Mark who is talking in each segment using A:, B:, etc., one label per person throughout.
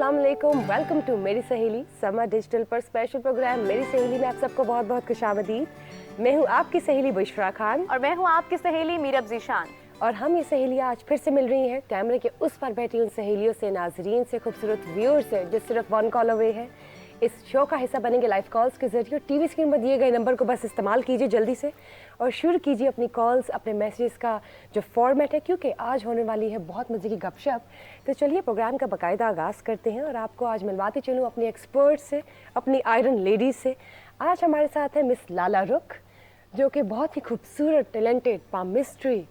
A: अस्सलाम वालेकुम, welcome to मेरी सहेली समा डिजिटल पर स्पेशल प्रोग्राम मेरी सहेली में आप सबको बहुत बहुत खुशामदीद। मैं हूँ आपकी सहेली बुशरा खान
B: और मैं हूँ आपकी सहेली मीरब ज़ीशान।
A: और हम ये सहेलियाँ आज फिर से मिल रही हैं कैमरे के उस पर बैठी उन सहेलियों से, नाजरीन से, खूबसूरत व्यूअर से जो सिर्फ 1 कॉल अवे है। इस शो का हिस्सा बनेंगे लाइव कॉल्स के जरिए। टीवी स्क्रीन पर दिए गए नंबर को बस इस्तेमाल कीजिए जल्दी से और शुरू कीजिए अपनी कॉल्स, अपने मैसेजेस का जो फॉर्मेट है, क्योंकि आज होने वाली है बहुत मज़े की गपशप। तो चलिए प्रोग्राम का बाकायदा आगाज़ करते हैं और आपको आज मिलवाती चलूँ अपनी एक्सपर्ट से, अपनी आयरन लेडीज़ से। आज हमारे साथ है मिस लाला रुख, जो कि बहुत ही खूबसूरत, talented palmistry,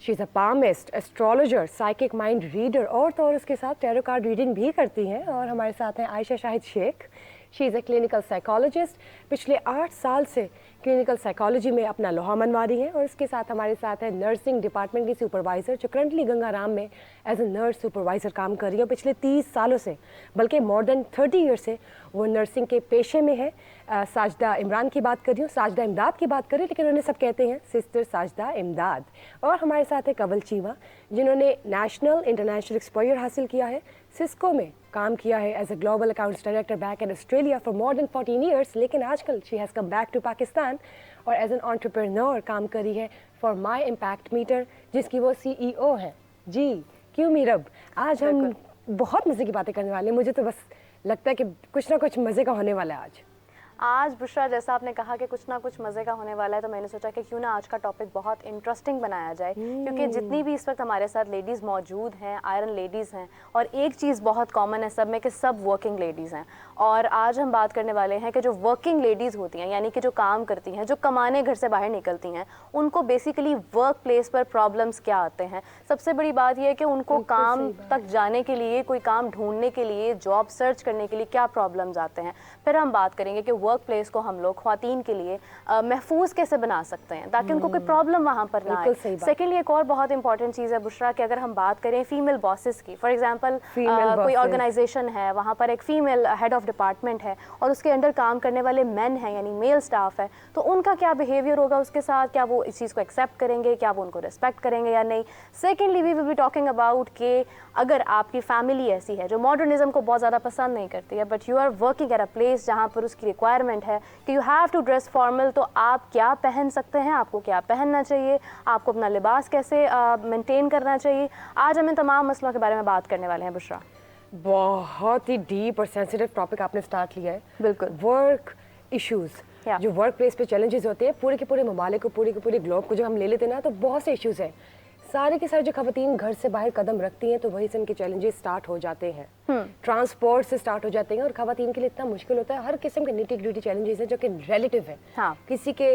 A: she is a palmist, astrologer, psychic mind reader और तो और उसके साथ टैरो कार्ड रीडिंग भी करती हैं। और हमारे साथ हैं Ayesha Shahid Sheikh, she is a clinical psychologist, पिछले 8 साल से क्लिनिकल साइकोलॉजी में अपना लोहा मनवा रही हैं। और इसके साथ हमारे साथ है नर्सिंग डिपार्टमेंट की सुपरवाइज़र, जो करंटली गंगाराम में एज ए नर्स सुपरवाइज़र काम कर रही है। पिछले 30 सालों से, बल्कि मोर देन 30 ईयर से वो नर्सिंग के पेशे में है। साजदा इमरान की बात कर रही हूँ, साजदा इमदाद की बात करें, लेकिन उन्हें सब कहते हैं सिस्टर साजदा इमदाद। और हमारे साथ है कंवल चीमा, जिन्होंने नेशनल इंटरनेशनल एक्सपोजर हासिल किया है, सिस्को में काम किया है as a global accounts director back in Australia for more than 14 years, लेकिन आजकल she has come back to Pakistan और एज एन एंटरप्रेन्योर काम करी है फॉर माई इम्पैक्ट मीटर, जिसकी वो CEO हैं। जी क्यों मीरब, आज हम बहुत मज़े की बातें करने वाले हैं। मुझे तो बस लगता है कि कुछ ना कुछ मज़े का होने वाला है
B: आज बुशरा, जैसा आपने कहा कि कुछ ना कुछ मज़े का होने वाला है, तो मैंने सोचा कि क्यों ना आज का टॉपिक बहुत इंटरेस्टिंग बनाया जाए, क्योंकि जितनी भी इस वक्त हमारे साथ लेडीज़ मौजूद हैं, आयरन लेडीज़ हैं, और एक चीज़ बहुत कॉमन है सब में कि सब वर्किंग लेडीज़ हैं। और आज हम बात करने वाले हैं कि जो वर्किंग लेडीज़ होती हैं, यानी कि जो काम करती हैं, जो कमाने घर से बाहर निकलती हैं, उनको बेसिकली वर्क प्लेस पर प्रॉब्लम्स क्या आते हैं। सबसे बड़ी बात यह है कि उनको काम तक जाने के लिए, कोई काम ढूंढने के लिए, जॉब सर्च करने के लिए क्या प्रॉब्लम्स आते हैं। फिर हम बात करेंगे कि वर्क प्लेस को हम लोग ख्वातीन के लिए महफूज कैसे बना सकते हैं ताकि उनको कोई प्रॉब्लम वहाँ पर ना आए। सेकेंडली एक और बहुत इंपॉर्टेंट चीज़ है बुशरा कि अगर हम बात करें फीमेल बॉसेस की, फॉर एग्जांपल कोई ऑर्गेनाइजेशन है, वहाँ पर एक फीमेल हेड ऑफ डिपार्टमेंट है और उसके अंडर काम करने वाले मेन हैं, यानी मेल स्टाफ है, तो उनका क्या बिहेवियर होगा उसके साथ, क्या वो इस चीज़ को एक्सेप्ट करेंगे, क्या वो उनको रिस्पेक्ट करेंगे या नहीं। Secondly we will be talking about कि अगर आपकी फैमिली ऐसी है जो मॉडर्निज्म को बहुत ज़्यादा पसंद नहीं करती है, but you are working at a place जहाँ पर उसकी रिक्वायरमेंट है कि you have to dress formal, तो आप क्या पहन सकते हैं, आपको क्या पहनना चाहिए, आपको अपना लिबास कैसे मेंटेन करना चाहिए। आज हम इन तमाम मसलों के बारे में बात करने वाले हैं बुशरा।
A: बहुत ही डीप और सेंसिटिव टॉपिक आपने स्टार्ट लिया है।
B: बिल्कुल,
A: वर्क इश्यूज़, जो वर्क प्लेस पे चैलेंजेस होते हैं, पूरे के पूरे ममालिक को, पूरे के पूरे ग्लोब को जो हम ले लेते हैं ना, तो बहुत से इश्यूज़ हैं। सारे के सारे जो खवातीन घर से बाहर कदम रखती हैं तो वहीं से उनके चैलेंजेस स्टार्ट हो जाते हैं। ट्रांसपोर्ट से स्टार्ट हो जाते हैं और खवातीन के लिए इतना मुश्किल होता है। हर किस्म के निटी ग्रिटी चैलेंजेस हैं जो कि रिलेटिव है। किसी के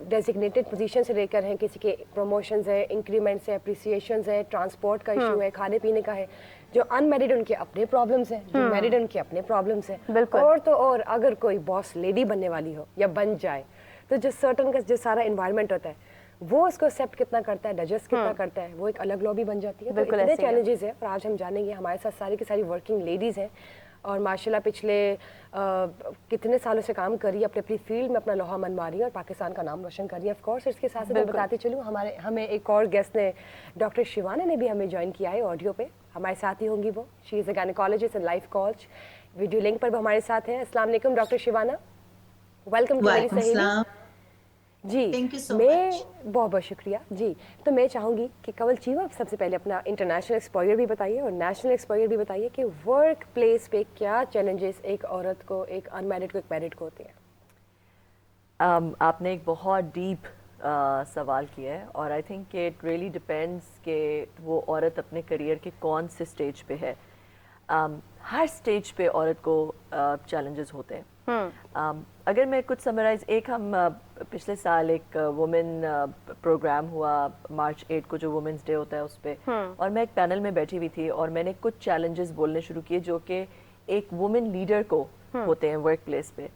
A: डेजिग्नेटेड पोजीशन से लेकर हैं, किसी के प्रमोशंस है, इंक्रीमेंट्स है, अप्रिसिएशंस है, ट्रांसपोर्ट का इशू है, खाने पीने का है। जो अनमैरिड उनके अपने प्रॉब्लम्स हैं, जो मैरिड उनके अपने प्रॉब्लम्स हैं। और तो और अगर कोई बॉस लेडी बनने वाली हो या बन जाए तो जो सर्टन का जो सारा इन्वायरमेंट होता है वो उसको एक्सेप्ट कितना करता है, डाइजेस्ट कितना करता है, वो एक अलग लॉबी बन जाती है। तो इतने चैलेंजेस हैं और आज हम जानेंगे। हमारे साथ सारी की सारी वर्किंग लेडीज़ हैं और माशाल्लाह पिछले कितने सालों से काम करी, अपनी अपनी फील्ड में अपना लोहा मनवा रही है और पाकिस्तान का नाम रोशन कर रही है। ऑफ कोर्स इसके साथ साथ मैं बताती चलूँ, हमें एक और गेस्ट ने, डॉक्टर शिवाना ने भी हमें ज्वाइन किया है ऑडियो पे, हमारे साथ ही होंगी वो। She is a gynaecologist and life coach, video link पर भी हमारे साथ हैं। अस्सलाम वालेकुम डॉक्टर शिवाना, वेलकम टू मेरी सहेली। जी मैं बहुत बहुत शुक्रिया जी। तो मैं चाहूँगी कि कंवल चीमा सबसे पहले अपना इंटरनेशनल एक्सपोजर भी बताइए और नेशनल एक्सपोजर भी बताइए कि वर्क प्लेस पे क्या चैलेंजेस एक औरत को, एक अनमैरिड को, एक मैरिड को होते हैं।
C: आपने एक बहुत डीप सवाल किया है और I think it really depends कि वो औरत अपने करियर के कौन से स्टेज पे है। हर स्टेज पे औरत को चैलेंजेस होते हैं। अगर मैं कुछ समराइज, एक हम पिछले साल एक वुमेन प्रोग्राम हुआ मार्च 8 को, जो वुमेन्स डे होता है उस पर, और मैं एक पैनल में बैठी हुई थी और मैंने कुछ चैलेंजेस बोलने शुरू किए जो कि एक वुमेन लीडर को होते हैं वर्क प्लेस पे।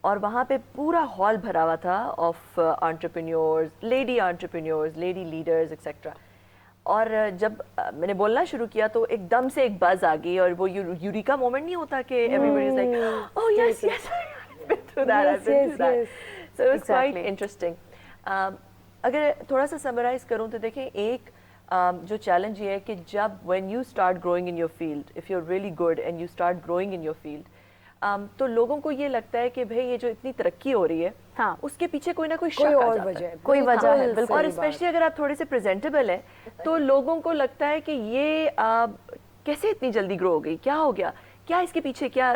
C: और वहाँ पे पूरा हॉल भरा हुआ था of entrepreneurs, lady leaders etcetera. और जब मैंने बोलना शुरू किया तो एकदम से एक बज़ आ गई और वो यूरिका मोमेंट नहीं होता कि everybody is like oh yes yes through that I've been through that. So it was quite interesting. अगर थोड़ा सा समराइज करूँ तो देखें, एक جو چیلنج یہ ہے کہ جب when you start growing in your field, if you are really good and you start growing in your field, تو لوگوں کو یہ لگتا ہے کہ بھئی یہ جو اتنی ترقی ہو رہی ہے
B: ہاں
C: اس کے پیچھے کوئی نہ کوئی
A: کوئی
C: شک آ
A: اور
C: جاتا
A: وجہ
C: ہے،
A: ہے،
B: کوئی وجہ ہے، بالکل
C: اور اسپیشلی اگر آپ تھوڑے سے پریزنٹیبل ہیں تو لوگوں کو لگتا ہے کہ یہ کیسے اتنی جلدی گرو ہو گئی، کیا ہو گیا، کیا اس کے پیچھے کیا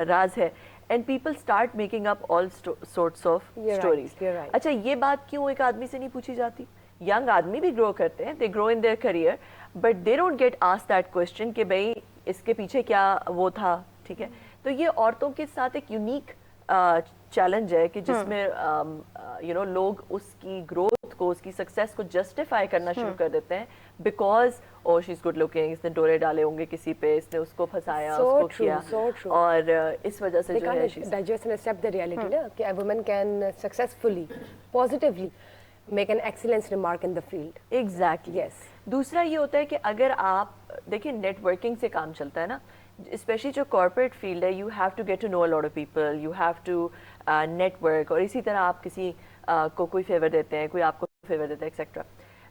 C: راز ہے، and people start making up all sorts of stories. اچھا یہ بات کیوں ایک آدمی سے نہیں پوچھی جاتی؟ ینگ آدمی بھی گرو کرتے ہیں، they grow in their career, but they don't get ask that question کہ بھائی اس کے پیچھے کیا وہ تھا. ٹھیک ہے، تو یہ عورتوں کے ساتھ ایک یونیک چیلنج ہے کہ جس میں لوگ اس کی گروتھ کو، اس کی سکسیس کو جسٹیفائی کرنا شروع کر دیتے ہیں because oh she is good looking, اس نے ڈورے ڈالے ہوں گے کسی پہ، اس نے اس کو پھنسایا، اس کو کیا، اور اس وجہ سے جو ہے
A: digest and accept the reality نا کہ a woman can successfully positively make an excellence remark in the field.
C: Exactly.
A: Yes.
C: دوسرا یہ ہوتا ہے کہ اگر آپ دیکھیں نیٹ ورکنگ سے کام چلتا ہے نا، اسپیشلی جو کارپوریٹ فیلڈ ہے، you have to get to know a lot of people, you have to network, اور اسی طرح آپ کسی کو کوئی فیور دیتے ہیں، کوئی آپ کو فیور دیتا ہے ایکسیکٹرا.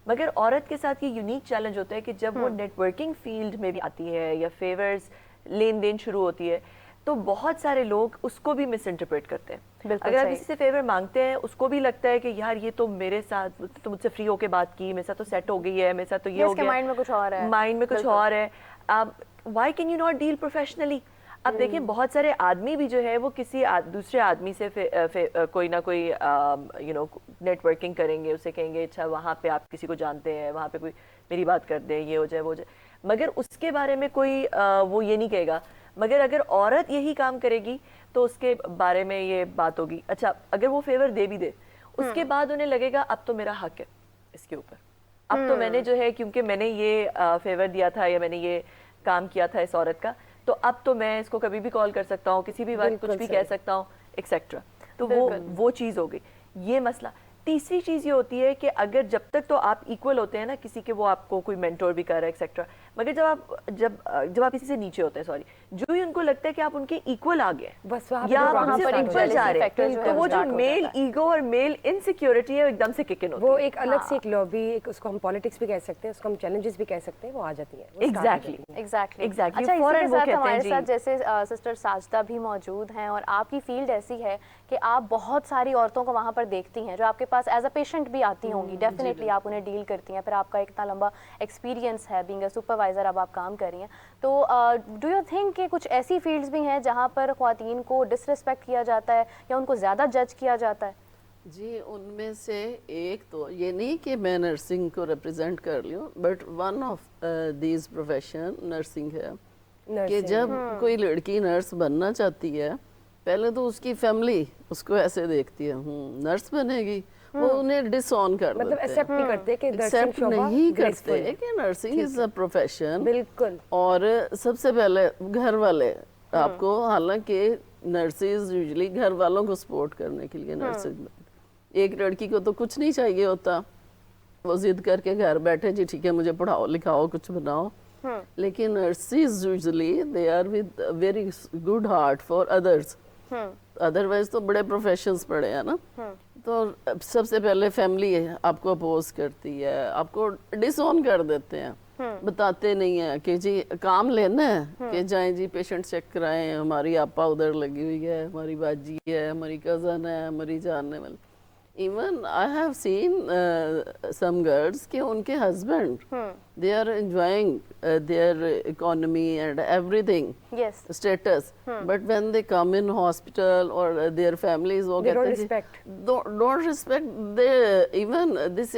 C: مگر عورت کے ساتھ یہ یونیک چیلنج ہوتا ہے کہ جب وہ نیٹ ورکنگ فیلڈ میں بھی آتی ہے یا فیورز لین دین شروع ہوتی ہے تو بہت سارے لوگ اس کو بھی مس انٹرپریٹ کرتے ہیں. اگر آپ کسی سے فیور مانگتے ہیں اس کو بھی لگتا ہے کہ یار یہ تو میرے ساتھ تو مجھ سے فری ہو کے بات کی، میرے ساتھ تو سیٹ ہو گئی ہے، میرے ساتھ تو یہ ہو گیا،
B: مائنڈ میں کچھ اور ہے،
C: مائنڈ میں کچھ اور ہے. Why can you not deal professionally? اب دیکھیں بہت سارے آدمی بھی جو ہے وہ کسی دوسرے آدمی سے کوئی نہ کوئی نیٹ ورکنگ کریں گے، اسے کہیں گے اچھا وہاں پہ آپ کسی کو جانتے ہیں، وہاں پہ کوئی میری بات کر دیں، یہ ہو جائے وہ ہو جائے، مگر اس کے بارے میں کوئی وہ یہ نہیں کہے گا. مگر اگر عورت یہی کام کرے گی تو اس کے بارے میں یہ بات ہوگی. اچھا اگر وہ فیور دے بھی دے اس کے بعد انہیں لگے گا اب تو میرا حق ہے اس کے اوپر، اب تو میں نے جو ہے کیونکہ میں نے یہ فیور دیا تھا یا میں نے یہ کام کیا تھا اس عورت کا، تو اب تو میں اس کو کبھی بھی کال کر سکتا ہوں، کسی بھی وقت کچھ بھی کہہ سکتا ہوں ایکسیکٹرا. تو وہ چیز ہو گئی یہ مسئلہ. تیسری چیز یہ ہوتی ہے کہ اگر جب تک تو آپ ایکول ہوتے ہیں نا کسی کے، وہ آپ کو کوئی مینٹور بھی کر رہا ہے ایکسیکٹرا، مگر جب آپ کسی سے نیچے ہوتے ہیں، سوری، جو ہی ان کو لگتا ہے کہ آپ ان کے ایکول آ گئے
A: بس
C: یا آپ ان سے اوپر جا رہے ہیں، تو وہ جو میل ایگو اور میل انسیکیورٹی ہے ایک دم سے کک ان ہوتی ہے.
A: وہ ایک الگ سے ایک لابی، اس کو ہم پالیٹکس بھی کہہ سکتے ہیں، اس کو ہم چیلنجز بھی کہہ سکتے ہیں، وہ آ جاتی ہیں.
C: ایگزیکٹلی.
B: اچھا اسی کے ساتھ ہمارے ساتھ جیسے سسٹر ساجدہ بھی موجود ہیں، اور آپ کی فیلڈ ایسی ہے کہ آپ بہت ساری عورتوں کو وہاں پر دیکھتی ہیں جو آپ کے پاس ایز اے پیشنٹ بھی آتی ہوں گی، ڈیفینیٹلی آپ انہیں ڈیل کرتی ہیں، پھر آپ کا اتنا لمبا ایکسپیرینس ہے بینگ اے سپروائزر، اب آپ کام کر رہی ہیں. تو ڈو یو تھنک کہ کچھ ایسی فیلڈز بھی ہیں جہاں پر خواتین کو ڈس ریسپیکٹ کیا جاتا ہے یا ان کو زیادہ جج کیا جاتا ہے؟
D: جی ان میں سے ایک تو یہ نہیں کہ میں نرسنگ کو ریپرزینٹ کر لوں، but one of these profession nursing ہے کہ جب کوئی لڑکی نرس بننا چاہتی ہے پہلے تو اس کی فیملی اس کو ایسے دیکھتی ہے نرس بنے گی، وہ انہیں ڈس آن کر دیتے ہیں،
A: ایکسیپٹ نہیں کرتے کہ
D: ایکسیپٹ نہیں کرتے کہ نرسنگ از اے پروفیشن.
A: بالکل.
D: اور سب سے پہلے گھر والے آپ کو، حالانکہ نرسز یوزلی گھر والوں کو سپورٹ کرنے کے لیے نرسنگ، ایک لڑکی کو تو کچھ نہیں چاہیے ہوتا، وہ ضد کر کے گھر بیٹھے جی ٹھیک ہے مجھے پڑھاؤ لکھاؤ کچھ بناؤ، لیکن nurses usually they are with very good heart for others, otherwise تو بڑے پروفیشنز پڑے ہیں نا. تو سب سے پہلے فیملی آپ کو اپوز کرتی ہے، آپ کو ڈس آن کر دیتے ہیں، بتاتے نہیں ہیں کہ جی کام لینا ہے کہ جائیں جی پیشنٹ چیک کرائیں، ہماری آپا ادھر لگی ہوئی ہے، ہماری باجی ہے، ہماری کزن ہے، ہماری جاننے والی. Even I have seen some girls کہ ان کے husband they are enjoying their economy and everything status, but when they come in hospital اور دیئر فیملیز وہ کہتے ہیں don't respect them. Even this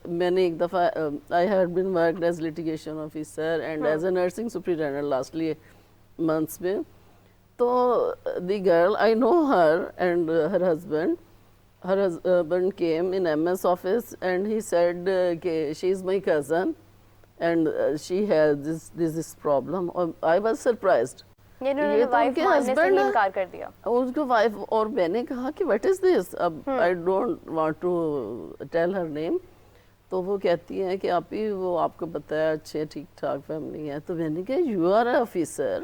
D: میں نے ایک دفعہ I had been worked as litigation officer and as a nursing superintendent lastly months میں. تو the girl I know her and her husband. Her husband came in MS office and he said she is my cousin and she has this problem. I was surprised.
B: یہ تو ان کے husband نے انکار کر دیا.
D: اس کو وائف، اور میں نے کہا کہ what is this؟ اب I don't want to tell her name. تو وہ کہتی ہیں کہ آپ ہی وہ آپ کو بتایا اچھے ٹھیک ٹھاک فیملی ہے. تو میں نے کہا you are an officer,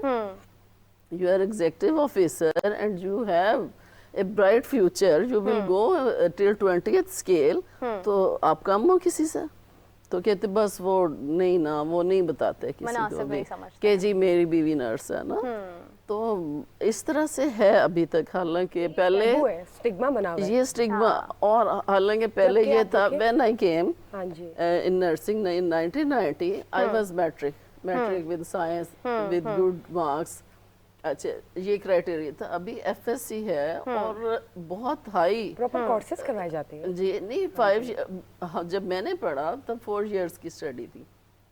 D: you are executive officer and you have a bright future, you will go till 20th scale. تو آپ کم ہو کسی سے؟ तो कहते बस वो नहीं ना, वो नहीं बताते किसी को
B: मुनासिब
D: भी
B: नहीं समझते
D: कि जी मेरी बीवी नर्स है ना। तो इस तरह से है अभी तक, हालांकि पहले
A: वो है स्टिग्मा बना हुआ है।
D: ये स्टिग्मा, और हालांकि पहले
A: जबकि
D: ये
A: आप
D: था
A: देखें-
D: व्हेन आई केम
A: हाँ जी
D: in nursing in 1990 I was metric with science with good marks। अच्छा, ये क्राइटेरिया था। अभी एफएससी है और बहुत हाई
A: प्रॉपर कोर्सेज करवाए जाते हैं।
D: जी नहीं 5 जब मैंने पढ़ा तब 4 इयर्स की स्टडी थी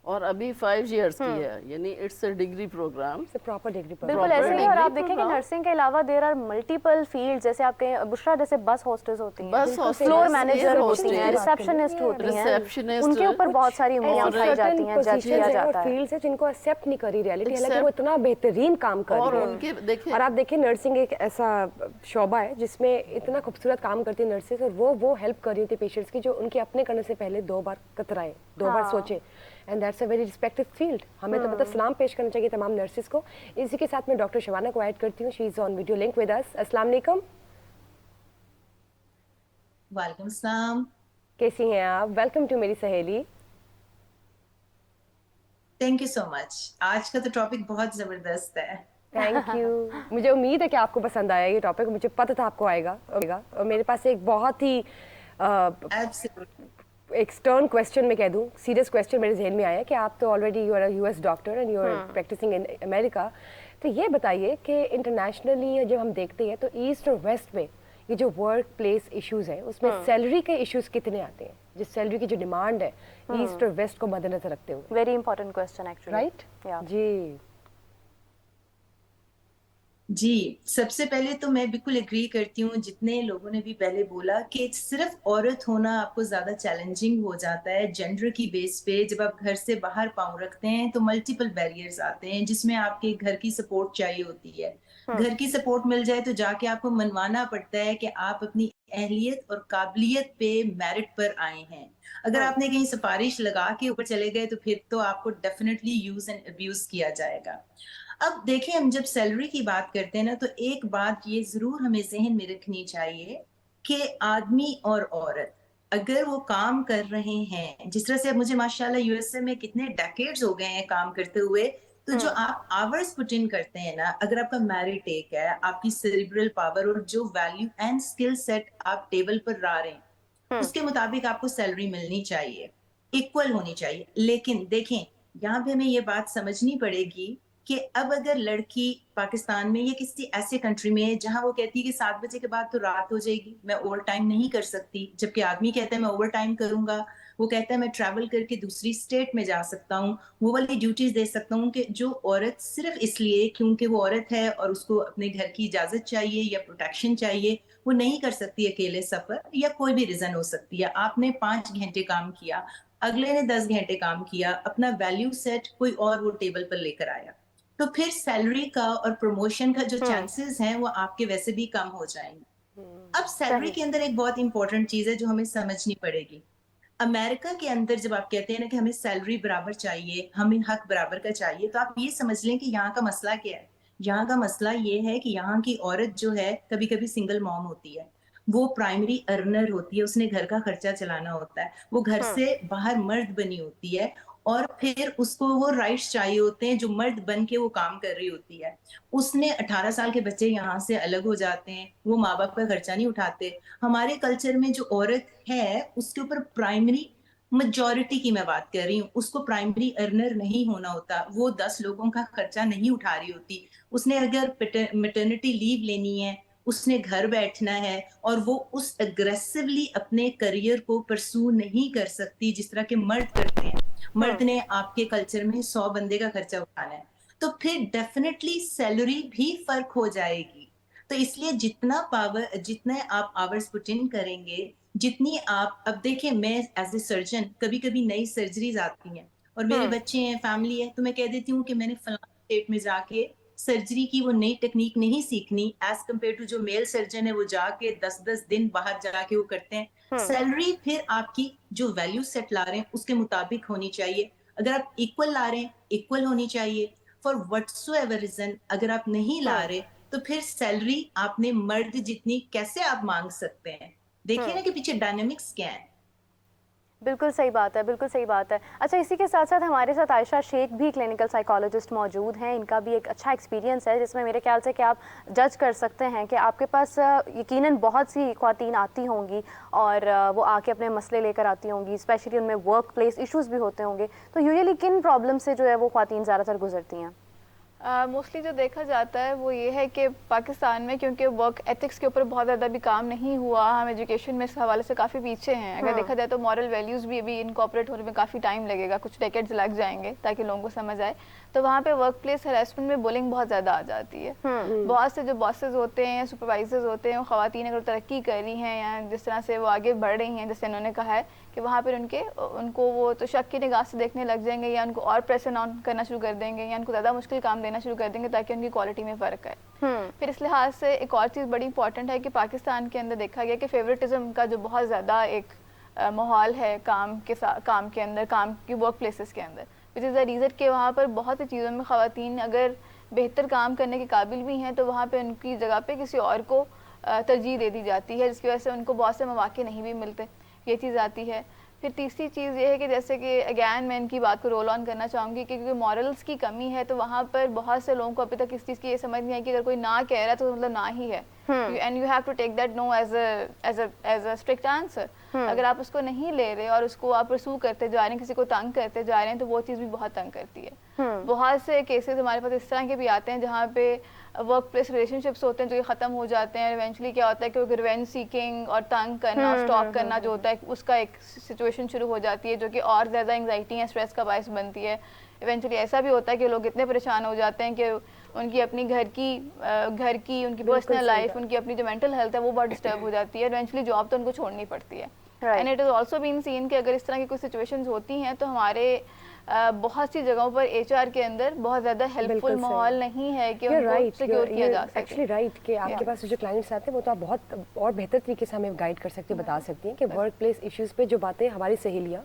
D: और अभी 5 इयर्स की है, यानी it's a degree program.
A: Proper degree पर
B: बिल्कुल
D: Proper
B: ऐसे ही। और
D: degree
B: आप देखें कि
D: program।
B: नर्सिंग के अलावा देर आर मल्टीपल फील्ड, जैसे आपके बुशरा जैसे बस हॉस्टेस होती हैं,
D: बस
B: फ्लोर मैनेजर होती हैं,
D: hostess,
B: रिसेप्शनिस्ट होती हैं,
D: receptionist,
B: उनके ऊपर बहुत सारी उंगलियां
D: और
B: उठाई जाती हैं, जज किया जाता है।
A: फील्ड्स है जिनको एक्सेप्ट नहीं करी रियलिटी, हालांकि
D: Accept-
A: वो इतना बेहतरीन काम कर
D: और
A: रही है।
D: उनके देखिए
A: और आप देखिए नर्सिंग एक ऐसा शोबा है जिसमें इतना खूबसूरत काम करती है नर्सेज, और वो हेल्प कर रही थी पेशेंट्स की जो उनके अपने करने से पहले 2 बार कतराए, 2 बार सोचे। And that's a very respected field. हमें तो मतलब सलाम पेश करना चाहिए तमाम नर्सेज को। इसी के साथ मैं डॉक्टर शबाना को ऐड करती हूँ, she is on video link with us. अस्सलाम वालेकुम,
E: वालेकुम सलाम।
A: कैसी हैं आप? वेलकम टू मेरी सहेली।
E: Thank you so much. आज का तो टॉपिक बहुत जबरदस्त है।
A: Thank you. मुझे उम्मीद है कि आपको पसंद आया ये टॉपिक, मुझे पता था आपको आएगा। और मेरे पास एक बहुत ही
E: एब्सोल्युटली।
A: एक स्टर्न क्वेश्चन में कह दूं, सीरियस क्वेश्चन मेरे जहन में आया कि आप तो already you are a US doctor and you are practising in America, तो ये बताइए कि इंटरनेशनली जब हम देखते हैं तो ईस्ट और वेस्ट में ये जो वर्क प्लेस इश्यूज हैं उसमें सैलरी के इश्यूज कितने आते हैं, जिस सैलरी की जो डिमांड है ईस्ट और वेस्ट को मद्देनजर रखते हुए?
B: Very important question actually,
A: right जी।
E: जी, सबसे पहले तो मैं बिल्कुल एग्री करती हूँ जितने लोगों ने भी पहले बोला कि सिर्फ औरत होना आपको ज्यादा चैलेंजिंग हो जाता है। जेंडर की बेस पे जब आप घर से बाहर पाँव रखते हैं तो मल्टीपल बैरियर्स आते हैं जिसमें आपके घर की सपोर्ट चाहिए होती है। घर की सपोर्ट मिल जाए तो जाके आपको मनवाना पड़ता है कि आप अपनी अहलियत और काबिलियत पे मेरिट पर आए हैं। अगर आपने कहीं सिफारिश लगा के ऊपर चले गए तो फिर तो आपको डेफिनेटली यूज एंड अब्यूज किया जाएगा। अब देखें, हम जब सैलरी की बात करते हैं ना तो एक बात ये जरूर हमें जहन में रखनी चाहिए कि आदमी और औरत अगर वो काम कर रहे हैं, जिस तरह से अब मुझे माशाल्लाह यूएसए में कितने डेकेड्स हो गए हैं काम करते हुए, तो जो आप आवर्स पुट इन करते हैं ना, अगर आपका मैरिट एक है, आपकी सेरिब्रल पावर और जो वैल्यू एंड स्किल सेट आप टेबल पर ला रहे हैं उसके मुताबिक आपको सैलरी मिलनी चाहिए, इक्वल होनी चाहिए। लेकिन देखें, यहाँ पे हमें ये बात समझनी पड़ेगी कि अब अगर लड़की पाकिस्तान में या किसी ऐसे कंट्री में है जहां वो कहती है कि 7 बजे के बाद तो रात हो जाएगी, मैं ओवर टाइम नहीं कर सकती, जबकि आदमी कहता है मैं ओवर टाइम करूंगा, वो कहता है मैं ट्रैवल करके दूसरी स्टेट में जा सकता हूँ, वो वाली ड्यूटीज दे सकता हूँ, कि जो औरत सिर्फ इसलिए क्योंकि वो औरत है और उसको अपने घर की इजाजत चाहिए या प्रोटेक्शन चाहिए, वो नहीं कर सकती अकेले सफर, या कोई भी रीजन हो सकती है। आपने 5 घंटे काम किया, अगले ने 10 घंटे काम किया, अपना वैल्यू सेट कोई और वो टेबल पर लेकर आया, तो फिर सैलरी का और प्रमोशन का जो चांसेस हैं वो आपके वैसे भी कम हो जाएंगे। अब सैलरी के अंदर एक बहुत इंपॉर्टेंट चीज है जो हमें समझनी पड़ेगी। अमेरिका के अंदर जब आप कहते हैं ना कि हमें सैलरी बराबर चाहिए, हमें हक बराबर का चाहिए, तो आप ये समझ लें कि यहाँ का मसला क्या है। यहाँ का मसला ये है कि यहाँ की औरत जो है कभी कभी सिंगल मॉम होती है, वो प्राइमरी अर्नर होती है, उसने घर का खर्चा चलाना होता है, वो घर से बाहर मर्द बनी होती है, और फिर उसको वो राइट्स चाहिए होते हैं जो मर्द बन के वो काम कर रही होती है। उसने 18 साल के बच्चे यहाँ से अलग हो जाते हैं, वो माँ बाप का खर्चा नहीं उठाते। हमारे कल्चर में जो औरत है उसके ऊपर प्राइमरी, मेजॉरिटी की मैं बात कर रही हूँ, उसको प्राइमरी अर्नर नहीं होना होता, वो 10 लोगों का खर्चा नहीं उठा रही होती। उसने अगर मैटरनिटी लीव लेनी है, उसने घर बैठना है, और वो उस एग्रेसिवली अपने करियर को परसू नहीं कर सकती जिस तरह के मर्द करते हैं। मर्द ने आपके कल्चर में 100 बंदे का खर्चा उठाना है, तो फिर डेफिनेटली सैलरी भी फर्क हो जाएगी। तो इसलिए जितने आप आवर्स पुट इन करेंगे, जितनी आप, अब देखें, मैं एज ए सर्जन कभी कभी नई सर्जरीज आती हैं और मेरे बच्चे हैं, फैमिली है, तो मैं कह देती हूँ कि मैंने फलाना स्टेट में जाके सर्जरी की वो नई टेक्निक नहीं सीखनी, एज कम्पेयर टू जो मेल सर्जन है वो जाके 10-10 दिन बाहर जाके वो करते हैं। सैलरी फिर आपकी जो वैल्यू सेट ला रहे हैं उसके मुताबिक होनी चाहिए। अगर आप इक्वल ला रहे हैं, इक्वल होनी चाहिए। फॉर व्हाटसोएवर रीजन अगर आप नहीं ला रहे तो फिर सैलरी आपने मर्द जितनी कैसे आप मांग सकते हैं। देखिए ना कि पीछे डायनेमिक्स क्या है।
B: بالکل صحیح بات ہے، بالکل صحیح بات ہے. اچھا اسی کے ساتھ ساتھ ہمارے ساتھ عائشہ شیخ بھی کلینکل سائیکالوجسٹ موجود ہیں. ان کا بھی ایک اچھا ایکسپیرینس ہے جس میں میرے خیال سے کہ آپ جج کر سکتے ہیں کہ آپ کے پاس یقیناً بہت سی خواتین آتی ہوں گی اور وہ آ کے اپنے مسئلے لے کر آتی ہوں گی، اسپیشلی ان میں ورک پلیس ایشوز بھی ہوتے ہوں گے. تو یوزلی کن پرابلم سے جو ہے وہ خواتین زیادہ تر گزرتی ہیں؟
F: موسٹلی جو دیکھا جاتا ہے وہ یہ ہے کہ پاکستان میں کیونکہ ورک ایتھکس کے اوپر بہت زیادہ بھی کام نہیں ہوا، ہم ایجوکیشن میں اس حوالے سے کافی پیچھے ہیں. اگر دیکھا جائے تو مورل ویلیوز بھی ابھی انکارپوریٹ ہونے میں کافی ٹائم لگے گا، کچھ ڈیکیڈز لگ جائیں گے تاکہ لوگوں کو سمجھ آئے. تو وہاں پہ ورک پلیس ہراسمنٹ میں بولنگ بہت زیادہ آ جاتی ہے. بہت سے جو باسز ہوتے ہیں یا سپروائزرز ہوتے ہیں، وہ خواتین اگر ترقی کر رہی ہیں یا جس طرح سے وہ آگے بڑھ رہی ہیں، جیسے انہوں نے کہا ہے کہ وہاں پر ان کو وہ تو شک کی نگاہ سے دیکھنے لگ جائیں گے یا ان کو اور پریشر آن کرنا شروع کر دیں گے یا ان کو زیادہ مشکل کام دینا شروع کر دیں گے تاکہ ان کی کوالٹی میں فرق آئے. پھر اس لحاظ سے ایک اور چیز بڑی امپورٹنٹ ہے کہ پاکستان کے اندر دیکھا گیا کہ فیوریٹزم کا جو بہت زیادہ ایک ماحول ہے کام کے اندر، کام کی ورک پلیسز کے اندر، وچ از دا ریزن کہ وہاں پر بہت سی چیزوں میں خواتین اگر بہتر کام کرنے کے قابل بھی ہیں تو وہاں پہ ان کی جگہ پہ کسی اور کو ترجیح دے دی جاتی ہے، جس کی وجہ سے ان کو بہت سے مواقع نہیں بھی ملتے. یہ چیز آتی ہے. پھر تیسری چیز یہ ہے کہ جیسے کہ اگین میں ان کی بات کو رول آن کرنا چاہوں گی کہ کیونکہ مورلس کی کمی ہے تو وہاں پر بہت سے لوگوں کو ابھی تک اس چیز کی یہ سمجھ نہیں ہے کہ اگر کوئی نہ کہہ رہا ہے تو مطلب نہ ہی ہے، and you have to take that no as a strict answer. اگر آپ اس کو نہیں لے رہے اور اس کو آپ پرسو کرتے جا رہے ہیں، کسی کو تنگ کرتے جا رہے ہیں، تو وہ چیز بھی بہت تنگ کرتی ہے. بہت سے کیسز ہمارے پاس اس طرح کے بھی آتے ہیں جہاں پہ ورک پلیس ریلیشن شپس ہوتے ہیں جو کہ ختم ہو جاتے ہیں. ایونچولی کیا ہوتا ہے کہ ریونج سیکنگ اور تنگ کرنا، اسٹاک کرنا جو ہوتا ہے اس کا ایک سچویشن شروع ہو جاتی ہے جو کہ اور زیادہ انگزائٹی یا اسٹریس کا باعث بنتی ہے. ایونچولی ایسا بھی ہوتا ہے کہ لوگ اتنے پریشان ہو جاتے ہیں کہ ان کی اپنی گھر کی ان کی پرسنل لائف، ان کی اپنی جو مینٹل ہیلتھ ہے وہ بہت ڈسٹرب ہو جاتی ہے. ایونچولی جاب تو ان کو چھوڑنی پڑتی ہے. And it is also been seen کہ اگر اس طرح کی کوئی سچویشنز ہوتی ہیں تو ہمارے بہت سی جگہوں پر ایچ آر کے اندر بہت زیادہ ہیلپ فل ماحول نہیں ہے کہ ان کو سیکیور کیا جا سکے.
A: ایکچولی رائٹ کہ آپ کے پاس جو کلائنٹس آتے ہیں وہ تو آپ بہت اور بہتر طریقے سے ہمیں گائیڈ کر سکتے ہیں، بتا سکتی ہیں کہ ورک پلیس ایشوز پہ جو باتیں ہماری سہیلیاں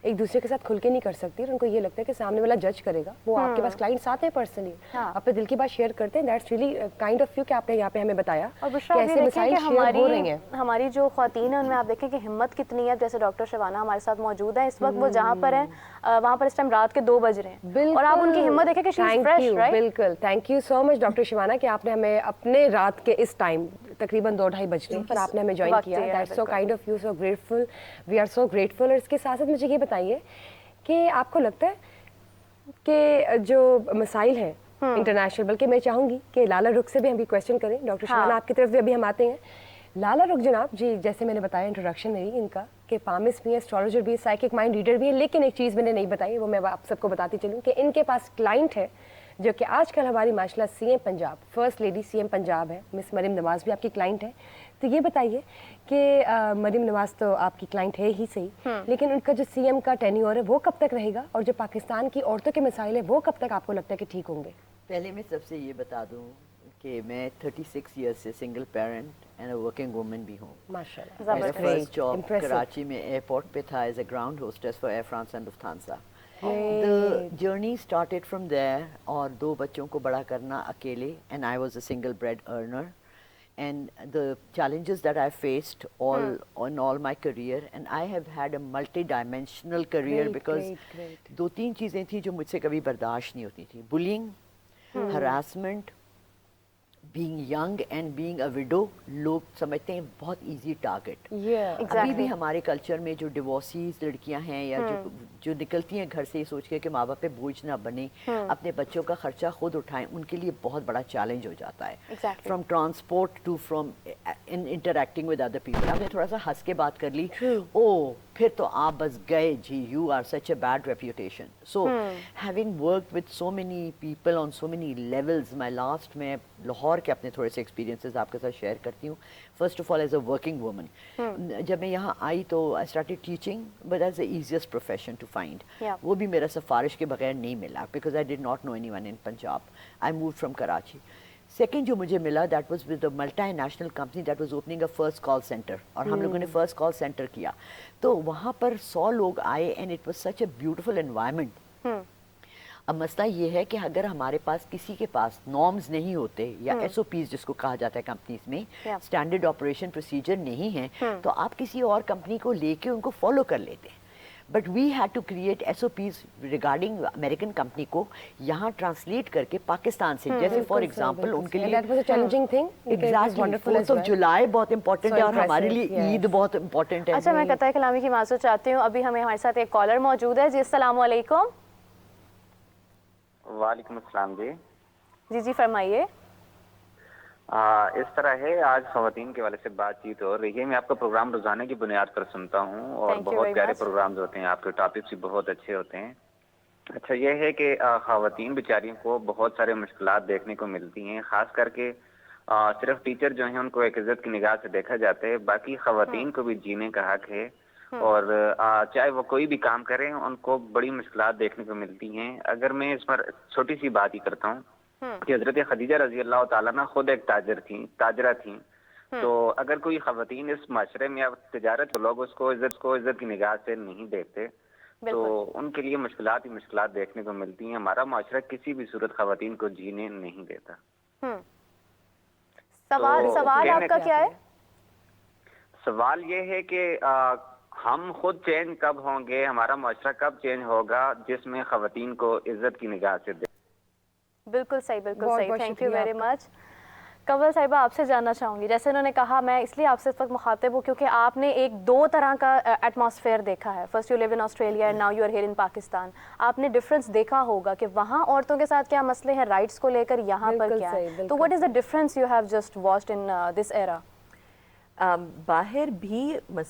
A: ایک دوسرے کے ساتھ کھل کے نہیں کر سکتی اور ان کو یہ لگتا ہے کہ سامنے والا جج کرے گا. وہ آپ کے پاس کلائنٹس آتے ہیں پرسنلی، اپنے دل کی بات شیئر کرتے ہیں. That's really kind of you کہ آپ نے یہاں پہ ہمیں بتایا کہ ایسے مسائل شیئر ہو رہے ہیں.
B: ہماری جو خواتین ہیں ان میں آپ دیکھیں کہ ہمت کتنی ہے. جیسے ڈاکٹر شبانہ ہمارے ساتھ موجود ہیں اس وقت، وہ جہاں پر ہیں وہاں پر اس ٹائم رات کے 2 بج رہے ہیں اور آپ ان کی ہمت دیکھیں کہ شی از فریش، رائٹ؟
A: بالکل. Thank you so much doctor Shabana کہ آپ نے ہمیں اپنے رات کے اس ٹائم تقریباً 2-2:30 بج رہے ہیں پر آپ نے ہمیں جوائن کیا. That's so kind of you, so grateful. We are so grateful. اور اس کے ساتھ ساتھ مجھے یہ بتائیے کہ آپ کو لگتا ہے کہ جو مسائل ہیں انٹرنیشنل، بلکہ میں چاہوں گی کہ لالا رخ سے بھی ہم بھی کویشچن کریں. ڈاکٹر شبانہ آپ کی طرف بھی ابھی ہم آتے ہیں. لالا رخ جناب جی، جیسے میں نے بتایا انٹروڈکشن میری ان کا کہ پامس بھی ہے، اسٹرالوجر بھی ہے، سائیکک مائنڈ ریڈر بھی ہے، لیکن ایک چیز میں نے نہیں بتائی، وہ میں آپ سب کو بتاتی چلوں کہ ان کے پاس کلائنٹ ہے جو کہ آج کل ہماری ماشاء اللہ C M Punjab, first lady C M Punjab ہے، مس مریم نواز بھی آپ کی کلائنٹ ہے. تو یہ بتائیے کہ مریم نواز تو آپ کی کلائنٹ ہے ہی صحیح، لیکن ان کا جو سی ایم کا ٹینیور ہے وہ کب تک رہے گا اور جو پاکستان کی عورتوں کے مسائل ہیں وہ کب تک آپ کو لگتا ہے کہ ٹھیک ہوں گے؟
C: پہلے میں سب سے یہ بتا دوں کہ میں 36 ایئرس سے single parent and a working woman بھی ہوں.
A: ماشاءاللہ.
C: میرا فرسٹ جاب کراچی میں ایئرپورٹ پہ تھا as a ground hostess for Air France and Lufthansa. The journey started from there اور 2 بچوں کو بڑا کرنا اکیلے, and I was a single bread earner, and the challenges that I faced all my career, and I have had a multi-dimensional career because 2-3 چیزیں تھیں جو مجھ سے کبھی برداشت نہیں ہوتی تھی. bullying, harassment, being young and being a widow. لوگ سمجھتے ہیں بہت ایزی ٹارگٹ. ابھی بھی ہمارے کلچر میں جو ڈیورسیز لڑکیاں ہیں یا جو نکلتی ہیں گھر سے یہ سوچ کے کہ ماں باپ پہ بوجھ نہ بنے, اپنے بچوں کا خرچہ خود اٹھائیں, ان کے لیے بہت بڑا چیلنج ہو جاتا ہے. From transport to from interacting with other people. آپ نے تھوڑا سا ہنس کے بات کر لی, او پھر تو آپ بس گئے جی, you are such a bad reputation. So having worked with so many people on so many levels, my last میں لاہور کے اپنے تھوڑے سے ایکسپیرینسز آپ کے ساتھ شیئر کرتی ہوں. First of all as a working woman, جب میں یہاں آئی تو I started teaching, but as a easiest profession to find. وہ بھی میرا سفارش کے بغیر نہیں ملا because I did not know anyone in Punjab. I moved from Karachi. Second جو مجھے ملا that was with a multinational company that was opening a first call centre, اور ہم لوگوں نے فرسٹ کال سینٹر کیا. تو وہاں پر 100 لوگ آئے and it was such a beautiful environment. اب مسئلہ یہ ہے کہ اگر ہمارے پاس کسی کے پاس نارمز نہیں ہوتے یا ایس او پیز جس کو کہا جاتا ہے کمپنیز میں, اسٹینڈرڈ آپریشن پروسیجر نہیں ہیں, تو آپ کسی اور کمپنی کو لے کے ان کو فالو کر لیتے ہیں.
G: But we had to create SOPs regarding American company को यहाँ ट्रांसलेट करके पाकिस्तान से, जैसे फॉर एग्जांपल उनके लिए
A: that was a challenging thing
G: exactly 4th of July बहुत इंपॉर्टेंट है और हमारे लिए ईद बहुत इंपॉर्टेंट है.
B: अच्छा, मैं कताई कलामी की माजूर चाहती हूँ, अभी हमारे साथ एक कॉलर मौजूद है जी. अस्सलाम वालेकुम.
H: वालेकुम अस्सलाम जी.
B: जी फरमाइए.
H: इस तरह है, आज ख़वातीन के वाले से बातचीत हो रही है. मैं आपका प्रोग्राम रोजाना की बुनियाद पर सुनता हूँ और बहुत प्यारे प्रोग्राम्स होते हैं, आपके टॉपिक्स भी बहुत अच्छे होते हैं. अच्छा, ये है कि ख़वातीन बेचारियों को बहुत सारे मुश्किलात देखने को मिलती हैं, ख़ास करके सिर्फ टीचर जो हैं उनको एक इज्जत की निगाह से देखा जाता है, बाकी ख़वातीन को भी जीने का हक है. और चाहे वो कोई भी काम करें उनको बड़ी मुश्किलात देखने को मिलती हैं. अगर मैं इस पर छोटी सी बात ही करता हूँ कि हजरत खदीजा रजी अल्लाह ताला ना खुद एक ताजरा थी. तो अगर कोई ख़वातीन इस माशरे में या तिजारत के लोग उसको इज्जत की निगाह से नहीं देखते तो उनके लिए मुश्किलात ही मुश्किलात देखने को मिलती हैं. हमारा माशरा किसी भी सूरत ख़वातीन को जीने नहीं देता.
B: सवाल आपका क्या है?
H: सवाल ये है कि हम खुद चेंज कब होंगे, हमारा माशरा कब चेंज होगा जिसमें ख़वातीन को इज्जत की निगाह से दे.
B: बिल्कुल सही, बिल्कुल सही. Thank you very much. Kanwal साहिबा, आपसे जानना चाहूँगी, जैसे उन्होंने कहा, मैं इसलिए आपसे इस वक्त मुखातिब हूँ क्योंकि आपने एक दो तरह का एटमॉस्फेयर देखा है. First you live in Australia and now you are here in Pakistan. आपने डिफरेंस देखा होगा कि वहाँ औरतों के साथ क्या मसले हैं राइट्स को लेकर, यहाँ पर क्या है. तो what is the difference you have just watched in this era?
C: बाहर भी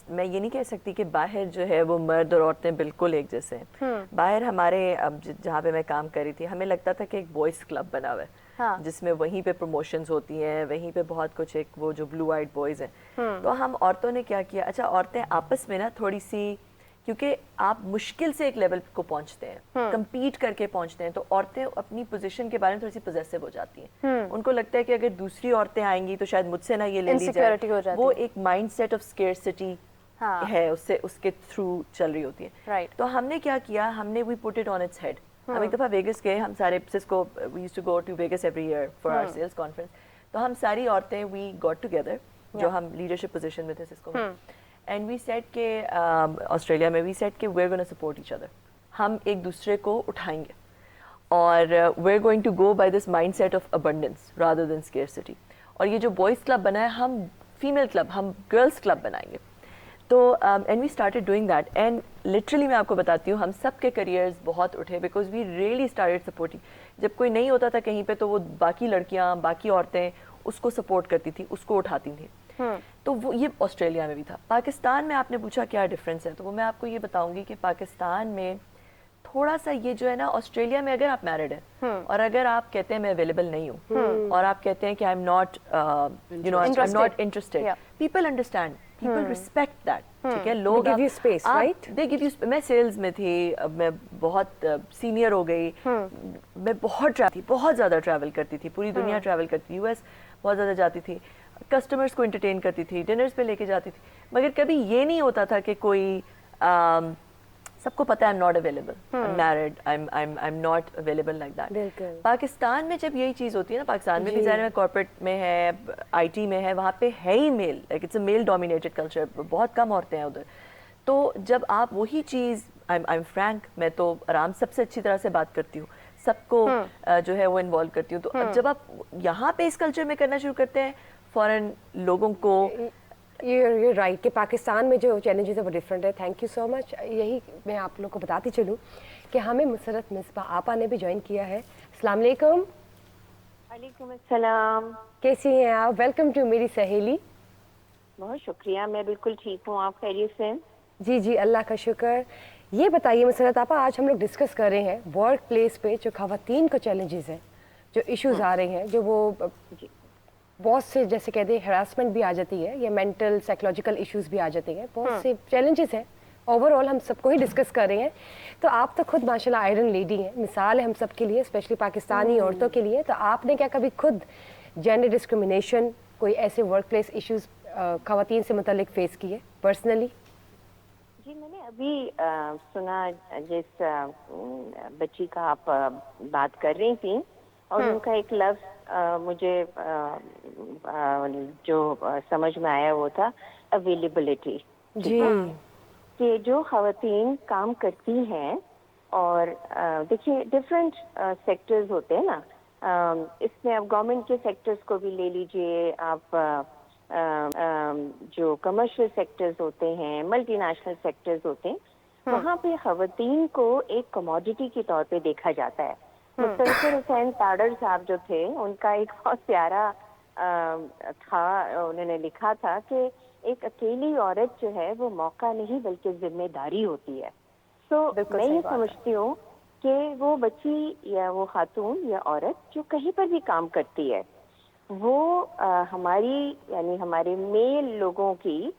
C: मैं ये नहीं कह सकती कि बाहर जो है वो मर्द और औरतें बिल्कुल एक जैसे हैं. बाहर हमारे जहाँ पे मैं काम कर रही थी, हमें लगता था कि एक बॉयज़ क्लब बना हुआ है. हाँ. जिसमें वहीं पे प्रमोशंस होती हैं, वहीं पे बहुत कुछ, एक वो जो ब्लू आइड बॉयज़ हैं. तो हम औरतों ने क्या किया, अच्छा औरतें आपस में ना थोड़ी सी, क्योंकि आप मुश्किल से एक लेवल को पहुंचते हैं, compete करके पहुंचते हैं, तो औरतें अपनी पोजीशन के बारे में थोड़ी सी पोजेसिव हो जाती हैं. उनको लगता है कि अगर दूसरी औरतें आएंगी तो शायद मुझसे ना ये ले ली जाए. वो एक माइंडसेट ऑफ स्केर्सिटी है, उसके थ्रू चल रही होती है. तो हमने क्या किया, हमने we put it on its head. हम एक दफ़ा वेगस गए, हम सारे Cisco, we used to go to Vegas every year for our sales conference. तो हम सारी औरतें वी गॉट टुगेदर, जो हम लीडरशिप पोजीशन में थे सिस्को में, एंड वी सेड के ऑस्ट्रेलिया में वी सेड के we are gonna support each other. हम एक दूसरे को उठाएंगे और we are going to go by this mindset of abundance rather than scarcity. और ये जो बॉयज़ क्लब बना है, हम फीमेल क्लब, हम गर्ल्स क्लब बनाएंगे. तो and we started doing that and literally मैं आपको बताती हूँ, हम सब के करियर्स बहुत उठे because we really started supporting. जब कोई नहीं होता था कहीं पे तो वो बाकी लड़कियाँ, बाकी औरतें उसको सपोर्ट करती थी, उसको उठाती थी. तो वो ये ऑस्ट्रेलिया में भी था. पाकिस्तान में आपने पूछा क्या डिफरेंस है, तो वो मैं आपको ये बताऊंगी कि पाकिस्तान में थोड़ा सा ये जो है ना, ऑस्ट्रेलिया में अगर आप मैरिड हैं और अगर आप कहते हैं मैं अवेलेबल नहीं हूँ और आप कहते हैं कि I am not I am not interested, people understand, people respect that. ठीक है, लोग give you space, right? They give you. मैं सेल्स में थी, मैं बहुत सीनियर हो गई, मैं बहुत ज़्यादा ट्रैवल करती थी, पूरी दुनिया ट्रैवल करती थी, US बहुत ज़्यादा जाती थी, कस्टमर्स को एंटरटेन करती थी, डिनर्स पे लेके जाती थी. मगर कभी ये नहीं होता था कि कोई सबको पता है I am not available, I am married, I am not available like that. Pakistan में जब यही चीज़ होती है ना, पाकिस्तान में भी ज़ाहिर है कॉर्पोरेट में है, IT में है, वहाँ पे है ही male, like it's a male dominated culture, बहुत कम औरतें हैं उधर. तो जब आप वही चीज़, आई एम फ्रैंक, मैं तो आराम सबसे अच्छी तरह से बात करती हूँ, सबको जो है वो इन्वॉल्व करती हूँ. तो अब जब आप यहाँ पे इस कल्चर में करना शुरू करते हैं, फॉरेन लोगों को,
A: ये राइट कि पाकिस्तान में जो चैलेंजेस है वो डिफरेंट है. Thank you so much. यही मैं आप लोग को बताती चलूँ कि हमें मुसरत मिसबाह आपा ने भी ज्वाइन किया है. अस्सलाम वालेकुम.
I: वालेकुम अस्सलाम.
A: कैसी हैं आप? वेलकम टू मेरी सहेली.
I: बहुत शुक्रिया, मैं बिल्कुल ठीक हूँ. आप खैरियत से?
A: जी जी, अल्लाह का शुक्र. ये बताइए मुसरत आपा, आज हम लोग डिस्कस कर रहे हैं वर्क प्लेस पे जो ख़वातीन को चैलेंजेस हैं, जो इश्यूज आ रहे हैं, जो वो बहुत से जैसे कहते हैं हरासमेंट भी आ जाती है या मेंटल साइकोलॉजिकल इश्यूज भी आ जाते हैं, बहुत से चैलेंजेस हैं. ओवरऑल हम सबको ही डिस्कस कर रहे हैं. तो आप तो खुद माशाल्लाह आयरन लेडी हैं, मिसाल है हम सब के लिए, स्पेशली पाकिस्तानी औरतों के लिए. तो आपने क्या कभी खुद जेंडर डिस्क्रिमिनेशन, कोई ऐसे वर्क प्लेस इश्यूज ख़वातीन से मुतल्लिक फेस किए पर्सनली?
I: जी, मैंने अभी सुना जिस बच्ची का आप बात कर रही थी, और उनका एक लफ्ज़ मुझे जो समझ में आया वो था अवेलेबिलिटी.
A: जी.
I: کہ جو خواتین کام کرتی ہیں اور دیکھیے ڈفرینٹ سیکٹرز ہوتے ہیں نا, اس میں اب گورنمنٹ کے سیکٹرز کو بھی لے لیجئے آپ, جو کمرشل سیکٹرز ہوتے ہیں, ملٹی نیشنل سیکٹرز ہوتے ہیں, وہاں پہ خواتین کو ایک کموڈٹی کے طور پہ دیکھا جاتا ہے. مسلسل حسین تاڑر صاحب جو تھے, ان کا ایک بہت پیارا تھا, انہوں نے لکھا تھا کہ ایک اکیلی عورت جو ہے وہ موقع نہیں بلکہ ذمہ داری ہوتی ہے. سو میں یہ سمجھتی ہوں کہ وہ بچی یا وہ خاتون یا عورت جو کہیں پر بھی کام کرتی ہے, وہ ہماری یعنی ہمارے میل لوگوں کی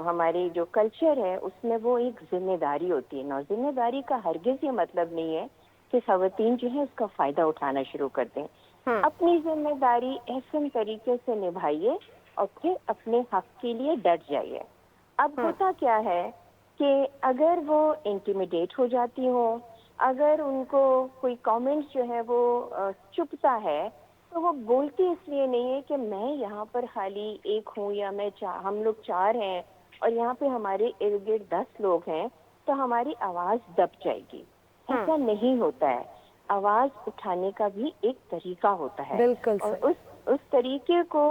I: ہماری جو کلچر ہے اس میں وہ ایک ذمہ داری ہوتی ہے. نا ذمہ داری کا ہرگز یہ مطلب نہیں ہے کہ خواتین جو ہے اس کا فائدہ اٹھانا شروع کر دیں. اپنی ذمہ داری احسن طریقے سے نبھائیے اور پھر اپنے حق کے لیے ڈٹ جائیے. اب ہوتا کیا ہے کہ اگر وہ انٹیمیڈیٹ ہو جاتی ہوں, اگر ان کو کوئی کامنٹ جو ہے وہ چبھتا ہے, تو وہ بولتی اس لیے نہیں ہے کہ میں یہاں پر خالی ایک ہوں یا میں ہم لوگ 4 ہیں اور یہاں پہ ہمارے ارد گرد 10 لوگ ہیں تو ہماری آواز دب جائے گی. ایسا نہیں ہوتا ہے. آواز اٹھانے کا بھی ایک طریقہ ہوتا ہے,
A: بالکل
I: اور اس طریقے کو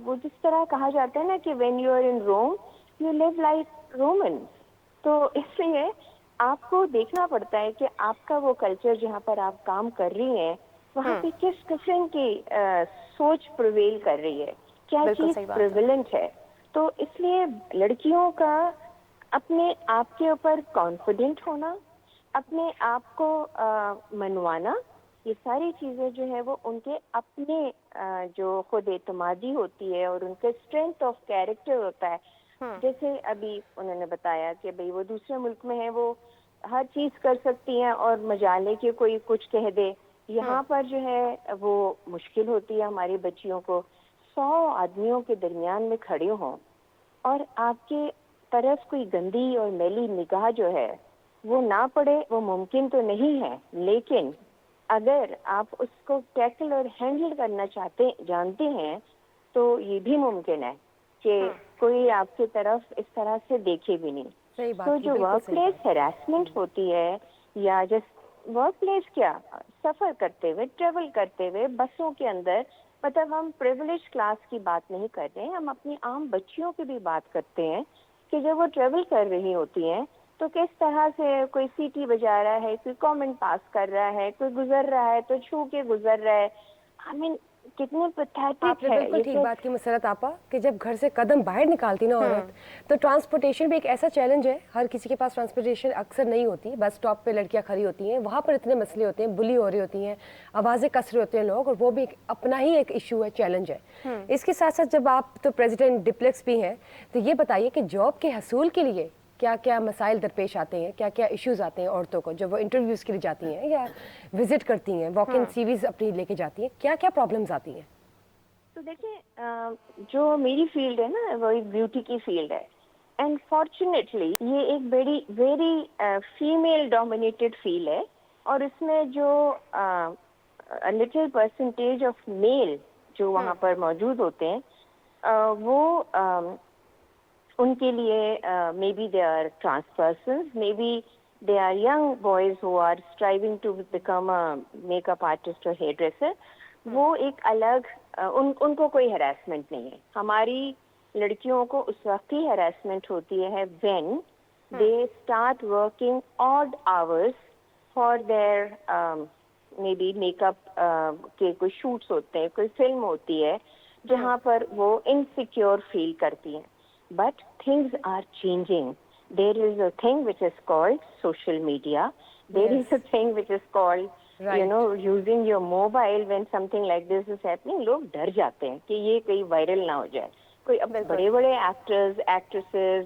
I: وہ جس طرح کہا جاتا ہے نا کہ when you are in Rome you live like Roman. تو اس لیے آپ کو دیکھنا پڑتا ہے کہ آپ کا وہ کلچر جہاں پر آپ کام کر رہی ہیں وہاں پہ کس قسم کی سوچ پرویل کر رہی ہے, کیا چیز پریویلنٹ ہے. تو اس لیے لڑکیوں کا اپنے آپ کے اوپر کانفیڈنٹ ہونا, اپنے آپ کو منوانا, یہ ساری چیزیں جو ہے وہ ان کے اپنے جو خود اعتمادی ہوتی ہے اور ان کے اسٹرینتھ آف کیریکٹر ہوتا ہے. جیسے ابھی انہوں نے بتایا کہ بھئی وہ دوسرے ملک میں ہیں, وہ ہر چیز کر سکتی ہیں اور مجالے کہ کوئی کچھ کہہ دے. یہاں پر جو ہے وہ مشکل ہوتی ہے ہماری بچیوں کو. 100 آدمیوں کے درمیان میں کھڑے ہوں اور آپ کے طرف کوئی گندی اور میلی نگاہ جو ہے وہ نہ پڑے, وہ ممکن تو نہیں ہے, لیکن اگر آپ اس کو ٹیکل اور ہینڈل کرنا جانتے ہیں تو یہ بھی ممکن ہے کہ کوئی آپ کی طرف اس طرح سے دیکھے بھی نہیں. تو جو ورک پلیس ہیراسمنٹ ہوتی ہے, یا جس ورک پلیس کیا سفر کرتے ہوئے, ٹریول کرتے ہوئے بسوں کے اندر, مطلب ہم پریویلیج کلاس کی بات نہیں کر رہے ہیں, ہم اپنی عام بچیوں کی بھی بات کرتے ہیں کہ جب وہ ٹریول کر رہی ہوتی ہیں تو کس طرح سے کوئی سیٹی بجا رہا ہے, کوئی کامنٹ پاس کر رہا ہے, کوئی گزر رہا ہے تو چھو کے گزر رہا ہے. آئی مین کتنے پیتھیٹک ہے.
A: آپ نے بالکل ٹھیک بات کی مسرت آپا کہ جب گھر سے قدم باہر نکالتی نا عورت, تو ٹرانسپورٹیشن بھی ایک ایسا چیلنج ہے. ہر کسی کے پاس ٹرانسپورٹیشن اکثر نہیں ہوتی. بس اسٹاپ پہ لڑکیاں کھڑی ہوتی ہیں, وہاں پر اتنے مسئلے ہوتے ہیں, بلی ہو رہی ہوتی ہیں, آوازیں کس رہے ہوتے ہیں لوگ, اور وہ بھی اپنا ہی ایک ایشو ہے, چیلنج ہے. اس کے ساتھ ساتھ جب آپ تو پریزیڈنٹ ڈپلیکس بھی ہیں, تو یہ بتائیے کہ جاب کے حصول کے لیے کیا کیا مسائل درپیش آتے ہیں, کیا کیا ایشوز آتے ہیں عورتوں کو جب وہ انٹرویوز کے لیے جاتی ہیں یا وزٹ کرتی ہیں, واک ان سیریز اپنی لے کے جاتی ہیں, کیا کیا پرابلمز آتی ہیں؟
I: تو دیکھیں جو میری فیلڈ ہے نا وہ ایک بیوٹی کی فیلڈ ہے, اینڈ فارچونیٹلی یہ ایک ویری فیمیل ڈومینیٹڈ فیلڈ ہے, اور اس میں جو لٹل پرسنٹیج آف میل جو وہاں پر موجود ہوتے ہیں وہ ان کے لیے maybe they are trans persons, maybe they are young boys who are striving to become makeup artist اور ہیئر ڈریسر. وہ ایک الگ ان کو کوئی ہراسمنٹ نہیں ہے. ہماری لڑکیوں کو اس وقت ہی ہراسمنٹ ہوتی ہے when they start working odd hours for their maybe makeup کے کوئی شوٹس ہوتے ہیں, کوئی فلم ہوتی ہے جہاں پر وہ انسیکیور فیل کرتی ہیں. But things are changing. There is a thing which is called social media. There is a thing which is called you know using your mobile when something like this is happening. لوگ ڈر جاتے ہیں کہ یہ کہیں viral نہ ہو جائے. کوئی اب بڑے بڑے actors, actresses,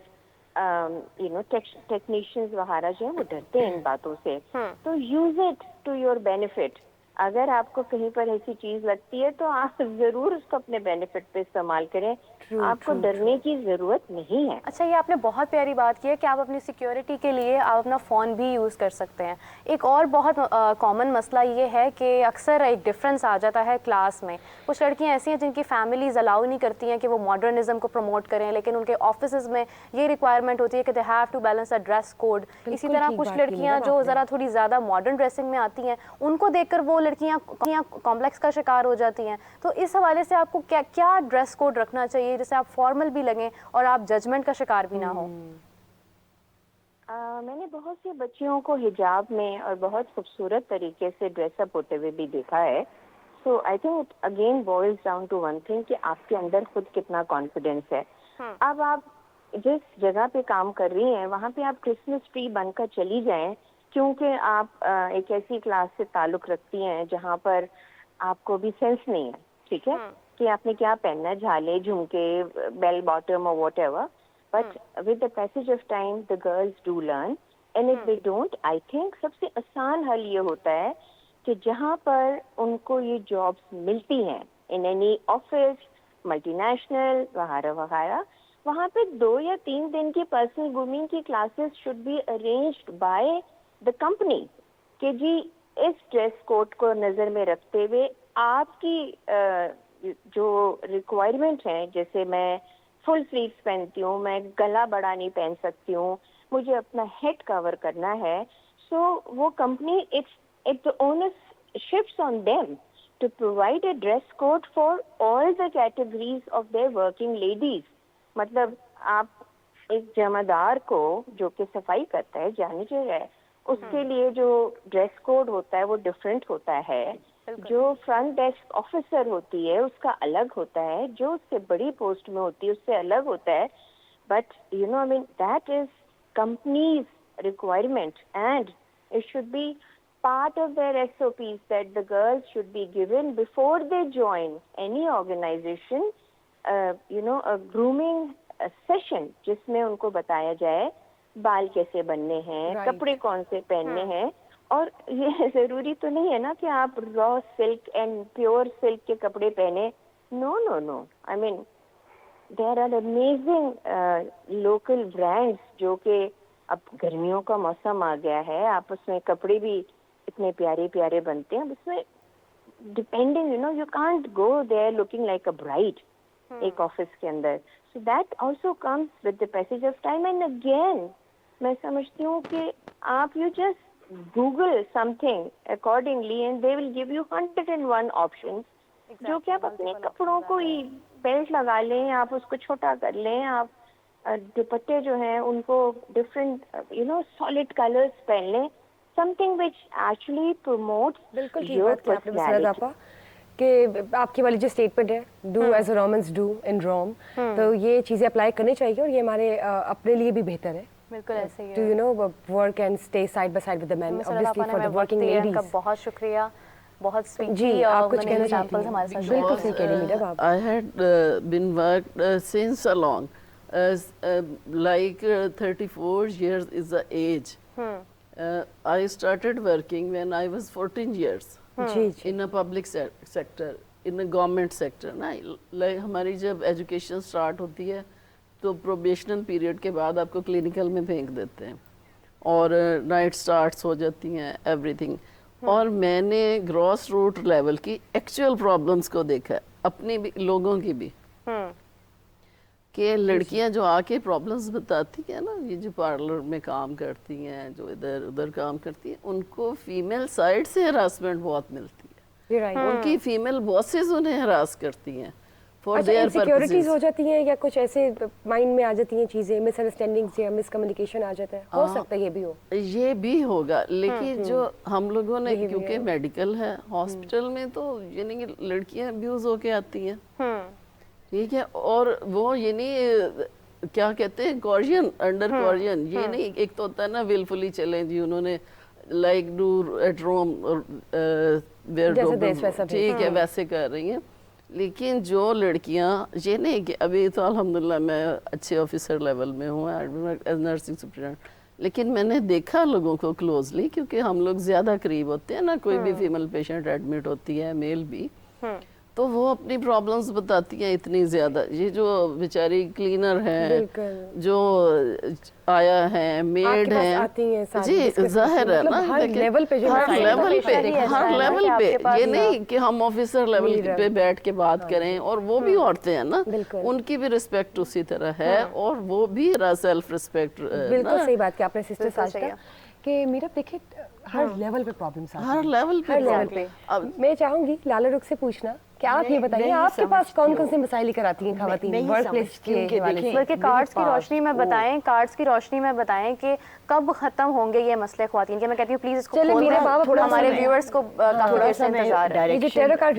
I: you know technicians وغیرہ جو ہیں وہ ڈرتے ہیں ان باتوں سے. تو use it to your benefit. اگر آپ کو کہیں پر ایسی چیز لگتی ہے تو آپ ضرور اس کو اپنے بینیفٹ پہ استعمال کریں. آپ کو ڈرنے کی ضرورت نہیں ہے.
B: اچھا یہ آپ نے بہت پیاری بات کی ہے کہ آپ اپنی سیکیورٹی کے لیے آپ اپنا فون بھی یوز کر سکتے ہیں. ایک اور بہت کامن مسئلہ یہ ہے کہ اکثر ایک ڈفرینس آ جاتا ہے کلاس میں. کچھ لڑکیاں ایسی ہیں جن کی فیملیز الاؤ نہیں کرتی ہیں کہ وہ ماڈرنزم کو پروموٹ کریں, لیکن ان کے آفیسز میں یہ ریکوائرمنٹ ہوتی ہے کہ they have to balance a dress code. اسی طرح کچھ لڑکیاں جو ذرا تھوڑی زیادہ ماڈرن ڈریسنگ میں آتی ہیں, ان کو دیکھ کر وہ لڑکیاں کمپلیکس کا شکار ہو جاتی ہیں. تو اس حوالے سے آپ کو کیا ڈریس کوڈ رکھنا چاہیے جسے آپ فارمل بھی لگیں اور آپ ججمنٹ کا شکار بھی نہ ہوں؟
I: میں نے بہت سی بچیوں کو حجاب میں اور بہت خوبصورت طریقے سے ڈریس اپ ہوتے ہوئے بھی دیکھا ہے. So I think again boils down to one thing کہ آپ کے اندر خود کتنا کانفیڈینس ہے. اب آپ جس جگہ پہ کام کر رہی ہیں وہاں پہ آپ کرسمس ٹری بن کر چلی جائیں, کیونکہ آپ ایک ایسی کلاس سے تعلق رکھتی ہیں جہاں پر آپ کو بھی سینس نہیں ہے, ٹھیک ہے, کہ آپ نے کیا پہننا ہے, جھالے, جھمکے, بیل باٹم اور what ever. But with the passage of time, the girls do learn. And if they don't, I think سب سے آسان حل یہ ہوتا ہے کہ جہاں پر ان کو یہ جابس ملتی ہیں, in any office, multi national وغیرہ وغیرہ, وہاں پہ 2 یا 3 دن کی پرسنل گرومنگ کی classes should be arranged by the company. کہ جی اس ڈریس کوڈ کو نظر میں رکھتے ہوئے آپ کی جو ریکوائرمنٹ ہیں, جیسے میں فل سلیوز پہنتی ہوں, میں گلا بڑا نہیں پہن سکتی ہوں, مجھے اپنا ہیڈ کور کرنا ہے, سو وہ company it owners shifts on them to provide a dress code for all the categories of their working ladies. مطلب آپ ایک جمعدار کو جو کہ صفائی کرتا ہے, جانی چاہیے, اس کے لیے جو ڈریس کوڈ ہوتا ہے وہ ڈفرینٹ ہوتا ہے. جو فرنٹ ڈیسک آفیسر ہوتی ہے اس کا الگ ہوتا ہے, جو اس سے بڑی پوسٹ میں ہوتی ہے اس سے الگ ہوتا ہے. But you know I mean that is companies requirement and it should be part of their SOPs that the girls should be given before they join any organization, a grooming session جس میں ان کو بتایا جائے بال کیسے بننے ہیں, کپڑے کون سے پہننے ہیں. اور یہ ضروری تو نہیں ہے نا کہ آپ را سلک اینڈ پیور سلک کے کپڑے پہنے. No no no, I mean there are amazing local brands جو کہ اب گرمیوں کا موسم آ گیا ہے, آپ اس میں کپڑے بھی اتنے پیارے پیارے بنتے ہیں. اس میں depending you can't go there looking like a bride ایک آفس کے اندر. So that also comes with the passage of time. And again میں سمجھتی ہوں کہ آپ you just google something accordingly and they will give you 101 options, جو کہ آپ اپنے کپڑوں کو ہی بیلٹ لگا لیں, آپ اس کو چھوٹا کر لیں, آپ دوپٹے جو ہیں ان کو ڈفرینٹ سالڈ کلرز پہن لیں, something which actually promotes
A: بالکل ٹھیک
I: your
A: بات کی آپ نے مسرت
I: personality.
A: آپا کہ آپ کی والی جو اسٹیٹمنٹ ہے do as Romans do in Rome, تو یہ چیزیں اپلائی کرنی چاہیے اور یہ ہمارے اپنے لیے بھی بہتر ہے.
B: بالکل ایسے ہی
A: to you know work and stay side by side with the man, obviously for the working ladies.
B: بہت شکریہ, بہت سویٹ.
A: جی آپ کچھ کہنا چاہتی ہیں؟ بالکل صحیح کہہ رہی میڈم آپ.
D: I had been worked since along, like 34 years is the age. I started working when I was 14 years in a public sector, in a government sector. Like ہماری جب ایجوکیشن اسٹارٹ ہوتی ہے تو پروبیشنل پیریڈ کے بعد آپ کو کلینکل میں پھینک دیتے ہیں اور نائٹ اسٹارٹس ہو جاتی ہیں ایوری تھنگ. اور میں نے گراس روٹ لیول کی ایکچوئل پرابلمس کو دیکھا ہے, اپنی بھی لوگوں کی بھی, کہ لڑکیاں جو آ کے پرابلمس بتاتی ہیں نا, یہ جو پارلر میں کام کرتی ہیں, جو ادھر ادھر کام کرتی ہیں, ان کو فیمیل سائڈ سے ہراسمنٹ بہت ملتی ہے. ان کی فیمیل باسز انہیں ہراس کرتی ہیں فار دیئر
A: انسیکیورٹیز ہو جاتی ہیں یا کچھ ایسے مائنڈ میں آ جاتی ہیں چیزیں, مس انڈرسٹینڈنگز یا مس کمیونیکیشن آ جاتا ہے, ہو سکتا ہے یہ بھی ہو.
D: یہ بھی ہوگا, لیکن جو ہم لوگوں نے, کیونکہ میڈیکل ہے, ہاسپٹل میں تو یعنی کہ لڑکیاں ابیوز ہو کے آتی ہیں, ٹھیک ہے, اور وہ یعنی کیا کہتے ہیں کورژن, انڈر کورژن, یہ نہیں ایک تو ہوتا ہے نا ولفلی چلیں جی انہوں نے لائک ڈو ایٹ روم, ٹھیک ہے, ویسے کر رہی ہیں. لیکن جو لڑکیاں, یہ نہیں کہ ابھی تو الحمدللہ میں اچھے آفیسر لیول میں ہوں ایز نرسنگ سپرنٹینڈنٹ, لیکن میں نے دیکھا لوگوں کو کلوزلی, کیونکہ ہم لوگ زیادہ قریب ہوتے ہیں نا, کوئی بھی فیمیل پیشنٹ ایڈمٹ ہوتی ہے, میل بھی, تو وہ اپنی پرابلمز بتاتی ہیں اتنی زیادہ. یہ جو بیچاری کلینر ہے, جو آیا ہے, میڈ ہے, جی ظاہر ہے نا, ہر لیول پہ یہ نہیں کہ ہم آفیسر لیول پہ بیٹھ کے بات کریں, اور وہ بھی عورتیں ہیں نا, ان کی بھی رسپیکٹ اسی طرح ہے, اور وہ بھی سیلف رسپیکٹ.
A: بالکل صحیح بات کی آپ نے سسٹر ساجدہ, کہ میرا دیکھیں ہر لیول پہ پرابلمس آتی ہیں,
D: ہر لیول پہ.
A: میں چاہوں گی لالا رخ سے پوچھنا کہ آپ یہ بتائیے آپ کے پاس کون کون سے مسائل لے کر آتی ہیں خواتین ورک پلیس کے حوالے سے؟
B: بلکہ کارڈز کی روشنی میں بتائیں کہ کب ختم ہوں گے یہ مسئلے خواتین کے. میں کہتی ہوں پلیز اس کو ہمارے ویورز کو کافی دیر سے انتظار ہے.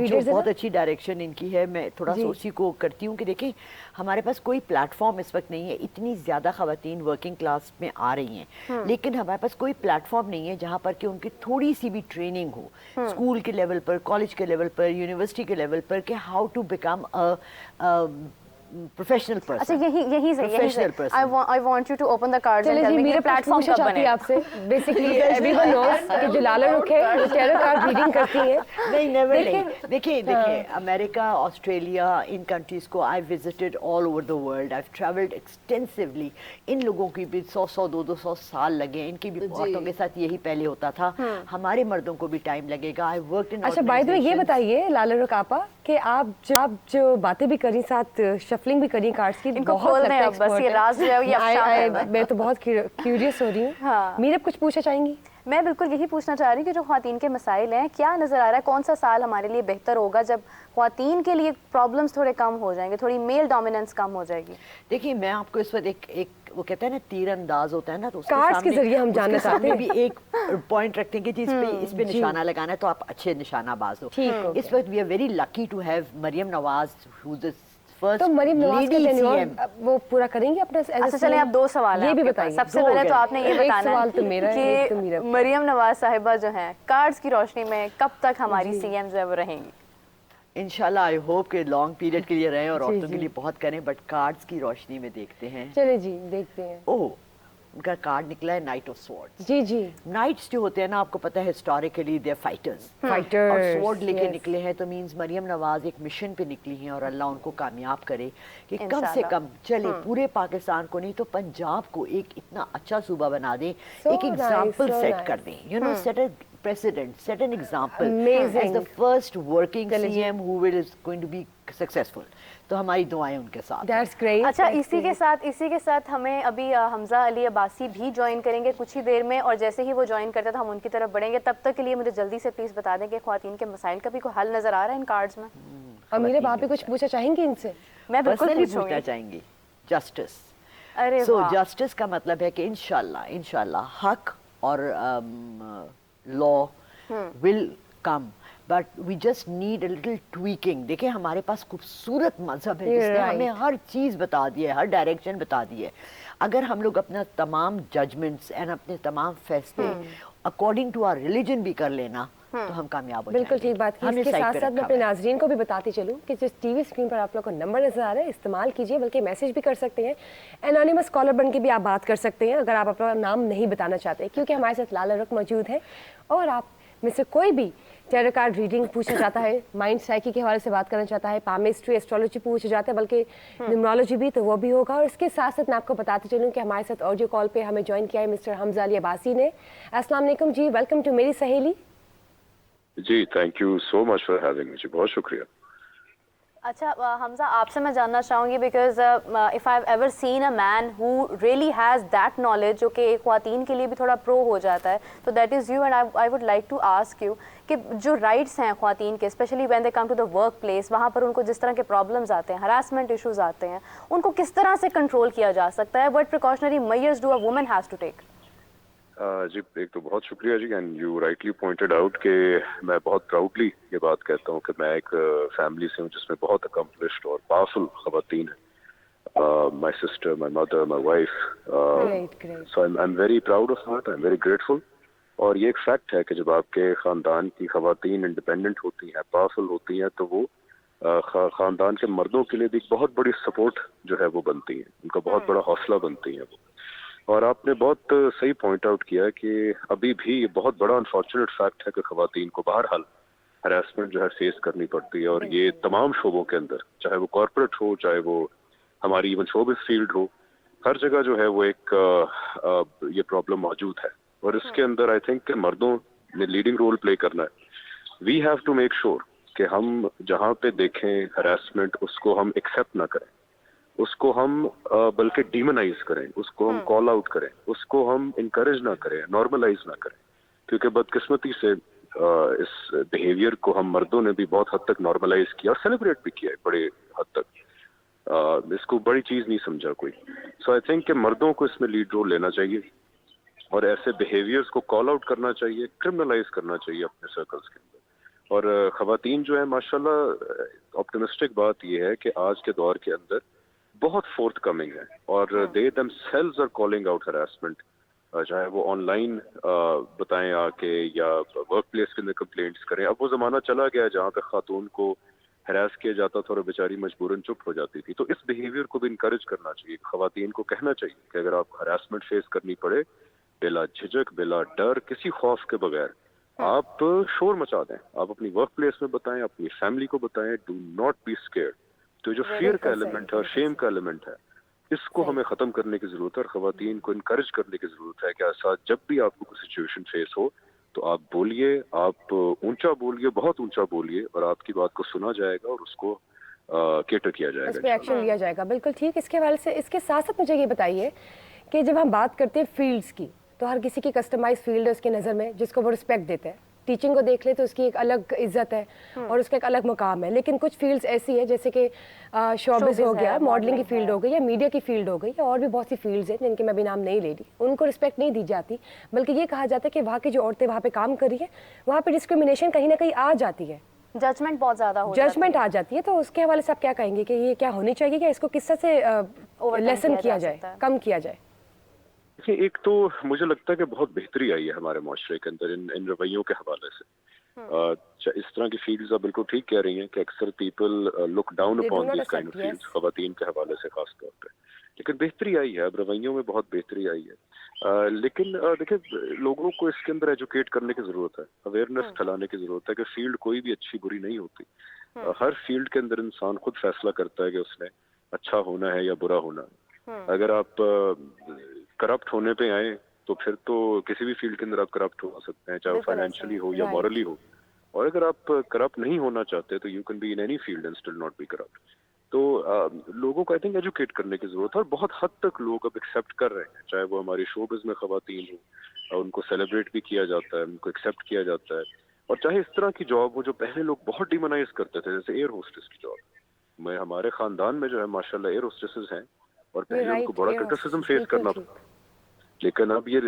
G: جو بہت اچھی ڈائریکشن ان کی ہے, میں تھوڑا سا اسی کو کرتی ہوں کہ دیکھیں ہمارے پاس کوئی پلیٹ فارم اس وقت نہیں ہے. اتنی زیادہ خواتین ورکنگ کلاس میں آ رہی ہیں, لیکن ہمارے پاس کوئی پلیٹ فارم نہیں ہے جہاں پر کہ ان کی تھوڑی سی بھی ٹریننگ ہو, اسکول کے لیول پر, کالج کے لیول پر, یونیورسٹی کے لیول پر, کہ how to become professional person.
B: اچھا یہی سے I want you to open the cards and tell me کہ پلیٹ فارم کب بنے.
A: آپ سے بیسیکلی ایوری ون نوز کہ جو لالا رخ ہے وہ ٹیرو کارڈ ریڈنگ کرتی ہے.
G: نہیں, دیکھیں امریکہ, آسٹریلیا, ان کنٹریز کو I visited all over the world. I've traveled extensively. ان لوگوں کی بھی 100-200 سال لگے, ان کی بھی عورتوں کے ساتھ یہی پہلے ہوتا تھا, ہمارے مردوں کو بھی ٹائم لگے گا. I worked in.
A: اچھا بائی دا وے یہ بتائیے لالا رخ آپا کہ آپ جو باتیں بھی کری ساتھ شفلنگ بھی کری کارڈز کی, میں تو بہت کیوریس ہو رہی ہوں. میرا کچھ پوچھنا چاہیں گی؟
B: میں بالکل یہی پوچھنا چاہ رہی ہوں کہ جو خواتین کے مسائل ہیں, کیا نظر آ رہا ہے کون سا سال ہمارے لیے بہتر ہوگا جب خواتین کے لیے پرابلمس تھوڑے کم ہو جائیں گے, تھوڑی میل ڈومیننس کم ہو جائے گی؟
G: دیکھیے میں آپ کو اس وقت ایک وہ کہتے ہیں نا تیر انداز ہوتا ہے نا, تو
A: کارڈز کے ذریعے ہم جاننا چاہتے ہیں
G: بھی ایک پوائنٹ رکھتے ہیں کہ جی اس پہ نشانہ لگانا ہے تو آپ اچھے نشانہ باز ہو. اس وقت we are very lucky to have Maryam Nawaz who is
A: تو مریم نواز کا ٹینیور وہ پورا کریں گے اپنا.
B: اچھا چلیں اب 2 سوال ہیں,
A: یہ بھی بتائیے.
B: سب سے پہلے تو آپ نے یہ بتانا ہے کہ مریم نواز صاحبہ جو ہیں کارڈز کی روشنی میں کب تک ہماری سی ایم جو ہے وہ رہیں گی؟
G: انشاءاللہ آئی ہوپ کہ لانگ پیریڈ کے لیے رہیں اور عورتوں کے لیے بہت کریں, بٹ کارڈز کی روشنی میں دیکھتے ہیں.
A: چلے جی دیکھتے ہیں.
G: اوہ ان کا کارڈ نکلا ہے نائٹ آف سورڈز.
A: جی
G: نائٹس جو ہوتے ہیں نا, آپ کو پتہ ہے ہسٹوریکلی دے فائٹرز, اور سورڈ لے کے نکلے ہیں, تو مینز مریم نواز ایک مشن پہ نکلی ہیں, اور اللہ ان کو کامیاب کرے کہ کم سے کم چلے پورے پاکستان کو نہیں تو پنجاب کو ایک اتنا اچھا صوبہ بنا دیں, ایک ایگزامپل سیٹ کر دیں, you know set a precedent, set an example as the first working CM who is going to be successful. تو ہماری دعائیں ان کے ساتھ.
A: That's great.
B: اچھا اسی کے ساتھ ہمیں ابھی حمزہ علی عباسی بھی جوائن کریں گے کچھ ہی دیر میں, اور جیسے ہی وہ جوائن کرتے ہیں تو ہم ان کی طرف بڑھیں گے. تب تک کے لیے مجھے جلدی سے پلیز بتا دیں کہ خواتین کے مسائل کا بھی کوئی حل نظر آ رہا ہے ان کارڈز میں؟
A: امیرہ باپ بھی کچھ پوچھنا چاہیں گی ان سے؟
B: میں بالکل
G: پوچھنا چاہیں گی. جسٹس. سو جسٹس کا مطلب ہے کہ انشاءاللہ حق اور law will come, but we just need a little tweaking. دیکھیں ہمارے پاس خوبصورت مذہب ہے جس نے ہمیں ہر چیز بتا دی ہے, ہر ڈائریکشن بتا دی ہے. اگر ہم لوگ اپنا تمام ججمنٹس اینڈ اپنے تمام فیصلے اکارڈنگ ٹو آر ریلیجن بھی کر لینا تو ہم کامیاب ہو جائیں گے.
A: بالکل ٹھیک بات. اس کے ساتھ ساتھ میں اپنے ناظرین کو بھی بتاتے چلوں کہ جس ٹی وی اسکرین پر آپ لوگ کو نمبر نظر آ رہا ہے استعمال کیجیے, بلکہ میسج بھی کر سکتے ہیں, انانیمس کالر بن کے بھی آپ بات کر سکتے ہیں اگر آپ اپنا نام نہیں بتانا چاہتے, کیونکہ ہمارے ساتھ لالا رخ موجود ہے. اور آپ میں سے کوئی بھی ٹیرو کارڈ ریڈنگ پوچھنا چاہتا ہے, مائنڈ سائیکی کے حوالے سے بات کرنا چاہتا ہے, پامسٹری ایسٹرولوجی پوچھنا چاہتا ہے, بلکہ نیومرولوجی بھی, تو وہ بھی ہوگا. اور اس کے ساتھ ساتھ میں آپ کو بتاتے چلوں کہ ہمارے ساتھ آڈیو کال پہ ہمیں جوائن کیا ہے مسٹر حمزہ علی عباسی نے. السلام علیکم جی, ویلکم ٹو میری سہیلی.
J: جی thank you so much for having me, بہت شکریہ.
B: اچھا حمزہ آپ سے میں جاننا چاہوں گی because if I have ever seen a man who really has that knowledge جو کہ خواتین کے لیے بھی تھوڑا پرو ہو جاتا ہے, تو that is you. And I would like to ask you کہ جو رائٹس ہیں خواتین کے, especially when they come to the workplace, وہاں پر ان کو جس طرح کے پرابلمز آتے ہیں, ہراسمنٹ ایشوز آتے ہیں, ان کو کس طرح سے کنٹرول کیا جا سکتا ہے؟ What precautionary measures do a woman has to take?
J: جی ایک تو بہت شکریہ جی, and you rightly pointed out کہ میں بہت پراؤڈلی یہ بات کہتا ہوں کہ میں ایک فیملی سے ہوں جس میں بہت اکمپلشڈ اور پاورفل خواتین ہیں, my sister, my mother, my wife. So I am very proud of that, I am very grateful. اور یہ ایک فیکٹ ہے کہ جب آپ کے خاندان کی خواتین انڈیپینڈنٹ ہوتی ہیں, پاورفل ہوتی ہیں, تو وہ خاندان کے مردوں کے لیے بھی ایک بہت بڑی سپورٹ جو ہے وہ بنتی ہیں, ان کا بہت بڑا حوصلہ بنتی ہیں وہ. اور آپ نے بہت صحیح پوائنٹ آؤٹ کیا کہ ابھی بھی یہ بہت بڑا انفارچونیٹ فیکٹ ہے کہ خواتین کو بہرحال हरासमेंट जो है फेस करनी पड़ती है, और ये तमाम शोबों के अंदर, चाहे वो कॉर्पोरेट हो, चाहे वो हमारी इवन शोबिस फील्ड हो, हर जगह जो है वो एक ये प्रॉब्लम मौजूद है। और इसके अंदर आई थिंक मर्दों ने लीडिंग रोल प्ले करना है। We have to make sure कि हम जहाँ पे देखें हरासमेंट, उसको हम एक्सेप्ट ना करें, उसको हम बल्कि डीमोनाइज करें, उसको हम कॉल आउट करें, उसको हम इंकरेज ना करें, नॉर्मलाइज ना करें। क्योंकि बदकिस्मती से इस बिहेवियर को हम मर्दों ने भी बहुत हद तक नॉर्मलाइज किया और सेलिब्रेट भी किया है बड़े हद तक। इसको बड़ी चीज नहीं समझा कोई। सो आई थिंक कि मर्दों को इसमें लीड रोल लेना चाहिए और ऐसे बिहेवियर्स को कॉल आउट करना चाहिए, क्रिमिनलाइज करना चाहिए अपने सर्कल्स के अंदर। और खवातीन जो है माशाल्लाह, ऑप्टिमिस्टिक बात यह है कि आज के दौर के अंदर बहुत फोर्थ कमिंग है और they themselves are calling out harassment, चाहे वो ऑनलाइन बताएं आके या वर्क प्लेस के अंदर कंप्लेंट्स करें। अब वो ज़माना चला गया जहाँ पे खातून को हरास किया जाता था और बेचारी मजबूरन चुप हो जाती थी। तो इस बिहेवियर को भी इंकरेज करना चाहिए, खवातीन को कहना चाहिए कि अगर आप हरासमेंट फेस करनी पड़े, बिला झिझक, बिला डर, किसी खौफ के बगैर आप शोर मचा दें, आप अपनी वर्क प्लेस में बताएं, अपनी फैमिली को बताएं, डू नॉट बी स्केयर्ड। तो जो फियर का एलिमेंट है और शेम का एलिमेंट है, इसको हमें खत्म करने की जरूरत है और खवातीन को इनकरेज करने की जरूरत है कि ऐसा जब भी आपको कोई सिचुएशन फेस हो तो आप बोलिए, आप ऊंचा बोलिए, बहुत ऊंचा बोलिए, और आपकी बात को सुना जाएगा और उसको केटर किया जाएगा,
A: उस पे एक्शन लिया जाएगा। बिल्कुल ठीक। इसके हवाले से, इसके साथ साथ मुझे ये बताइए कि जब हम बात करते हैं फील्ड्स की, तो हर किसी की कस्टमाइज फील्ड है उसकी नज़र में, जिसको वो रिस्पेक्ट देते हैं। टीचिंग को देख ले तो उसकी एक अलग इज्जत है और उसका एक अलग मुकाम है, लेकिन कुछ फील्ड्स ऐसी हैं जैसे कि शोबिज़ हो गया, मॉडलिंग की फील्ड हो गई, या मीडिया की फील्ड हो गई, या और भी बहुत सी फील्ड्स हैं जिनके मैं भी नाम नहीं ले रही, उनको रिस्पेक्ट नहीं दी जाती, बल्कि ये कहा जाता है कि वहाँ की जो औरतें वहाँ पे काम कर रही है, वहाँ पे डिस्क्रिमिनेशन कहीं ना कहीं आ जाती है,
B: जजमेंट बहुत ज़्यादा हो
A: जजमेंट आ जाती है। तो उसके हवाले से आप क्या कहेंगे कि ये क्या होनी चाहिए, क्या इसको किस तरह से लेसन किया जाए, कम किया जाए?
J: देखिए, एक तो मुझे लगता है कि बहुत बेहतरी आई है हमारे माशरे के अंदर इन रवैयों के हवाले से। इस तरह की फील्ड्स आप बिल्कुल ठीक कह रही हैं कि अक्सर people look down upon this kind of fields, खवातीन के हवाले से खास तौर पे। लेकिन बेहतरी आई है, अब रवैयों में बहुत बेहतरी आई है। लेकिन देखिए, लोगों को इसके अंदर एजुकेट करने की जरूरत है, अवेयरनेस फैलाने की जरूरत है कि फील्ड कोई भी अच्छी बुरी नहीं होती। हर फील्ड के अंदर इंसान खुद फैसला करता है कि उसने अच्छा होना है या बुरा होना है। अगर आप करप्ट होने पे आए तो फिर तो किसी भी फील्ड के अंदर आप करप्ट हो सकते हैं, चाहे फाइनेंशियली हो या मॉरली हो। और अगर आप करप्ट नहीं होना चाहते तो you can be in any field and still not be corrupt. तो लोगों को आई थिंक एजुकेट करने की जरूरत है और बहुत हद तक लोग अब एक्सेप्ट कर रहे हैं, चाहे वो हमारी शोबिज़ में खवातीन हो, उनको सेलिब्रेट भी किया जाता है, उनको एक्सेप्ट किया जाता है। और चाहे इस तरह की जॉब हो जो पहले लोग बहुत डिमोनाइज करते थे, जैसे एयर होस्टेस की जॉब। मैं हमारे खानदान में जो है माशाल्लाह एयर होस्टेसेस हैं और पहले उनको बड़ा क्रिटिसिज्म फेस करना पड़ता, लेकिन अब ये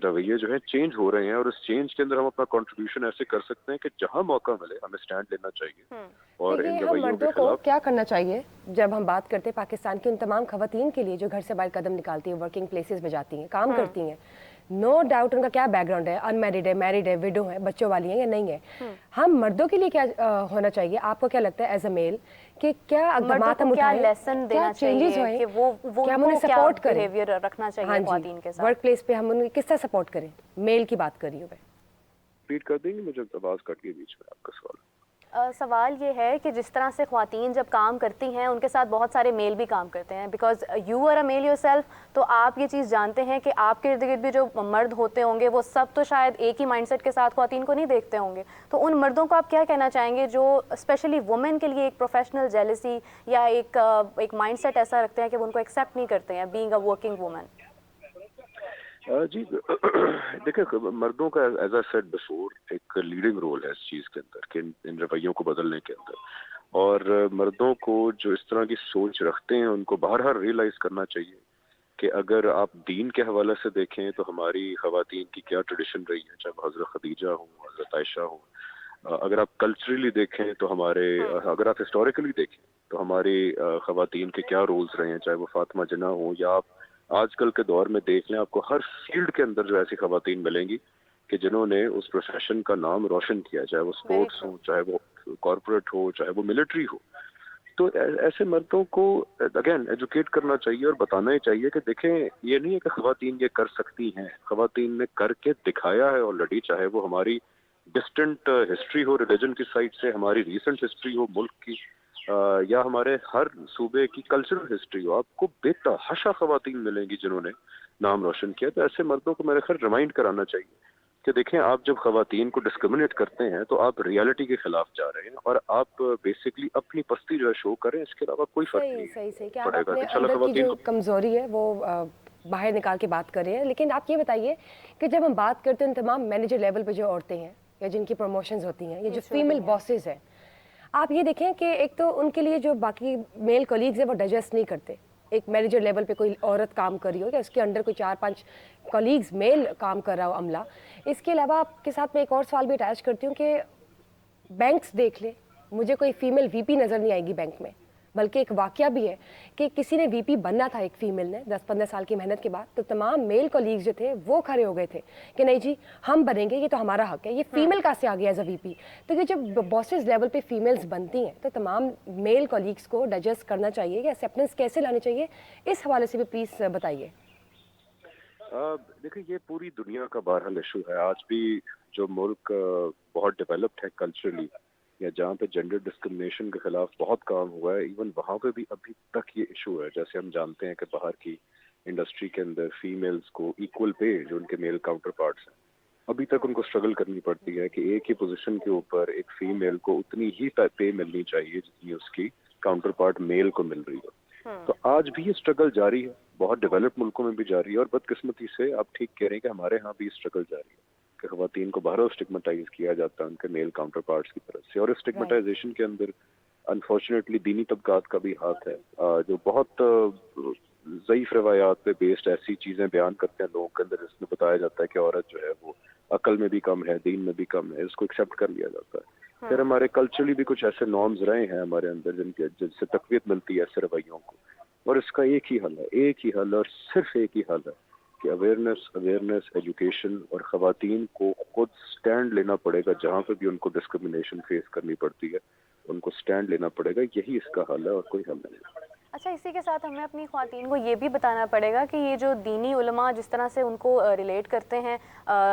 J: रवैये जो है चेंज हो रहे हैं और इस चेंज के अंदर हम अपना कंट्रीब्यूशन ऐसे कर सकते हैं कि जहां मौका मिले हमें स्टैंड लेना चाहिए। और इन रवैयों के खिलाफ
A: क्या करना चाहिए? जब हम बात करते हैं पाकिस्तान की उन तमाम खवातीन के लिए जो घर से बाहर कदम निकालती हैं, वर्किंग प्लेसेस में जाती हैं, काम करती हैं, नो डाउट उनका क्या बैकग्राउंड है, अनमैरिड है, मैरिड है, विडो है, बच्चों वाली हैं या नहीं है, हम मर्दों के लिए क्या होना चाहिए? आपको क्या लगता है एज अ मेल कि क्या
B: क्या लेसन देना चाहिए कि वो
A: क्या हम उन्हें सपोर्ट करें,
B: बिहेवियर रखना चाहिए ख्वातीन के साथ
A: वर्क प्लेस पे, हम उन्हें किस तरह सपोर्ट करें? मेल की बात कर रही हूँ मैं।
J: रिपीट कर देंगे, मुझे आवाज कट गई बीच में आपका सवाल।
B: सवाल ये है कि जिस तरह से ख्वातीन जब काम करती हैं उनके साथ बहुत सारे मेल भी काम करते हैं, because you are a male yourself, तो आप ये चीज़ जानते हैं कि आपके इर्द गिर्द भी जो मर्द होते होंगे वो सब तो शायद एक ही माइंडसेट के साथ ख्वातीन को नहीं देखते होंगे। तो उन मर्दों को आप क्या कहना चाहेंगे जो स्पेशली वुमेन के लिए एक प्रोफेशनल जेलसी या एक माइंडसेट ऐसा रखते हैं कि वो उनको एक्सेप्ट नहीं करते हैं बीइंग अ वर्किंग वुमन?
J: जी देखिए, मर्दों का एज आई सेड बिफोर एक लीडिंग रोल है इस चीज़ के अंदर कि इन रवैयों को बदलने के अंदर। और मर्दों को जो इस तरह की सोच रखते हैं उनको बार-बार रियलाइज करना चाहिए कि अगर आप दीन के हवाले से देखें तो हमारी खवातीन की क्या ट्रेडिशन रही है, चाहे हज़रत खदीजा हो, हज़रत आयशा हो। अगर आप कल्चरली देखें तो अगर आप हिस्टोरिकली देखें तो हमारी खवातीन के क्या रोल्स रहे हैं, चाहे वो फातिमा जिन्ना हो या आप आजकल के दौर में देख लें, आपको हर फील्ड के अंदर जो ऐसी खवातीन मिलेंगी कि जिन्होंने उस प्रोफेशन का नाम रोशन किया, चाहे वो स्पोर्ट्स हो, चाहे वो कॉर्पोरेट हो, चाहे वो मिलिट्री हो। तो ऐसे मर्दों को अगेन एजुकेट करना चाहिए और बताना ही चाहिए कि देखें, ये नहीं है कि खवातीन ये कर सकती हैं, खवातीन ने करके दिखाया है ऑलरेडी, चाहे वो हमारी डिस्टेंट हिस्ट्री हो रिलीजन की साइड से, हमारी रीसेंट हिस्ट्री हो मुल्क की, या हमारे हर सूबे की कल्चरल हिस्ट्री हो, आपको बेतहाशा खवातीन मिलेंगी जिन्होंने नाम रोशन किया। तो ऐसे मर्दों को मेरे ख्याल रिमाइंड कराना चाहिए कि देखें, आप जब खवातीन को डिस्क्रिमिनेट करते हैं तो आप रियलिटी के खिलाफ जा रहे हैं और आप बेसिकली अपनी पस्ती जो है शो करें, इसके अलावा कोई फर्क नहीं
A: सही कि आप
J: पड़ेगा।
A: अपने
J: इंशाल्लाह
A: अंदर की
J: खवातीन
A: जो कमजोरी है वो बाहर निकाल के बात कर रहे हैं। लेकिन आप ये बताइए कि जब हम बात करते हैं तमाम मैनेजर लेवल पे जो औरतें हैं या जिनकी प्रमोशंस होती हैं, या जो फीमेल बॉसेस हैं, आप ये देखें कि एक तो उनके लिए जो बाकी मेल कलीग्स हैं वो डाइजेस्ट नहीं करते। एक मैनेजर लेवल पे कोई औरत काम कर रही हो या उसके अंडर कोई 4-5 कलीग्स मेल काम कर रहा हो अमला। इसके अलावा आपके साथ मैं एक और सवाल भी अटैच करती हूँ कि बैंक्स देख ले, मुझे कोई फीमेल वीपी नज़र नहीं आएगी बैंक में। बल्कि एक वाकया भी है कि किसी ने वीपी बनना था, एक फीमेल ने 10-15 साल की मेहनत के बाद, तो तमाम मेल कलीग्स जो थे वो खड़े हो गए थे कि नहीं जी हम बनेंगे, ये तो हमारा हक है, ये फीमेल कहाँ से आ गया एज अ वीपी। तो ये जब बॉसेस लेवल पे फीमेल्स बनती हैं तो तमाम मेल कलीग्स को डाइजेस्ट करना चाहिए या एक्सेप्टेंस कैसे लानी चाहिए, इस हवाले से भी प्लीज़ बताइए।
J: देखिए, ये पूरी दुनिया का बहरहाल इशू है। आज भी जो मुल्क बहुत डेवलप्ड है कल्चरली, या जहाँ पे जेंडर डिस्क्रिमिनेशन के खिलाफ बहुत काम हुआ है, इवन वहाँ पे भी अभी तक ये इशू है। जैसे हम जानते हैं कि बाहर की इंडस्ट्री के अंदर फीमेल्स को इक्वल पे जो उनके मेल काउंटर पार्ट्स हैं, अभी तक उनको स्ट्रगल करनी पड़ती है कि एक ही पोजीशन के ऊपर एक फीमेल को उतनी ही पे मिलनी चाहिए जितनी उसकी काउंटर पार्ट मेल को मिल रही है। तो आज भी ये स्ट्रगल जारी है, बहुत डेवलप्ड मुल्कों में भी जारी है, और बदकिस्मती से आप ठीक कह रहे हैं कि हमारे यहाँ भी स्ट्रगल जारी है कि खवातीन को बहरहाल स्टिग्मेटाइज किया जाता है उनके मेल काउंटर पार्ट्स की तरफ से। और इस स्टिग्मेटाइजेशन के अंदर अनफॉर्चुनेटली दीनी तबकात का भी हाथ है, जो बहुत ज़ईफ रवायात पे बेस्ड ऐसी चीज़ें बयान करते हैं लोगों के अंदर, जिसमें बताया जाता है कि औरत जो है वो अकल में भी कम है, दीन में भी कम है, इसको एक्सेप्ट कर लिया जाता है। फिर हमारे कल्चरली भी कुछ ऐसे नॉर्म्स रहे हैं हमारे अंदर जिनसे तकवीत मिलती है ऐसे रवैयों को, और इसका एक ही हल है, एक ही हल और सिर्फ एक ही हल है कि अवेयरनेस, एजुकेशन, और ख़वातीन को खुद स्टैंड लेना पड़ेगा। जहाँ पे भी उनको डिस्क्रिमिनेशन फेस करनी पड़ती है उनको स्टैंड लेना पड़ेगा, यही इसका हल है और कोई हल नहीं है।
B: अच्छा, इसी के साथ हमें अपनी ख़वातीन को ये भी बताना पड़ेगा कि ये जो दीनी उलमा जिस तरह से उनको रिलेट करते हैं,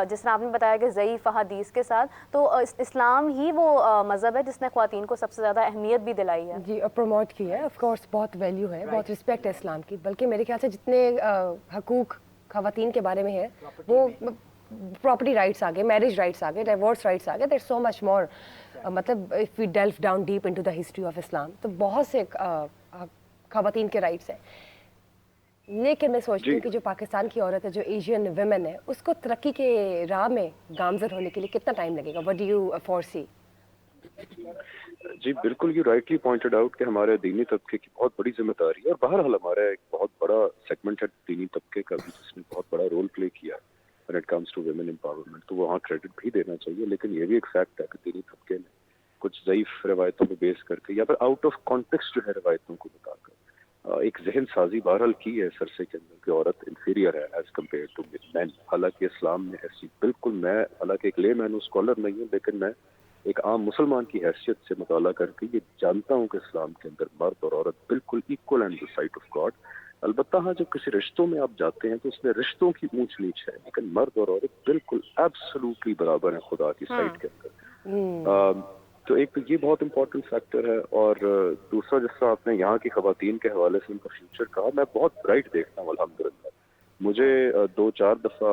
B: जिस तरह आपने बताया कि ज़ईफ़ हदीस के साथ, तो इस्लाम ही वो मज़हब है जिसने ख़वातीन को सबसे ज़्यादा अहमियत भी दिलाई है
A: जी, और प्रमोट की है। ऑफ कोर्स बहुत वैल्यू है, बहुत रिस्पेक्ट है इस्लाम की। बल्कि मेरे ख्याल से जितने हकूक़ ख़वातीन के बारे में है, वो प्रॉपर्टी राइट्स आ गए, मैरिज राइट्स आ गए, डिवोर्स राइट्स आ गए, देयर सो मच मोर। मतलब if we delve down deep into the history of Islam, तो बहुत से ख़वातीन के राइट्स हैं। लेकिन मैं सोचती हूँ कि जो पाकिस्तान की औरत है, जो एशियन विमेन है, उसको तरक्की के राह में गामज़न होने के लिए कितना टाइम लगेगा? What do you foresee?
J: जी बिल्कुल, यू राइटली पॉइंटेड आउट कि हमारे दीनी तबके की बहुत बड़ी जिम्मेदारी है, और बहरहाल हमारा एक बहुत बड़ा सेगमेंट है दीनी तबके का भी जिसने बहुत बड़ा रोल प्ले किया when it comes to women empowerment, तो वहाँ क्रेडिट भी देना चाहिए। लेकिन ये भी एक फैक्ट है कि दीनी तबके ने कुछ ज़ईफ रवायतों को बेस करके या फिर आउट ऑफ कॉन्टेक्स्ट जो है रवायतों को बताकर एक जहन साजी बहरहाल की है सरसे के अंदर कि औरत इंफीरियर है एज कम्पेयर टू मैन। हालांकि इस्लाम में ऐसी बिल्कुल, मैं हालांकि एक लेमैन स्कॉलर नहीं हूँ, लेकिन मैं एक आम मुसलमान की हैसियत से मुताला करके ये जानता हूँ कि इस्लाम के अंदर मर्द और औरत बिल्कुल equal and the site of God. अलबत्ता हाँ, जब किसी रिश्तों में आप जाते हैं तो उसमें रिश्तों की ऊंच नीच है, लेकिन मर्द और औरत बिल्कुल एब्सोल्युटली बराबर है खुदा की साइट के अंदर। तो एक तो ये बहुत इंपॉर्टेंट फैक्टर है, और दूसरा जिस तरह आपने यहाँ की खवातीन के हवाले से उनका फ्यूचर कहा, मैं बहुत ब्राइट देखता हूँ अल्हम्दुलिल्लाह। मुझे 2-4 दफ़ा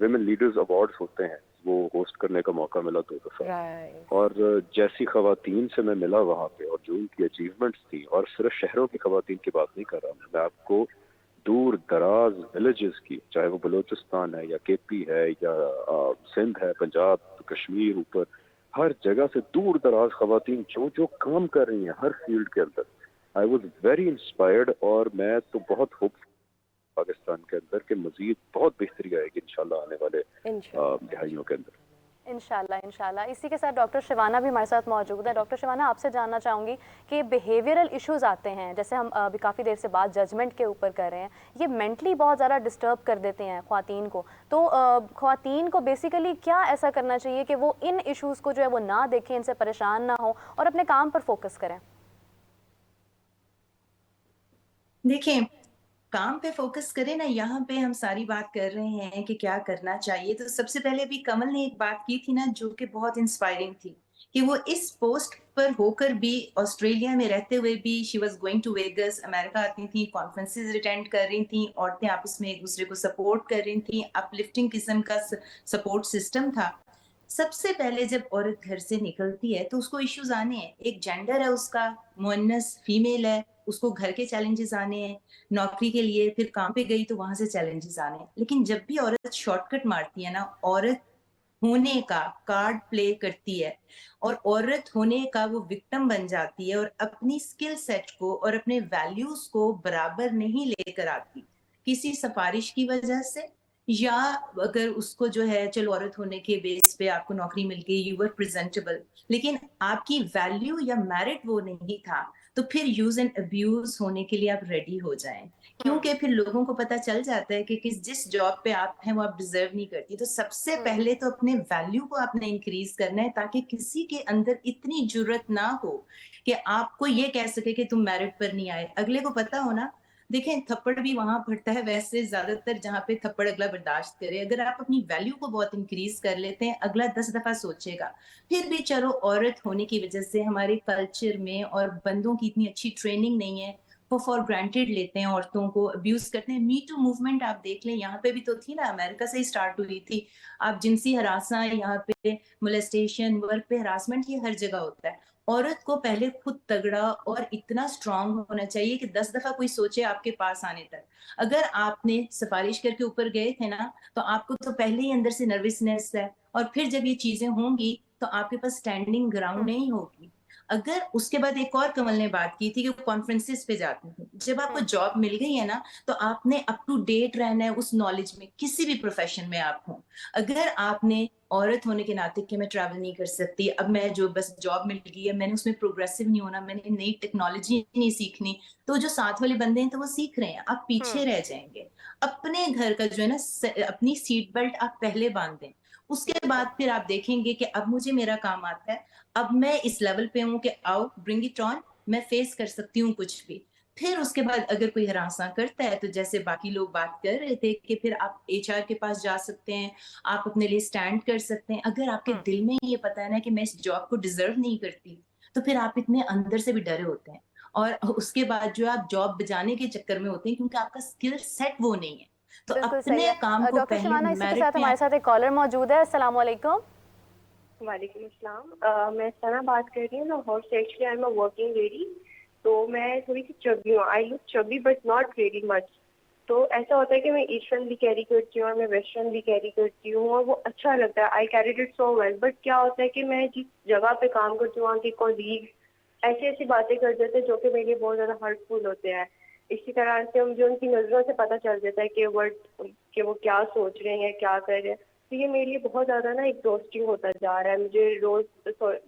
J: विमेन लीडर्स अवार्ड्स होते हैं, वो होस्ट करने का मौका मिला 2 दफ़ा, और जैसी खवातीन से मैं मिला वहाँ पे और जो उनकी अचीवमेंट्स थी, और सिर्फ शहरों की खवातीन की बात नहीं कर रहा मैं आपको दूर दराज विलेजेस की, चाहे वो बलूचिस्तान है या केपी है या सिंध है, पंजाब, कश्मीर, ऊपर हर जगह से दूर दराज खवातीन जो काम कर रही हैं हर फील्ड के अंदर, आई वॉज वेरी इंस्पायर्ड। और मैं तो बहुत होप पाकिस्तान के अंदर के मजीद बहुत बेहतरी आएगी इंशाल्लाह आने वाले दहाइयों के अंदर।
B: इंशाल्लाह। इसी के साथ डॉक्टर शिवाना भी हमारे साथ मौजूद है। डॉक्टर शिवाना, आपसे जानना चाहूँगी कि बिहेवियरल इश्यूज आते हैं, जैसे हम अभी काफ़ी देर से बात जजमेंट के ऊपर कर रहे हैं, ये मेंटली बहुत ज़्यादा डिस्टर्ब कर देते हैं ख़वातीन को। तो ख़वातीन को बेसिकली क्या ऐसा करना चाहिए कि वो इन इश्यूज़ को जो है वो ना देखें, इनसे परेशान ना हो और अपने काम पर फोकस करें?
E: देखें, काम पे फोकस करें ना, यहाँ पे हम सारी बात कर रहे हैं कि क्या करना चाहिए। तो सबसे पहले भी कमल ने एक बात की थी ना जो कि बहुत इंस्पायरिंग थी, कि वो इस पोस्ट पर होकर भी, ऑस्ट्रेलिया में रहते हुए भी, she was going to Vegas, America आती थी, कॉन्फ्रेंसेज अटेंड कर रही थी, औरतें आपस में एक दूसरे को सपोर्ट कर रही थी, अपलिफ्टिंग किस्म का सपोर्ट सिस्टम था। सबसे पहले जब औरत घर से निकलती है तो उसको इश्यूज आने हैं, एक जेंडर है उसका, मुअन्नस फीमेल है, उसको घर के चैलेंजेस आने हैं, नौकरी के लिए फिर काम पे गई तो वहां से चैलेंजेस आने हैं। लेकिन जब भी औरत शॉर्टकट मारती है ना, औरत होने का कार्ड प्ले करती है और औरत होने का वो विक्टिम बन जाती है और अपनी स्किल सेट को और अपने वैल्यूज को बराबर नहीं लेकर आती, किसी सिफारिश की वजह से, या अगर उसको जो है चलो औरत होने के बेस पे आपको नौकरी मिल गई, यू वर प्रेजेंटेबल, लेकिन आपकी वैल्यू या मेरिट वो नहीं था, तो फिर यूज एंड अब्यूज होने के लिए आप रेडी हो जाएं, क्योंकि फिर लोगों को पता चल जाता है कि जिस जॉब पे आप हैं वो आप डिजर्व नहीं करती। तो सबसे पहले तो अपने वैल्यू को आपने इंक्रीज करना है, ताकि किसी के अंदर इतनी जुर्रत ना हो कि आपको ये कह सके कि तुम मेरिट पर नहीं आए। अगले को पता हो ना, देखें थप्पड़ भी वहां पड़ता है वैसे ज्यादातर जहाँ पे थप्पड़ अगला बर्दाश्त करे। अगर आप अपनी वैल्यू को बहुत इंक्रीज कर लेते हैं, अगला 10 दफा सोचेगा। फिर भी चलो औरत होने की वजह से हमारे कल्चर में और बंदों की इतनी अच्छी ट्रेनिंग नहीं है, वो फॉर ग्रांटेड लेते हैं, औरतों को अब्यूज करते हैं। मी टू मूवमेंट आप देख लें, यहाँ पे भी तो थी ना, अमेरिका से ही स्टार्ट हुई थी। आप जिनसी हरासा, यहाँ पे मोलेस्टेशन, वर्क पे हरासमेंट, ये हर जगह होता है। औरत को पहले खुद तगड़ा और इतना स्ट्रांग होना चाहिए कि 10 दफा कोई सोचे आपके पास आने तक। अगर आपने सिफारिश करके ऊपर गए थे ना, तो आपको तो पहले ही अंदर से नर्वसनेस है, और फिर जब ये चीजें होंगी तो आपके पास स्टैंडिंग ग्राउंड नहीं होगी। अगर उसके बाद एक और कमल ने बात की थी कि कॉन्फ्रेंसेस पे जाते हैं, जब आपको जॉब मिल गई है ना, तो आपने अप टू डेट रहना है उस नॉलेज में, किसी भी प्रोफेशन में आप हो। अगर आपने औरत होने के नाते कि मैं ट्रैवल नहीं कर सकती, अब मैं जो बस जॉब मिल गई है, मैंने उसमें प्रोग्रेसिव नहीं होना, मैंने नई टेक्नोलॉजी नहीं सीखनी, तो जो साथ वाले बंदे हैं तो वो सीख रहे हैं, आप पीछे रह जाएंगे। अपने घर का जो है ना, अपनी सीट बेल्ट आप पहले बांध दें, उसके बाद फिर आप देखेंगे कि अब मुझे मेरा काम आता है, अब मैं इस लेवल पे हूँ कि आओ ब्रिंग इट ऑन, मैं फेस कर सकती हूँ कुछ भी। फिर उसके बाद अगर कोई हरासा करता है, तो जैसे बाकी लोग बात कर रहे थे कि फिर आप एचआर के पास जा सकते हैं, आप अपने लिए स्टैंड कर सकते हैं। अगर आपके दिल में ये पता है ना कि मैं इस जॉब को डिजर्व नहीं करती, तो फिर आप इतने अंदर से भी डरे होते हैं, और उसके बाद जो आप जॉब बजाने के चक्कर में होते हैं, क्योंकि आपका स्किल सेट वो नहीं है। तो अपने काम को
B: डॉक्टर शिवाना, इसके साथ हमारे साथ एक कॉलर मौजूद है। अस्सलाम वालेकुम।
K: वालेकुम अस्सलाम। मैं सना बात कर रही हूँ लाहौर से। Actually I am a working lady, तो मैं थोड़ी सी चबी हूँ। I look chubby but not very much. तो ऐसा होता है कि मैं ईस्टर्न भी कैरी करती हूँ और मैं वेस्टर्न भी कैरी करती हूँ, और वो अच्छा लगता है। आई carried it so well. But क्या होता है कि मैं जिस जगह पे काम करती हूँ, वहाँ के कॉलीग्स ऐसी ऐसी बातें कर देते हैं जो कि मेरे लिए बहुत ज़्यादा हर्टफुल होते हैं। इसी तरह से मुझे उनकी नज़रों से पता चल जाता है कि वो क्या सोच रहे हैं, क्या कर रहे हैं। तो ये मेरे लिए बहुत ज़्यादा ना एग्जॉस्टिंग होता जा रहा है। मुझे रोज़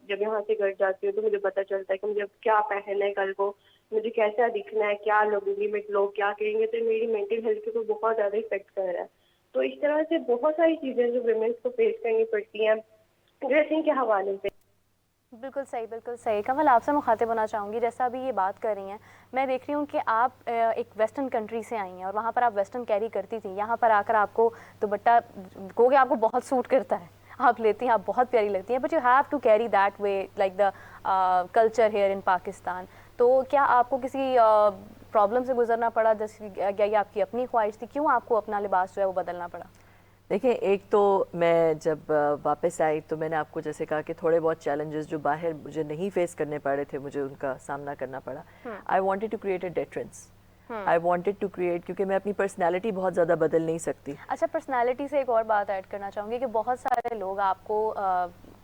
K: जब यहाँ से घर जाती हूँ तो मुझे पता चलता है कि मुझे क्या पहनना है, कल को मुझे कैसा दिखना है, क्या लगूंगी मैं, लोग क्या कहेंगे। तो मेरी मेंटल हेल्थ को बहुत ज़्यादा इफेक्ट कर रहा है। तो इस तरह से बहुत सारी चीज़ें जो विमेंस को फेस करनी पड़ती हैं ड्रेसिंग के हवाले से।
B: बिल्कुल सही, बिल्कुल सही। कमल, आपसे मुखातिब होना चाहूँगी, जैसा अभी ये बात कर रही हैं, मैं देख रही हूँ कि आप एक वेस्टर्न कंट्री से आई हैं और वहाँ पर आप वेस्टर्न कैरी करती थी। यहाँ पर आकर आपको दुपट्टा को कि आपको बहुत सूट करता है, आप लेती हैं, आप बहुत प्यारी लगती हैं, but you have to carry that way like the culture here in Pakistan. तो क्या आपको किसी प्रॉब्लम से गुजरना पड़ा, जैसे ये आपकी अपनी ख्वाहिश थी, क्यों आपको अपना लिबास जो है वो बदलना पड़ा?
C: देखिए, एक तो मैं जब वापस आई तो मैंने आपको जैसे कहा कि थोड़े बहुत चैलेंजेस जो बाहर मुझे नहीं फेस करने पड़े थे, मुझे उनका सामना करना पड़ा। I wanted to create a difference. I wanted to create, क्योंकि मैं अपनी पर्सनालिटी बहुत ज़्यादा बदल नहीं सकती।
B: अच्छा, पर्सनालिटी से एक और बात ऐड करना चाहूँगी कि बहुत सारे लोग आपको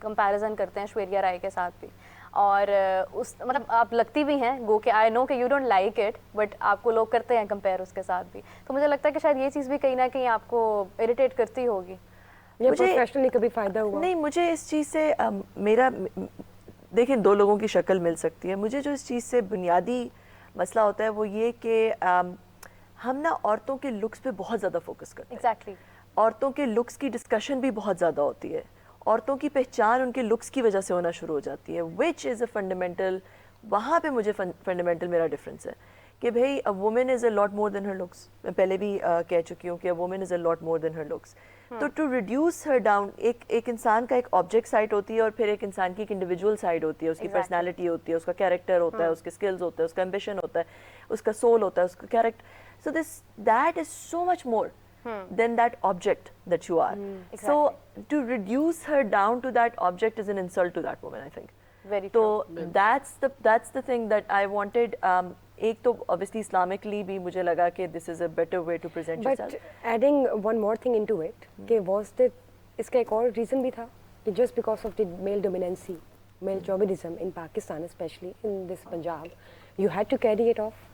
B: कंपैरिजन करते हैं ऐश्वर्या राय के साथ भी, और उस मतलब आप लगती भी हैं गो के, आई नो कि you don't like it, but आपको लोग करते हैं कंपेयर उसके साथ भी। तो मुझे लगता है कि शायद ये चीज़ भी कहीं ना कहीं आपको इरिटेट करती होगी।
A: मुझे प्रोफेशनली कभी फ़ायदा हुआ
C: नहीं, मुझे इस चीज़ से मेरा देखिए, दो लोगों की शक्ल मिल सकती है। मुझे जो इस चीज़ से बुनियादी मसला होता है वो ये कि हम ना औरतों के लुक्स पे बहुत ज़्यादा फोकस करते हैं।
B: एग्जैक्टली।
C: औरतों के लुक्स की डिस्कशन भी बहुत ज़्यादा होती है। औरतों की पहचान उनके लुक्स की वजह से होना शुरू हो जाती है, विच इज़ अ फंडामेंटल। वहाँ पे मुझे फंडामेंटल मेरा डिफरेंस है کہ بھائی a woman is a lot more than her looks. میں پہلے بھی کہہ چکی ہوں کہ a woman is a lot more than her looks. تو ٹو ریڈیوس ہر ڈاؤن، ایک انسان کا ایک آبجیکٹ سائڈ ہوتی ہے اور پھر ایک انسان کی ایک انڈیویجول سائڈ ہوتی ہے، اس کی پرسنالٹی ہوتی ہے، اس کا کیریکٹر ہوتا ہے، اس کے اسکلز ہوتا ہے، اس کا ایمبیشن ہوتا ہے، اس کا سول ہوتا ہے، اس کا character. So that is so much more than that object that you are. So to reduce her down to that object is an insult to that woman, I think.
B: Very true.
C: So that's the thing that I wanted. ایک تو obviously Islamically بھی مجھے لگا کہ this is a better way to present yourself.
A: But adding one more thing into it, کہ was that اس کا ایک اور reason بھی تھا کہ just because of the male dominancy, male chauvinism in Pakistan, especially in this Punjab, you had to carry it off.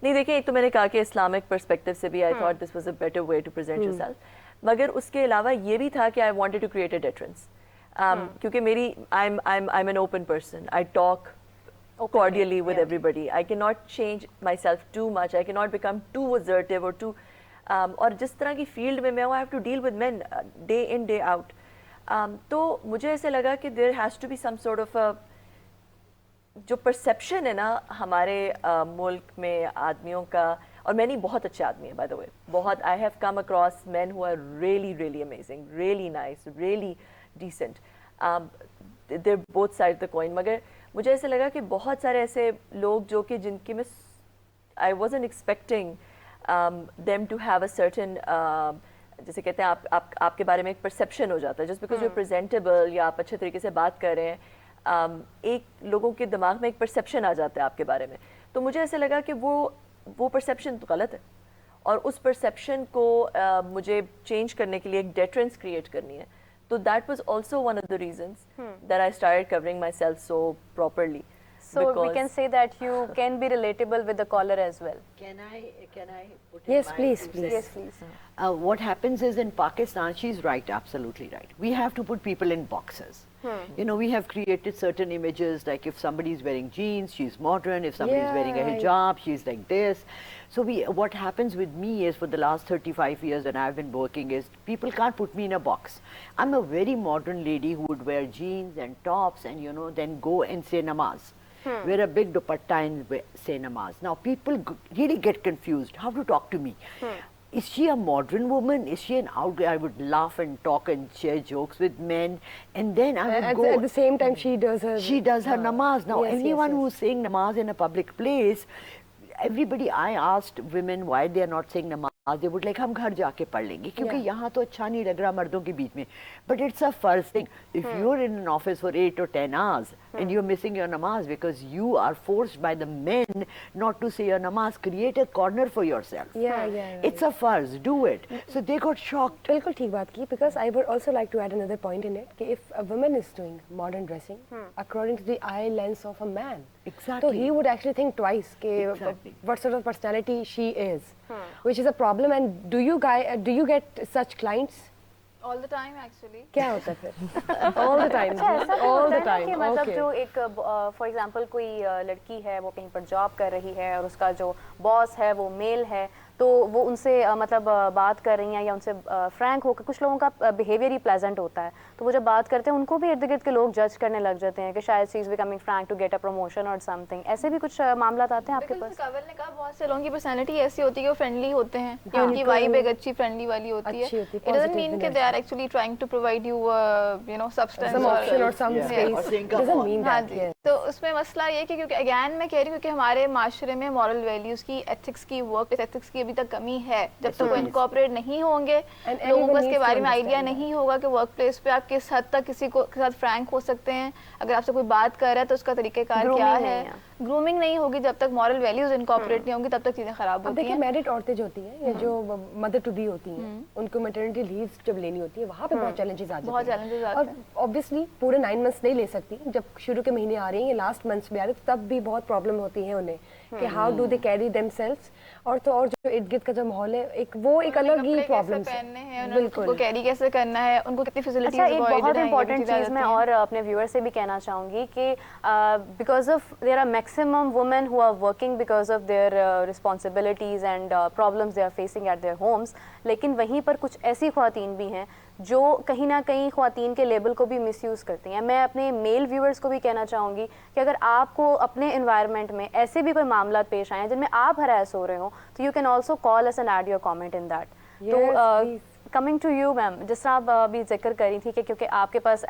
C: نہیں دیکھیں، ایک تو میں نے کہا کہ اسلامک پرسپیکٹو سے بھی I thought this was a better way to present yourself, مگر اس کے علاوہ یہ بھی تھا کہ I wanted to create a deterrence, کیونکہ میری I am an open person, I talk cordially with everybody. I cannot change myself too much. I cannot become too assertive or too اور جس طرح کی فیلڈ میں ہوں I have to deal with men day in day out. تو مجھے ایسے لگا کہ there has to be some sort of a جو پرسیپشن ہے نا ہمارے ملک میں آدمیوں کا، اور میں نہیں بہت اچھے آدمی ہیں بائی دا وے، بہت I have come across men who are really really amazing, really nice, really decent, there both side the coin. مگر مجھے ایسے لگا کہ بہت سارے ایسے لوگ جو کہ جن کی میں I wasn't expecting them to have a certain, جیسے کہتے ہیں آپ کے بارے میں ایک پرسیپشن ہو جاتا ہے just because you are presentable یا آپ اچھے طریقے سے بات کر رہے ہیں، ایک لوگوں کے دماغ میں ایک پرسیپشن آ جاتا ہے آپ کے بارے میں. تو مجھے ایسے لگا کہ وہ پرسیپشن تو غلط ہے، اور اس پرسیپشن کو مجھے چینج کرنے کے لیے ایک ڈیٹرنس کریٹ کرنی ہے. تو that was also one of the reasons that I started covering my self so properly.
B: So we can say that you can be relatable with the caller as well.
G: Can I put
A: Yes,
G: in
A: please,
G: my 2
A: please.
B: Yes, please.
G: What happens is in Pakistan, she's right, absolutely right. We have to put people in boxes. You know, we have created certain images, like if somebody is wearing jeans, she's modern. If somebody is wearing a hijab, she's like this. So what happens with me is for the last 35 years when I've been working is people can't put me in a box. I'm a very modern lady who would wear jeans and tops and, you know, then go and say namaz. Wear a big dupatta and say namaz. Now people really get confused how to talk to me. Is she a modern woman? Is she an outgoing? I would laugh and talk and share jokes with men, and then I would go.
A: At the same time, she does her
G: namaz. Now anyone
A: yes.
G: who's saying namaz in a public place, everybody, I asked women why they are not saying namaz. They would like, ہم گھر جا کے پڑھ لیں گے کیونکہ یہاں تو اچھا نہیں لگ رہا مردوں کے بیچ میں. But it's a first thing. If you're in an office for 8 or 10 hours and you're missing your namaz because you are forced by the men not to say your namaz, create a corner for yourself.
A: Yeah.
G: It's a farce. Do it. So they got shocked.
A: بالکل ٹھیک بات کی. Because I would also like to add another point in it کہ if a woman is doing modern dressing according to the eye lens of a man,
G: Exactly.
A: so he would actually think twice کہ what sort of personality she is, which is a problem. And do you get such clients?
F: All the time actually.
A: کیا ہوتا ہے پھر all the time all the time
B: کہ مطلب جو ایک for example کوئی لڑکی ہے وہ کہیں پر جاب کر رہی ہے اور اس کا جو باس ہے وہ میل ہے تو وہ ان سے مطلب بات کر رہی ہیں یا ان سے فرینک ہو کر، کچھ لوگوں کا بیہیویئر ہی پلیزنٹ ہوتا ہے تو وہ جب بات کرتے ہیں ان کو بھی ارد گرد کے لوگ جج کرنے لگ جاتے ہیں کہ شاید she is becoming frank to get a promotion اور سم تھنگ. ایسے بھی کچھ معاملات آتے ہیں آپ کے پاس؟
F: کاول نے کہا بہت سے لوگوں کی پرسنالٹی ایسی ہوتی ہے کہ وہ فرینڈلی ہوتے ہیں یا ان کی وائب ایک اچھی فرینڈلی والی ہوتی ہے. اٹ ڈزنٹ مین کہ they are actually trying to provide you you know substance
A: some option or some space. Doesn't mean
F: ہاں
A: that.
F: جی. تو اس میں مسئلہ یہ کہ کیونکہ اگین میں کہہ رہی ہوں کہ ہمارے معاشرے میں مورل ویلیوز کی، ایتھکس کی، ورک پلیس ایتھکس کی ابھی تک کمی ہے. جب تک وہ انکارپوریٹ نہیں ہوں گے، لوگوں کو اس کے بارے میں آئیڈیا نہیں ہوگا کہ ورک پلیس پہ آپ کس حد تک کسی کو کے ساتھ فرینک ہو سکتے ہیں. اگر آپ سے کوئی بات کر رہا ہے تو اس کا طریقہ کار کیا ہے. گرومنگ نہیں ہوگی جب تک مورل ویلیوز انکارپوریٹ نہیں ہوں گی تب تک چیزیں خراب ہوتی ہیں.
A: دیکھیں میرڈ عورتیں جو ہوتی ہیں یا جو مدر ٹو بی ہوتی ہیں ان کو میٹرنٹی لیوز جب لینی ہوتی ہے وہاں پہ بہت چیلنجز آ جاتے ہیں. اور obviously پورے 9 months نہیں لے سکتی. جب شروع کے مہینے آ رہی ہیں یا لاسٹ منتھس میں آ رہے ہیں تب بھی بہت پرابلم ہوتی ہیں انہیں کہ how do they carry them سیلفس. اور جو ارد گرد کا جو ماحول ہے وہ ایک الگ ہی پرابلم ہے.
F: بالکل کو کیری کیسے کرنا ہے، ان کو کتنی فیسلٹیز.
B: ایک بہت امپورٹنٹ چیز میں اور اپنے ویور سے بھی کہنا چاہوں گی کہ because of there are maximum women who are working because of their responsibilities and problems they are facing at their homes, لیکن وہیں پر کچھ ایسی خواتین بھی ہیں جو کہیں نہ کہیں خواتین کے لیبل کو بھی مس یوز کرتی ہیں. میں اپنے میل ویورز کو بھی کہنا چاہوں گی کہ اگر آپ کو اپنے انوائرمنٹ میں ایسے بھی کوئی معاملات پیش آئے ہیں جن میں آپ ہراس ہو رہے ہوں تو you can also call us and add your comment in that. تو کمنگ ٹو یو میم, جس طرح آپ ابھی ذکر کر رہی تھی کہ کیونکہ آپ کے پاس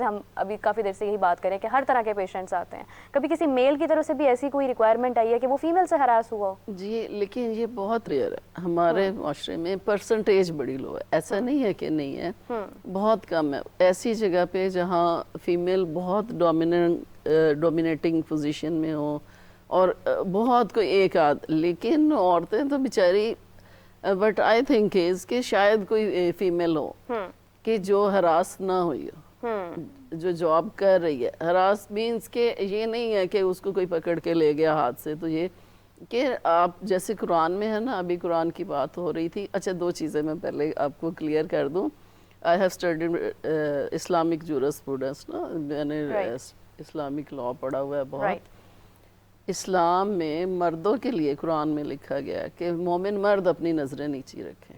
B: ہم ابھی کافی دیر سے یہی بات کریں کہ ہر طرح کے پیشنٹس آتے ہیں, کبھی کسی میل کی طرف سے بھی ایسی کوئی ریکوائرمنٹ آئی ہے کہ وہ فیمیل سے ہراس ہوا ہو؟
D: جی لیکن یہ بہت ریئر ہے ہمارے معاشرے میں, پرسنٹیج بڑی لو ہے, ایسا نہیں ہے کہ نہیں ہے, بہت کم ہے. ایسی جگہ پہ جہاں فیمیل بہت ڈومینیٹنگ پوزیشن میں ہوں اور بہت کوئی ایک آدھ, لیکن عورتیں تو بیچاری, بٹ آئی تھنک از کہ شاید کوئی فیمیل ہو کہ جو ہراس نہ ہوئی ہو, جو جاب کر رہی ہے. ہراس مینس کہ یہ نہیں ہے کہ اس کو کوئی پکڑ کے لے گیا ہاتھ سے, تو یہ کہ آپ جیسے قرآن میں ہے نا, ابھی قرآن کی بات ہو رہی تھی. اچھا دو چیزیں میں پہلے آپ کو کلیئر کر دوں. I have studied Islamic jurisprudence نا, میں نے اسلامک لا پڑھا ہوا ہے بہت. اسلام میں مردوں کے لیے قرآن میں لکھا گیا کہ مومن مرد اپنی نظریں نیچی رکھیں.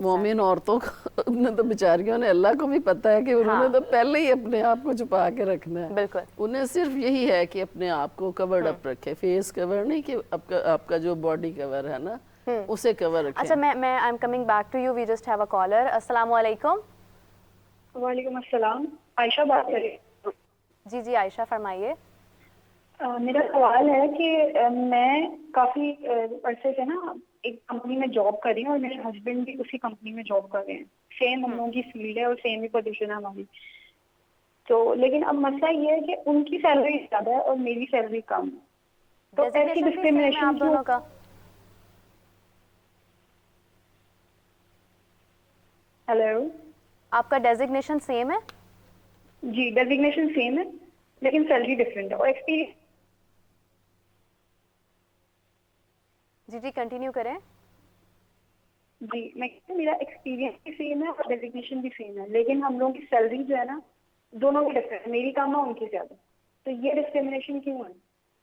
D: مومن عورتوں کو نے تو بیچاریوں نے, اللہ کو بھی پتہ ہے کہ انہوں نے تو پہلے ہی اپنے آپ کو چھپا کے رکھنا ہے. انہیں صرف یہی ہے کہ اپنے آپ کو کورڈ اپ رکھے, فیس کور نہیں کہ آپ کا جو باڈی کور ہے نا اسے کور رکھیں.
B: اچھا میں I am coming back to you, we just have a caller. السلام علیکم.
K: وعلیکم السلام, عائشہ بات کر رہی ہوں.
B: جی جی عائشہ فرمائیے.
K: میرا سوال ہے کہ میں کافی عرصے سے نا ایک کمپنی میں جاب کر رہی ہوں اور میرے ہسبینڈ بھی اسی کمپنی میں جاب کر رہے ہیں. سیم ہم لوگوں کی فیلڈ ہے اور سیم ہی پوزیشن ہے ہماری. تو لیکن اب مسئلہ یہ ہے کہ ان کی سیلری زیادہ ہے اور میری سیلری کم ہے. تو ایسی ڈسکریمنیشن
B: دونوں کا.
K: ہیلو,
B: آپ کا ڈیزگنیشن سیم ہے؟
K: جی ڈیزگنیشن سیم ہے لیکن سیلری ڈفرینٹ ہے اور ایکسپیرینس.
B: جی جی کنٹینیو کریں.
K: جی میں کہتی ہوں میرا ایکسپیرینس بھی سیم ہے اور ڈیزگنیشن بھی سیم ہے, لیکن ہم لوگوں کی سیلری جو ہے نا دونوں کی ڈفرینٹ ہے, میری کم ہے ان کی زیادہ. تو یہ ڈسکریمنیشن کیوں ہے؟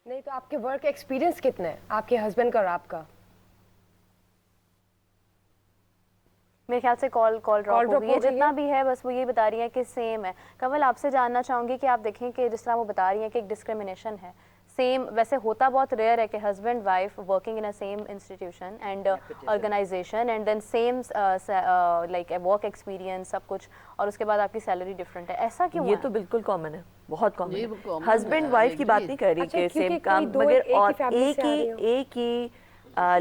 A: نہیں تو آپ کے ورک ایکسپیرینس کتنا ہے آپ کے ہسبینڈ کا اور آپ کا؟
B: میرے خیال سے کال ڈراپ ہو گئی ہے. جتنا بھی ہے بس وہ یہ بتا رہی ہیں کہ سیم ہے. کنول آپ سے جاننا چاہوں گی کہ آپ دیکھیں کہ جس طرح وہ بتا رہی ہیں کہ ایک ڈسکریمنیشن ہے, سیم ویسے ہوتا بہت ریئر ہے کہ husband wife working in a same institution and organization and then same like work experience سب کچھ, اور اس کے بعد آپ کی سیلری ڈفرینٹ ہے. ایسا کیوں؟
C: یہ تو بالکل کامن ہے, بہت کامن ہے. ہسبینڈ وائف کی بات نہیں کر رہی کہ سیم کام, مگر اور ایک ہی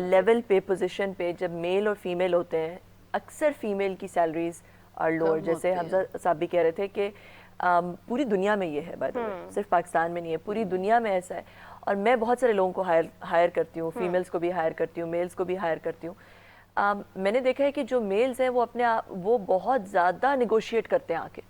C: لیول پہ پوزیشن پہ جب میل اور فیمیل ہوتے ہیں اکثر فیمیل کی سیلریز اور لوور. جیسے حمزہ صاحب بھی کہہ رہے تھے کہ پوری دنیا میں یہ ہے, بائی دی وے صرف پاکستان میں نہیں ہے, پوری دنیا میں ایسا ہے. اور میں بہت سارے لوگوں کو ہائر کرتی ہوں, فیمیلز کو بھی ہائر کرتی ہوں, میلز کو بھی ہائر کرتی ہوں. میں نے دیکھا ہے کہ جو میلز ہیں وہ بہت زیادہ نیگوشیٹ کرتے ہیں آ کے,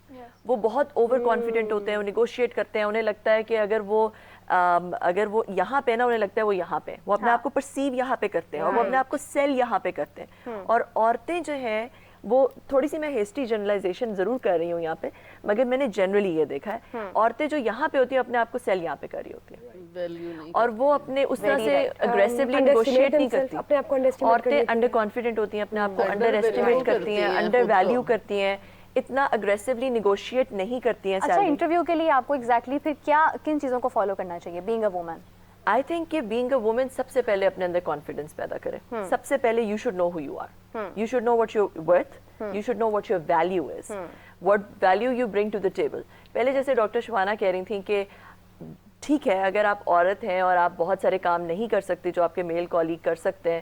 C: وہ بہت اوور کانفیڈنٹ ہوتے ہیں, وہ نیگوشیٹ کرتے ہیں. انہیں لگتا ہے کہ اگر وہ یہاں پہ نا, انہیں لگتا ہے وہ یہاں پہ, وہ اپنے آپ کو پرسیو یہاں پہ کرتے ہیں اور وہ اپنے آپ کو سیل یہاں پہ کرتے ہیں. اور عورتیں جو ہیں وہ تھوڑی سی, میں ہیسٹی جنرلائزیشن ضرور کر رہی ہوں یہاں پہ, مگر میں نے جنرلی یہ دیکھا ہے عورتیں جو یہاں پہ ہوتی ہیں اپنے آپ کو سیل یہاں پہ کر رہی ہوتی ہیں, اور وہ اپنے اس طرح سے اگریسولی نیگوشیٹ نہیں کرتی. عورتیں انڈر کانفیڈنٹ ہوتی ہیں, اپنے آپ کو انڈر ایسٹیمیٹ کرتی ہیں, انڈر ویلیو کرتی ہیں, اتنا اگریسولی نیگوشیٹ نہیں کرتی ہیں.
B: اچھا انٹرویو کے لیے آپ کو ایگزیکٹلی پھر کن چیزوں کو فالو کرنا چاہیے being a woman?
C: I think کہ بینگ اے وومن سب سے پہلے اپنے اندر کانفیڈنس پیدا کرے. سب سے پہلے you should know who you are, you should know what your worth, you should know what your value is, what value you bring to the table. پہلے جیسے ڈاکٹر شبانہ کہہ رہی تھیں کہ ٹھیک ہے اگر آپ عورت ہیں اور آپ بہت سارے کام نہیں کر سکتے جو آپ کے میل کالیگ کر سکتے ہیں,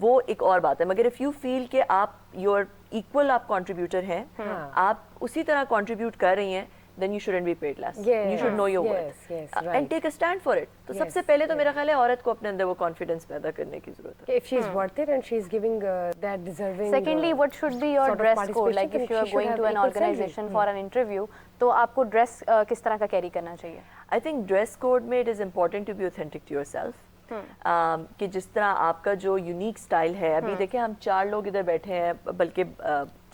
C: وہ ایک اور بات ہے, مگر اف یو فیل کہ آپ یور ایکول آپ کنٹریبیوٹر ہیں, آپ اسی طرح کنٹریبیوٹ کر رہی ہیں, then you shouldn't be paid less. You should know your worth and take a stand for it. تو سب سے پہلے تو میرا خیال ہے عورت کو اپنے اندر وہ کانفیڈنس پیدا کرنے کی ضرورت ہے.
A: If she is worth it and she is giving that deserving.
B: Secondly, what should be your dress code? Like if you are going to an organization for an interview, تو آپ کو ڈریس کس طرح کا کیری کرنا چاہیے؟
C: I think dress code میں it is important to be authentic to yourself. کہ جس طرح آپ کا جو یونیک سٹائل ہے, ابھی دیکھیں ہم 4 لوگ ادھر بیٹھے ہیں, بلکہ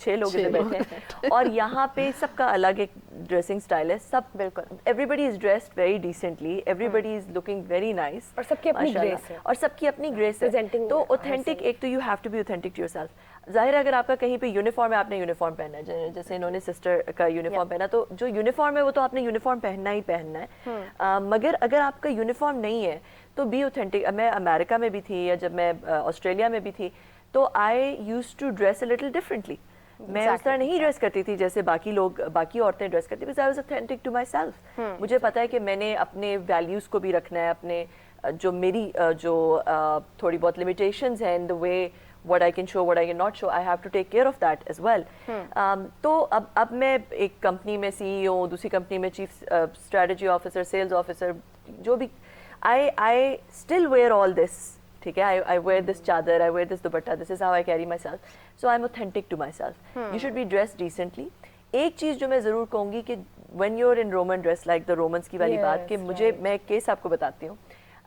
C: 6 लोग इधर बैठे हैं और यहाँ पे सबका अलग एक ड्रेसिंग स्टाइल है, सब
B: बिल्कुल,
C: everybody is dressed very decently, everybody is looking very nice,
A: और सबकी अपनी ग्रेस है,
C: और सबकी अपनी ग्रेस है। तो ऑथेंटिक, एक तो you have to be authentic to yourself. ज़ाहिर है अगर आपका कहीं पे यूनिफॉर्म है, आपने यूनिफॉर्म पहना है, जैसे इन्होंने सिस्टर का यूनिफॉर्म पहना, तो जो यूनिफॉर्म है वो तो आपने यूनिफॉर्म पहनना ही पहनना है। मगर अगर आपका यूनिफॉर्म नहीं है तो बी ऑथेंटिक। मैं अमेरिका में भी थी या जब मैं ऑस्ट्रेलिया में भी थी तो I used to dress a little differently. मैं उस तरह नहीं ड्रेस करती थी जैसे बाकी औरतें ड्रेस करती, because I was authentic to myself. मुझे पता है कि मैंने अपने वैल्यूज़ को भी रखना है, अपने जो मेरी जो थोड़ी बहुत लिमिटेशंस हैं in the way what I can show, what I cannot show, I have to take care of that as well. तो अब मैं एक कंपनी में CEO, दूसरी कंपनी में chief strategy officer, sales officer, जो भी, I still wear all this, ठीक है, I wear this चादर, I wear this dupatta, this is how I carry myself, so I'm authentic to myself. You should be dressed decently. एक चीज़ जो मैं ज़रूर कहूँगी कि when you're in Roman dress like the Romans की वाली बात, कि मुझे, मैं एक केस आपको बताती हूँ।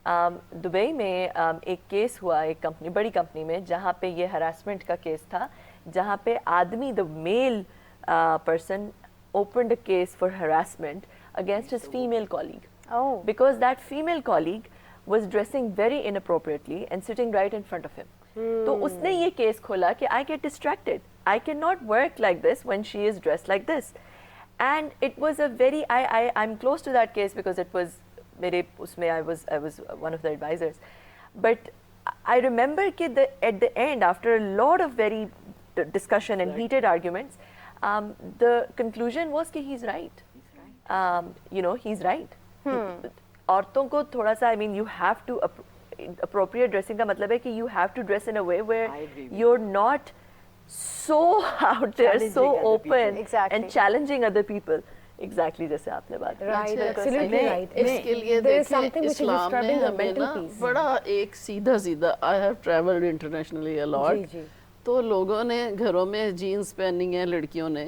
C: दुबई में एक केस हुआ एक बड़ी कंपनी में, जहाँ पे ये हरासमेंट का केस था, जहाँ पे आदमी, the male person opened a case for harassment against his female colleague, because that female colleague was dressing very inappropriately and sitting right in front of him. तो उसने ये केस खोला कि I get distracted, I cannot work like this when she is dressed like this, and it was a very, I'm close to that case because it was मेरे उसमें I was one of the advisors, but I remember कि at the end, after a lot of very discussion and heated arguments, the conclusion was कि he's right. You know, he's right. औरतों को थोड़ा सा, I mean, you have to appropriate dressing का मतलब है कि you have to dress in a way where you're not so out there, so open and challenging other people. Exactly जैसे आपने बात की।
A: Right, absolutely right.
D: इसके लिए देखिए इस्लाम ने हमें ना बड़ा एक सीधा I have traveled internationally a lot, तो लोगों ने घरों में जीन्स पहनी है, लड़कियों ने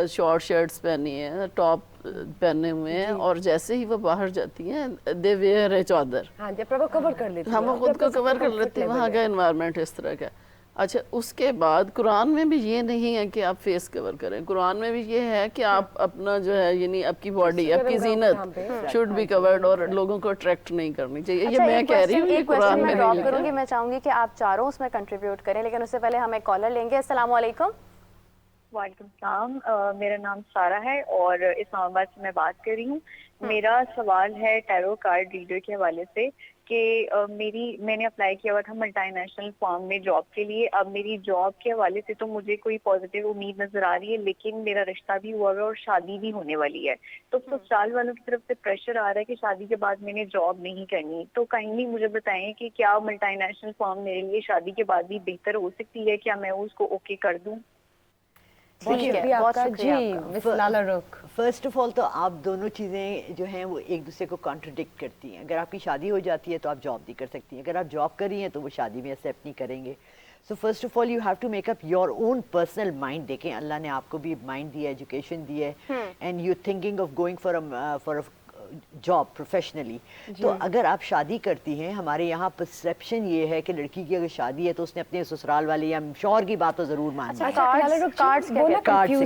D: शॉर्ट शर्ट्स पहनी है, टॉप पहने हुए हैं, और जैसे ही वो बाहर जाती हैं दे वेयर है चादर,
A: हाँ, जब वो कवर कर लेती हैं,
D: हम खुद को कवर कर लेते हैं, वहाँ का एनवायरनमेंट इस तरह का। अच्छा, उसके बाद कुरान में भी ये नहीं है कि आप फेस कवर करें, कुरान में भी ये है कि आप अपना जो है, यानी आपकी बॉडी, आपकी जीनत शुड बी कवर्ड, और लोगों को अट्रैक्ट नहीं करनी चाहिए। ये मैं कह रही हूँ कि कुरान में नहीं लिखा है।
B: मैं चाहूंगी कि आप चारों उसमें कंट्रीब्यूट करें, लेकिन उससे पहले हम एक कॉलर लेंगे। अस्सलाम वालेकुम।
L: वालेकुम सलाम, मेरा नाम सारा है और इस्लामाबाद से मैं बात कर रही हूँ। मेरा सवाल है टैरो कार्ड रीडर के हवाले से कि मैंने अप्लाई किया हुआ था मल्टीनेशनल फर्म में जॉब के लिए। अब मेरी जॉब के हवाले से तो मुझे कोई पॉजिटिव उम्मीद नजर आ रही है, लेकिन मेरा रिश्ता भी हुआ है और शादी भी होने वाली है, तो ससुराल वालों की तरफ से प्रेशर आ रहा है कि शादी के बाद मैंने जॉब नहीं करनी। तो काइंडली मुझे बताएं कि क्या मल्टीनेशनल फर्म मेरे लिए शादी के बाद भी बेहतर हो सकती है, क्या मैं उसको ओके कर दूं?
G: फर्स्ट ऑफ ऑल तो आप दोनों चीज़ें जो हैं वो एक दूसरे को कॉन्ट्रडिक्ट करती हैं। अगर आपकी शादी हो जाती है तो आप जॉब नहीं कर सकती हैं, अगर आप जॉब कर रही हैं तो वो शादी में एक्सेप्ट नहीं करेंगे। So first of all you have to make up your own personal mind. देखें, अल्लाह ने आपको भी माइंड दिया है, एजुकेशन दी है, and you thinking of going for a job professionally. तो अगर आप शादी करती हैं, हमारे यहाँ परसेप्शन ये है कि लड़की की अगर शादी है तो उसने अपने ससुराल वाले या शौहर की बात तो जरूर माननी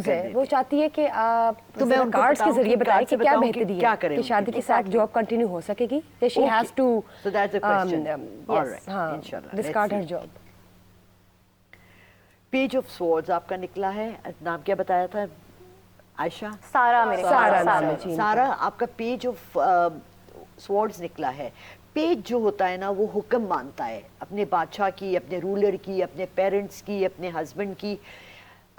G: है।
A: वो चाहती है कि आप तो मैं कार्ड्स के जरिए बताएं कि क्या बेहतरी है कि शादी के साथ जॉब कंटिन्यू हो सकेगी, या she has to,
G: so that's a question. Alright, इंशाल्लाह
A: discard her job.
G: Page of Swords आपका निकला है, नाम क्या बताया था आयशा? सारा आपका पेज ऑफ स्वॉर्ड्स निकला है। पेज जो होता है ना, वो हुक्म मानता है अपने बादशाह की, अपने रूलर की, अपने पेरेंट्स की, अपने हस्बैंड की।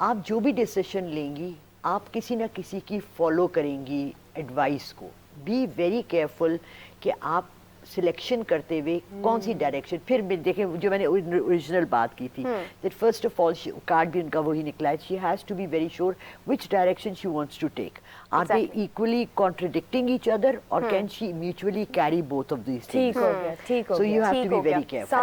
G: आप जो भी डिसीजन लेंगी, आप किसी ना किसी की फॉलो करेंगी एडवाइस को। बी वेरी केयरफुल कि आप सिलेक्शन करते हुए कौन सी डायरेक्शन। फिर देखें, जो मैंने ओरिजिनल बात की थी, that first of all card भी उनका वही निकला है, she has to be very sure which direction she wants to take. Are they equally contradicting each other, और can she mutually carry both of these things?
A: ठीक हो गया, ठीक हो
G: गया। So you have to be very careful.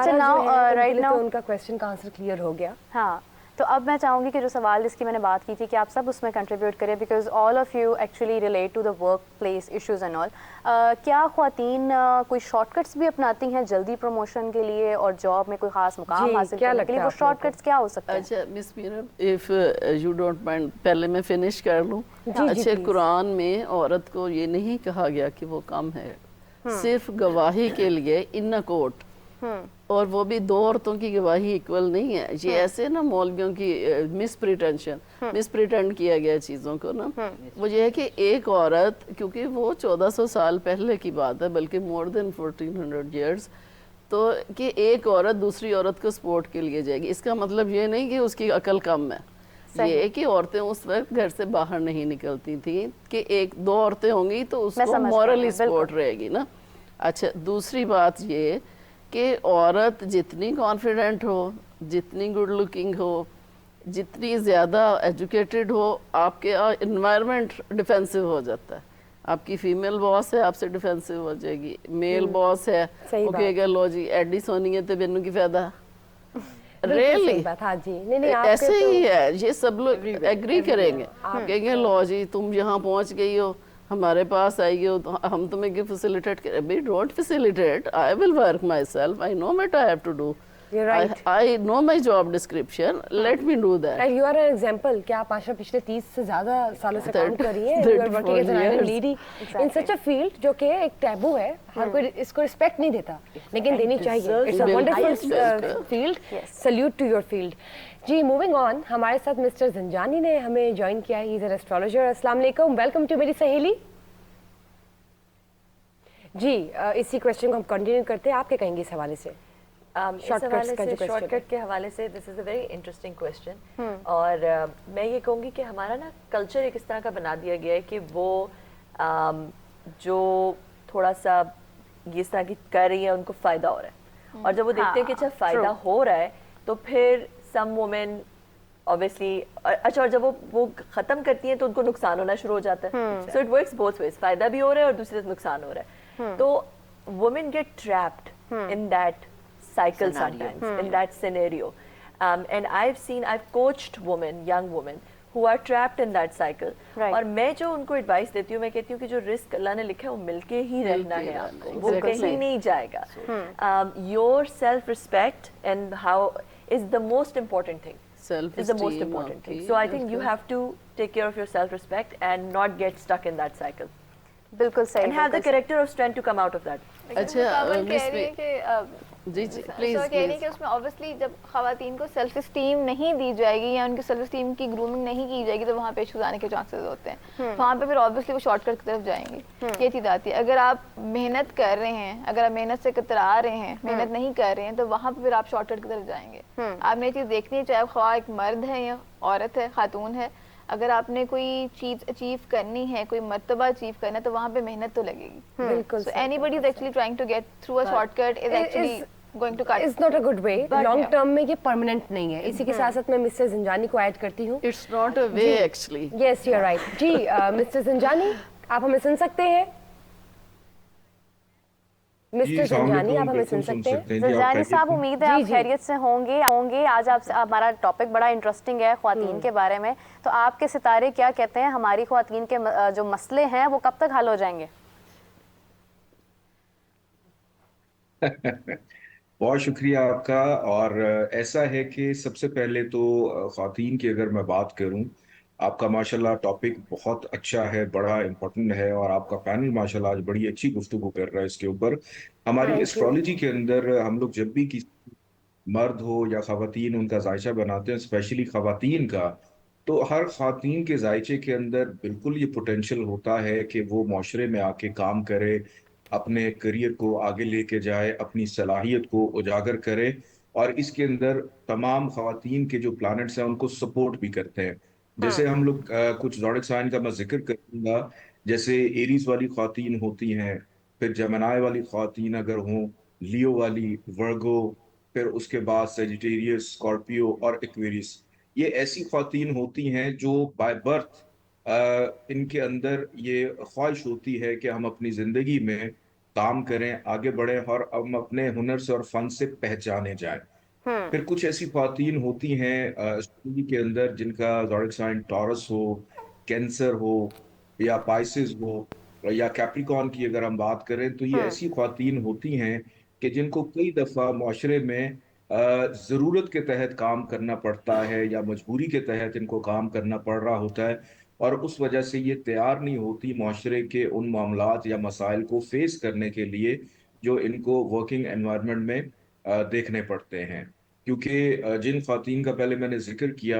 A: Right now उनका question का answer clear हो गया।
B: हाँ, تو اب میں چاہوں گی کہ جو سوال جس کی میں نے بات کی تھی کہ آپ سب اس میں کنٹریبیوٹ کریں because all of you actually relate to the workplace issues and all. کیا خواتین کوئی شارٹ کٹس بھی اپناتی ہیں جلدی پروموشن کے لیے اور جاب میں کوئی خاص مقام حاصل کرنے کے لیے؟ وہ شارٹ کٹس کیا ہو سکتے ہیں؟
D: اچھا مس میرم اف یو ڈونٹ مائنڈ پہلے میں فنش کر لوں. اچھا قرآن میں عورت کو یہ نہیں کہا گیا کہ وہ کم ہے, صرف گواہی کے لیے ان کوٹ, اور وہ بھی دو عورتوں کی گواہی ایکول نہیں ہے. یہ ایسے نا مولویوں کی مس پریٹینڈ کیا گیا چیزوں کو نا, وہ یہ ہے کہ ایک عورت, کیونکہ وہ 1400 سال پہلے کی بات ہے بلکہ مور دین 1400 ایئرز, تو کہ ایک عورت دوسری عورت کو سپورٹ کے لیے جائے گی, اس کا مطلب یہ نہیں کہ اس کی عقل کم ہے. یہ ہے کہ عورتیں اس وقت گھر سے باہر نہیں نکلتی تھیں کہ ایک دو عورتیں ہوں گی تو اس کو مورلی سپورٹ رہے گی نا. اچھا دوسری بات یہ کہ عورت جتنی کانفیڈنٹ ہو, جتنی گڈ لکنگ ہو, جتنی زیادہ ایجوکیٹڈ ہو, آپ کے انوائرمنٹ ڈیفینسو ہو جاتا ہے. آپ کی فیمیل باس ہے, آپ سے ڈیفینسو ہو جائے گی. میل باس ہے, وہ کہے گا لو جی ایڈی سونی ہے تو بینو کی فائدہ. ریئلی ایسے ہی ہے, یہ سب لوگ ایگری کریں گے, کہیں گے لو جی تم یہاں پہنچ گئی ہو, ہمارے پاس آئی ہو, تو ہم تمہیں کہ فیسیلیٹیٹ کریں. بھئی don't facilitate, I will work myself, I know what I have to do, I know my job description, let me do that.
A: You are an example کہ آپ آشا پچھلے 30 سے زیادہ سالوں سے کام کر رہی ہیں. You are working as an iron lady in such a field جو کہ ایک ٹیبو ہے, ہر کوئی اس کو رسپیکٹ نہیں دیتا, لیکن دینی چاہیے. It's a wonderful field. Salute to your field. جی موونگ آن, ہمارے ساتھ مسٹر زنجانی نے ہمیں جوائن کیا ہے. He is an astrologer. السلام علیکم, ویلکم ٹو میری سہیلی. جی اسی کوشچن کو ہم کنٹینیو کرتے ہیں, آپ کیا کہیں گے اس حوالے سے؟
C: شارٹ کٹ کے حوالے سے دس از اے ویری انٹرسٹنگ کویسچن, اور میں یہ کہوں گی کہ ہمارا نا کلچر ایک اس طرح کا بنا دیا گیا ہے کہ وہ جو تھوڑا سا اس طرح کی کر رہی ہے ان کو فائدہ ہو رہا ہے, اور جب وہ دیکھتے ہیں کہ اچھا فائدہ ہو رہا ہے تو پھر سم وومن obviously اچھا, اور جب وہ ختم کرتی ہیں تو ان کو نقصان ہونا شروع ہو جاتا ہے. So it works both ways, فائدہ بھی ہو رہا ہے اور دوسرے سے نقصان ہو رہا ہے. تو women get trapped in that cycle sometimes, in that scenario, and I've coached young women who are trapped in that cycle. اور میں جو ان کو ایڈوائس دیتی ہوں, میں کہتی ہوں کہ جو رسک اللہ نے لکھا ہے وہ مل کے ہی رہنا ہے آپ کو, وہ کہیں نہیں جائے گا. your self respect and how is the most important thing. Is the most important thing. So I think you have to take care of your self respect and not get stuck in that cycle.
B: بالکل صحیح.
C: And have the character of strength to come out of that.
F: اچھا جی جی please. کہہ رہی ہے کہ اس میں obviously جب خواتین کو سیلف اسٹیم نہیں دی جائے گی یا ان کی سیلف اسٹیم کی گرومنگ نہیں کی جائے گی تو وہاں پہ ایشوز آنے کے چانسز ہوتے ہیں. وہاں پہ پھر obviously وہ شارٹ کٹ کی طرف جائیں گی. یہ چیز آتی ہے. اگر آپ محنت کر رہے ہیں, اگر آپ محنت سے کترا رہے ہیں, محنت نہیں کر رہے ہیں, تو وہاں پہ پھر آپ شارٹ کٹ کی طرف جائیں گے. آپ نے یہ چیز دیکھنی ہے, چاہے خواہ ایک مرد ہے یا عورت ہے, خاتون ہے, اگر آپ نے کوئی چیز اچیو کرنی ہے, کوئی مرتبہ اچیو کرنا ہے, تو وہاں پہ محنت تو لگے گی. بالکل. So anybody is actually trying to get through a shortcut is actually going to cut.
A: It's not a good way. Long term میں یہ permanent نہیں ہے. اسی کے ساتھ ساتھ میں مسٹر زنجانی کو ایڈ کرتی ہوں.
D: It's not a way actually.
A: Yes, you're right. جی مسٹر زنجانی, آپ ہمیں سن سکتے ہیں؟ مسٹر زنجانی آپ ہمیں سن سکتے ہیں؟
B: زنجانی صاحب امید ہے آپ خیریت سے ہوں گے. آج آپ سے ہمارا ٹاپک بڑا انٹرسٹنگ ہے خواتین کے بارے میں. تو آپ کے ستارے کیا کہتے ہیں, ہماری خواتین کے جو مسئلے ہیں وہ کب تک حل ہو جائیں گے؟
M: بہت شکریہ آپ کا. اور ایسا ہے کہ سب سے پہلے تو خواتین کی اگر میں بات کروں, آپ کا ماشاءاللہ ٹاپک بہت اچھا ہے, بڑا امپورٹنٹ ہے, اور آپ کا پینل ماشاءاللہ آج بڑی اچھی گفتگو کر رہا ہے اس کے اوپر. ہماری ایسٹرولوجی کے اندر ہم لوگ جب بھی کسی مرد ہو یا خواتین ان کا ذائچہ بناتے ہیں, اسپیشلی خواتین کا, تو ہر خواتین کے ذائچے کے اندر بالکل یہ پوٹینشیل ہوتا ہے کہ وہ معاشرے میں آ کے کام کرے, اپنے کریئر کو آگے لے کے جائے, اپنی صلاحیت کو اجاگر کرے, اور اس کے اندر تمام خواتین کے جو پلانٹس ہیں ان کو سپورٹ بھی کرتے ہیں. جیسے ہم لوگ کچھ زوڈک سائن کا میں ذکر کروں گا, جیسے ایریز والی خواتین ہوتی ہیں, پھر جمنائے والی خواتین اگر ہوں, لیو والی, ورگو, پھر اس کے بعد سیجیٹیریس, اسکارپیو اور ایکویریس. یہ ایسی خواتین ہوتی ہیں جو بائی برتھ ان کے اندر یہ خواہش ہوتی ہے کہ ہم اپنی زندگی میں کام کریں, آگے بڑھیں, اور ہم اپنے ہنر سے اور فن سے پہچانے جائیں. फिर कुछ ऐसी ख्वातीन होती हैं एस्ट्रोलॉजी के अंदर जिनका ज़ोडिएक साइन टॉरस हो, कैंसर हो, या पाइसिस हो, या कैप्रिकॉर्न की अगर हम बात करें, तो ये ऐसी ख्वातीन होती हैं कि जिनको कई दफ़ा माशरे में ज़रूरत के तहत काम करना पड़ता है या मजबूरी के तहत इनको काम करना पड़ रहा होता है, और उस वजह से ये तैयार नहीं होती माशरे के उन मामलात या मसाइल को फेस करने के लिए जो इनको वर्किंग एनवायरनमेंट में देखने पड़ते हैं। क्योंकि जिन ख्वातीन का पहले मैंने जिक्र किया,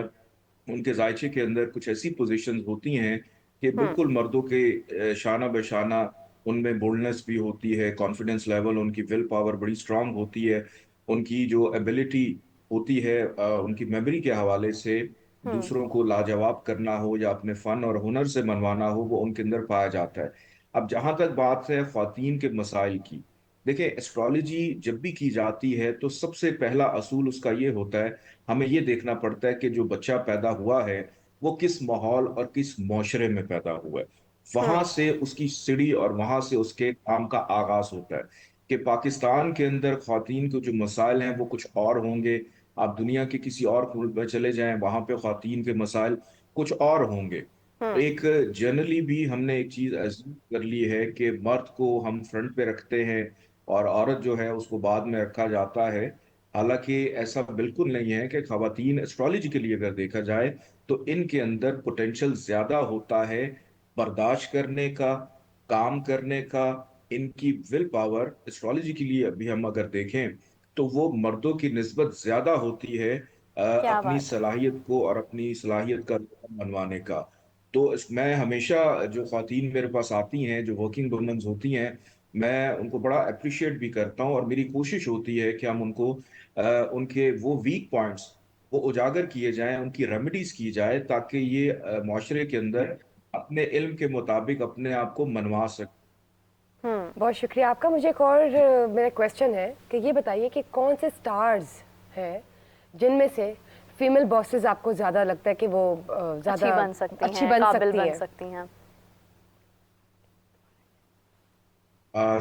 M: उनके जायचे के अंदर कुछ ऐसी पोजीशंस होती हैं कि बिल्कुल मर्दों के शाना बशाना उनमें बोल्डनेस भी होती है, कॉन्फिडेंस लेवल, उनकी विल पावर बड़ी स्ट्रांग होती है, उनकी जो एबिलिटी होती है उनकी मेमोरी के हवाले से दूसरों को लाजवाब करना हो या अपने फन और हुनर से मनवाना हो, वो उनके अंदर पाया जाता है। अब जहाँ तक बात है ख्वातीन के मसाइल की, देखिए एस्ट्रोलॉजी जब भी की जाती है तो सबसे पहला असूल उसका ये होता है, हमें ये देखना पड़ता है कि जो बच्चा पैदा हुआ है वो किस माहौल और किस माशरे में पैदा हुआ है। वहां से उसकी सीढ़ी और वहां से उसके काम का आगाज होता है। कि पाकिस्तान के अंदर ख्वातीन के जो मसाइल हैं वो कुछ और होंगे, आप दुनिया के किसी और मुल्क में चले जाएं वहां पे ख्वातीन के मसाइल कुछ और होंगे। एक जनरली भी हमने एक चीज एज्यूम कर ली है कि मर्द को हम फ्रंट पे रखते हैं और औरत जो है उसको बाद में रखा जाता है। हालांकि ऐसा बिल्कुल नहीं है कि खवातीन एस्ट्रोलॉजी के लिए अगर देखा जाए तो इनके अंदर पोटेंशियल ज्यादा होता है बर्दाश्त करने का, काम करने का। इनकी विल पावर एस्ट्रोलॉजी के लिए अभी हम अगर देखें तो वो मर्दों की निस्बत ज्यादा होती है
B: क्या
M: अपनी
B: बात है।
M: सलाहियत को और अपनी सलाहियत का मनवाने का। तो मैं हमेशा जो ख्वातीन मेरे पास आती हैं, जो वर्किंग वुमेन्स होती हैं, मैं उनको बड़ा अप्रिशिएट भी करता हूँ और मेरी कोशिश होती है कि हम उनको उनके वो वीक पॉइंट्स वो उजागर किए जाएं, उनकी रेमेडीज की जाए ताकि ये माशरे के अंदर अपने इल्म के मुताबिक अपने आप को मनवा सके।
A: बहुत शुक्रिया आपका। मुझे एक और मेरा क्वेश्चन है कि ये बताइए कि कौन से स्टार्स हैं जिनमें से फीमेल बॉसेस आपको ज़्यादा लगता है कि वो ज़्यादा
B: अच्छी बन सकती
A: अच्छी
B: हैं,
A: बन
B: काबिल
A: सकती
B: बन
A: हैं?
B: सकती हैं।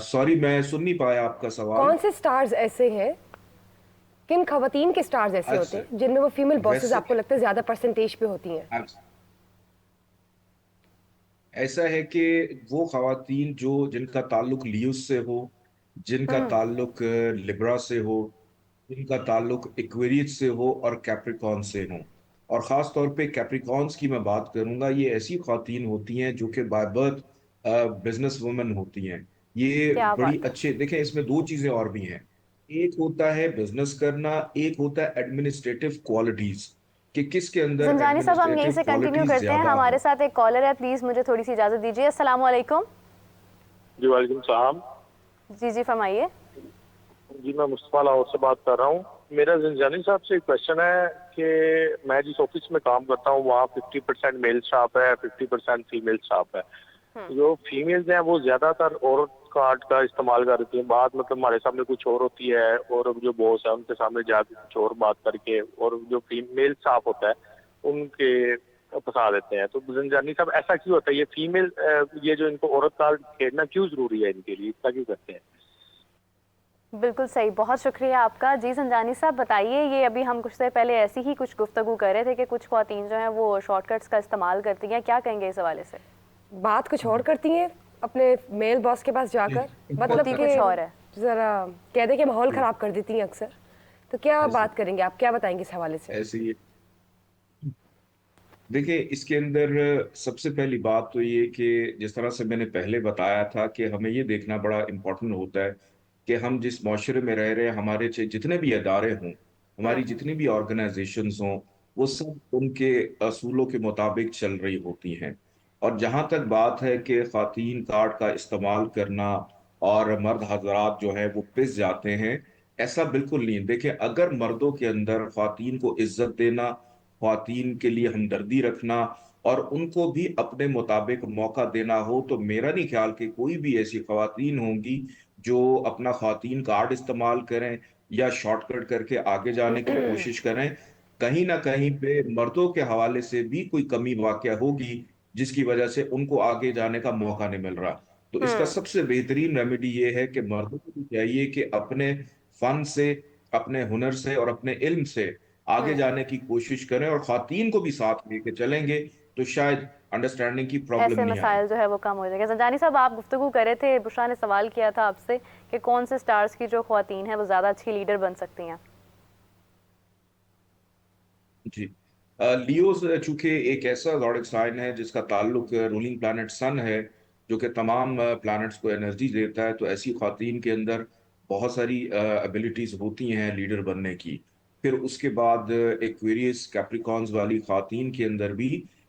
M: सॉरी मैं सुन नहीं पाया आपका सवाल।
A: कौन से स्टार्स ऐसे हैं, किन खवातीन के स्टार्स ऐसे होते हैं जिनमें वो फीमेल बॉसेस
M: वैसे
A: आपको लगता है ज़्यादा परसेंटेज पे होती हैं?
M: ऐसा है कि वो खवातीन जो जिनका ताल्लुक लियोस से हो, जिनका ताल्लुक लिब्रा से हो, जिनका ताल्लुक एक्वेरियस से हो और कैप्रिकॉर्न से हो। और ख़ास तौर पे कैप्रिकॉर्न्स की मैं बात करूंगा, ये ऐसी खवातीन होती हैं जो कि बाय बर्थ बिजनेस वुमेन होती हैं। ये
B: क्या
M: बड़ी
B: बात है।
M: अच्छे, देखें इसमें दो चीज़ें और भी हैं। एक होता है बिजनेस करना, एक होता है एडमिनिस्ट्रेटिव क्वालिटीज़, कि किसके अंदर
B: ज़ंजानी साहब हम यहीं
M: एडमिनिस्ट्रेटिव
B: से कंटिन्यू
M: क्वालिटीज
B: करते हैं,
M: ज्यादा
B: हमारे
M: हो।
B: साथ एक कॉलर है, प्लीज़ मुझे थोड़ी सी इजाज़त दीजिए। अस्सलाम वालेकुम।
N: जी वालेकुम सलाम।
B: जी फरमाइए।
N: जी मैं मुस्तफा लाहौर से बात कर रहा हूँ। मेरा ज़ंजानी साहब से एक क्वेश्चन है कि मैं जिस ऑफिस में काम करता हूँ वहाँ 50% मेल स्टाफ है, 50% फीमेल स्टाफ है। जो फीमेल्स हैं वो ज्यादातर औरत कार्ड का इस्तेमाल करती हैं। बात मतलब हमारे सामने कुछ और होती है और जो बॉस है उनके सामने जाके कुछ और बात करके, और जो फीमेल स्टाफ होता है उनके फंसा देते हैं। तो ज़ंजानी साहब ऐसा क्यों होता है? ये फीमेल ये जो इनको औरत कार्ड खेलना क्यों जरूरी है इनके लिए, इतना क्यों करते हैं?
B: बिल्कुल सही, बहुत शुक्रिया आपका। जी संजानी साहब बताइए, ये अभी हम कुछ देर पहले ऐसी ही कुछ गुफ्तगू कर रहे थे कि कुछ ख्वातीन जो हैं वो शॉर्टकट्स का इस्तेमाल करती हैं, क्या कहेंगे इस हवाले से?
A: बात कुछ और करती हैं अपने मेल बॉस के पास जाकर, मतलब कि
B: कुछ और है,
A: जरा कह दे कि माहौल खराब कर देती हैं अक्सर। तो क्या बात करेंगे आप, क्या बताएंगे इस हवाले से?
M: ऐसे ही देखिए, इसके अंदर सबसे पहली बात तो ये कि जिस तरह से मैंने पहले बताया था कि हमें ये देखना बड़ा इम्पोर्टेंट होता है कि हम जिस माशरे में रह रहे हैं, हमारे जितने भी अदारे हों, हमारी जितनी भी ऑर्गेनाइजेशंस हों, वो सब उनके असूलों के मुताबिक चल रही होती हैं। और जहाँ तक बात है कि खातन कार्ड का इस्तेमाल करना और मर्द हजरात जो है वो पिस जाते हैं, ऐसा बिल्कुल नहीं। देखिए, अगर मर्दों के अंदर खातन को इज्जत देना, ख्वातीन के लिए हमदर्दी रखना और उनको भी अपने मुताबिक मौका देना हो, तो मेरा नहीं ख्याल कि कोई भी ऐसी ख्वातीन होंगी जो अपना ख्वातीन कार्ड इस्तेमाल करें या शॉर्टकट करके आगे जाने की कोशिश करें। कहीं ना कहीं पे मर्दों के हवाले से भी कोई कमी वाक़या होगी जिसकी वजह से उनको आगे जाने का मौका नहीं मिल रहा। तो इसका सबसे बेहतरीन रेमेडी ये है कि मर्दों को भी चाहिए कि अपने फन से, अपने हुनर से और अपने इल्म से आगे जाने की कोशिश करें और ख्वातीन को भी साथ लेके चलेंगे तो शायद अंडरस्टैंडिंग की प्रॉब्लम
B: ऐसे
M: नहीं आएगी।
B: मसाइल जो है वो कम हो जाएंगे। ज़ंजानी साहब, आप गुफ्तगू कर रहे थे, बुशरा ने सवाल किया था आपसे कि कौन से स्टार्स की जो ख्वातीन हैं वो ज़्यादा अच्छी लीडर बन सकती हैं।
M: जी, लियो चूंकि एक ऐसा ज़ोडिक साइन है जिसका ताल्लुक रूलिंग प्लैनेट सन है, जो कि तमाम प्लैनेट्स को एनर्जी देता है, तो ऐसी ख्वातीन के अंदर बहुत सारी एबिलिटीज होती हैं लीडर बनने की। फिर उसके बाद एक्वेरियस कैप्रिकॉन्स वाली ख्वातीन के अंदर भी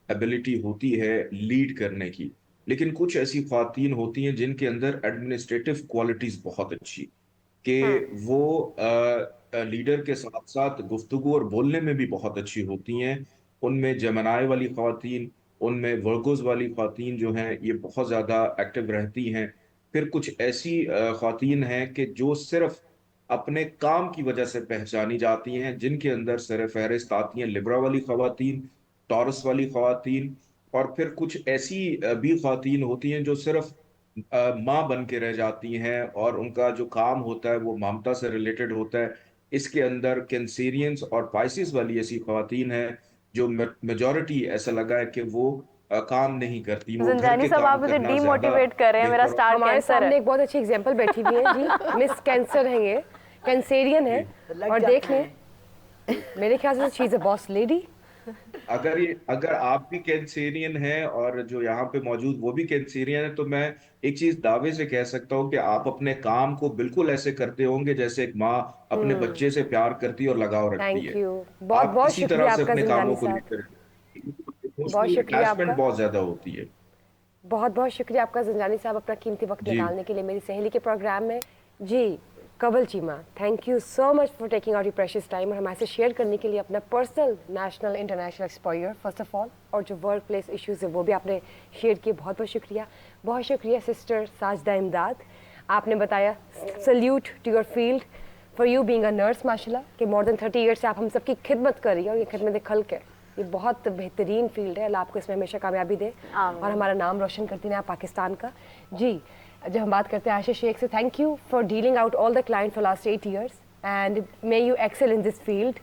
M: एबिलिटी होती है लीड करने की। लेकिन कुछ ऐसी ख्वातीन होती हैं जिनके अंदर एडमिनिस्ट्रेटिव क्वालिटीज बहुत अच्छी, कि वो लीडर के साथ साथ गुफ्तगू और बोलने में भी बहुत अच्छी होती हैं। उनमें जमनाए वाली ख्वातीन, उनमें वर्गोज वाली ख्वातीन जो हैं ये बहुत ज़्यादा एक्टिव रहती हैं। फिर कुछ ऐसी ख्वातीन हैं कि जो सिर्फ अपने काम की वजह से पहचानी जाती हैं, जिनके अंदर सर फहरिस्त आती हैं लिब्रा वाली ख्वातीन, टॉरस वाली ख्वातीन, और फिर कुछ ऐसी भी ख्वातीन होती हैं जो सिर्फ माँ बन के रह जाती हैं और उनका जो काम होता है वो ममता से रिलेटेड होता है। इसके अंदर कैंसेरियंस और पाइसिस वाली ऐसी ख्वातीन हैं जो मेजॉरिटी ऐसा लगा है कि वो काम नहीं करती, वो घर
B: ज़ंजानी
M: के
B: साहब,
M: काम
B: आप मुझे
M: करना
B: डीमोटिवेट कर रहे हैं, मेरा स्टार
A: हमारे
B: कैंसर
A: सामने
B: है।
A: एक बहुत अच्छी एग्जांपल बैठी हुई है जी, मिस कैंसर है, ये कैंसेरियन है और देख लें, मेरे ख्याल से she is a boss lady.
M: अगर आप भी कैंसेरियन हैं और जो यहाँ पे मौजूद वो भी कैंसेरियन है, तो मैं एक चीज दावे से कह सकता हूँ कि आप अपने काम को बिल्कुल ऐसे करते होंगे जैसे एक माँ अपने बच्चे से प्यार करती है और लगाव रखती
A: थैंक
M: है।
A: यू, बहुत
M: आप
A: बहुत
M: इसी
A: शुक्रिया
M: तरह से
A: आपका
M: अपने
A: ज़ंजानी
M: कामों को
A: साहब,
M: लेकर
A: बहुत शुक्रिया
M: अटैचमेंट
A: आपका,
M: बहुत ज्यादा होती है।
A: बहुत बहुत शुक्रिया आपका ज़ंजानी साहब अपना कीमती वक्त
M: जी।
A: निकालने के लिए मेरी सहेली के प्रोग्राम में। जी Kawal Cheema, thank you so much for taking out your precious time और हमारे से शेयर करने के लिए अपना personal national international exposure first of all, और जो वर्क प्लेस इश्यूज़ है वो भी आपने शेयर किए, बहुत बहुत शुक्रिया। बहुत शुक्रिया सिस्टर साजदा इमदाद, आपने बताया, salute to your field for you being a nurse माशाल्लाह, कि मोर देन 30 ईयर्स से आप हम सबकी खिदमत कर रही है और ये खिदमत खल्क है, ये बहुत बेहतरीन फील्ड है। अल्लाह आपको इसमें हमेशा कामयाबी दे और हमारा नाम रोशन करती रहे पाकिस्तान का। जी, जब हम बात करते हैं आयशा शेख से, thank you for dealing out all the client for last 8 years and may you excel in this field.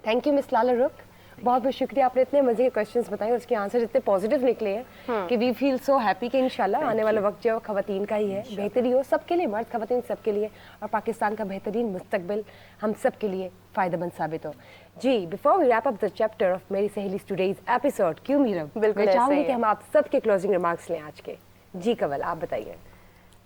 A: Thank you miss Lala Rukh, बहुत बहुत शुक्रिया, आपने इतने मजे के क्वेश्चंस बताए और उसके आंसर इतने पॉजिटिव निकले हैं कि वी फील सो हैप्पी कि इंशाल्लाह आने वाला वक्त जो है खवातीन का ही है, बेहतरी हो सबके लिए, मर्द खवातीन सबके लिए, और पाकिस्तान का बेहतरीन मुस्तकबिल हम सब के लिए फ़ायदेमंद साबित हो। जी, before we wrap up the chapter of Meri Saheli today's episode, क्यों मीरब,
B: बिल्कुल
A: मैं
B: ऐसा
A: चाहूँगी
B: ही
A: कि
B: है।
A: हम आप सबके क्लोजिंग रिमार्क्स लें आज के। जी कवल, आप बताइए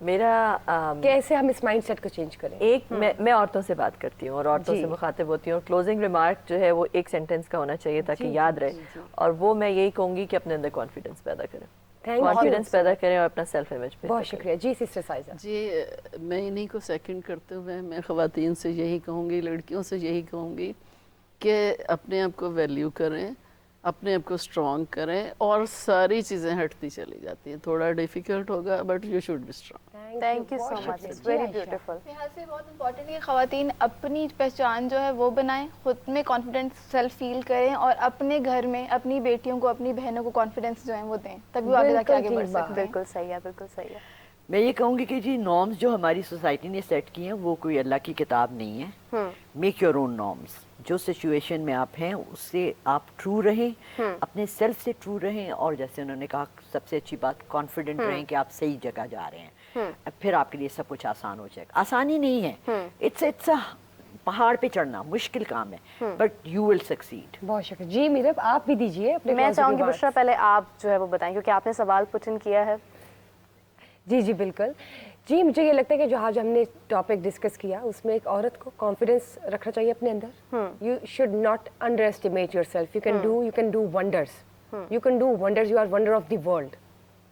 C: मेरा
A: कैसे हम इस माइंडसेट को चेंज करें।
C: एक मैं औरतों से बात करती हूँ और औरतों
A: जी।
C: से मुखातिब होती हूँ, और क्लोजिंग रिमार्क जो है वो एक सेंटेंस का होना चाहिए ताकि याद रहे, और वो मैं यही कहूँगी कि अपने अंदर कॉन्फिडेंस पैदा करें, कॉन्फिडेंस पैदा करें और अपना सेल्फ इमेज पे।
A: बहुत शुक्रिया जी सिस्टर साइजा
D: जी। मैं इन्हीं को सेकंड करते हुए मैं ख़वातीन से यही कहूँगी, लड़कियों से यही कहूँगी कि अपने आप को वैल्यू करें, अपने आप को स्ट्रॉन्ग करें, और सारी चीज़ें हटती चली जाती हैं। थोड़ा डिफ़िकल्ट होगा but you should be strong.
B: Thank you so much, it's very beautiful.
F: यहाँ से बहुत इंपॉर्टेंट है, ख़वातीन अपनी पहचान जो है वो बनाएं, खुद में कॉन्फिडेंस सेल्फ फील करें और अपने घर में अपनी बेटियों को, अपनी बहनों को कॉन्फिडेंस जो है वो दें, तभी वो आगे जाके आगे बढ़ सकते हैं।
B: बिल्कुल सही है, बिल्कुल सही है।
G: मैं ये कहूँगी कि जी नॉर्म्स जो हमारी सोसाइटी ने सेट किए हैं वो कोई अल्लाह की किताब नहीं है। मेक योर ओन नॉर्म्स, जो सिचुएशन में आप हैं उससे आप ट्रू रहें, अपने सेल्फ से ट्रू रहें, और जैसे उन्होंने कहा सबसे अच्छी बात कॉन्फिडेंट रहें कि आप सही जगह जा रहे हैं, फिर आपके लिए सब कुछ आसान हो जाएगा। आसानी नहीं है, इट्स अ पहाड़ पे चढ़ना मुश्किल काम है, बट यू विल सक्सीड।
A: बहुत शुक्रिया जी मीरब, आप भी दीजिए अपने।
B: मैं चाहूँगी बुशरा पहले आप जो है वो बताएं, क्योंकि आपने सवाल पुट इन किया है।
A: जी जी बिल्कुल जी, मुझे ये लगता है कि जो आज हमने टॉपिक डिस्कस किया उसमें एक औरत को कॉन्फिडेंस रखना चाहिए अपने अंदर। You should not underestimate yourself, you can do wonders, you can do wonders, you are wonder of the world.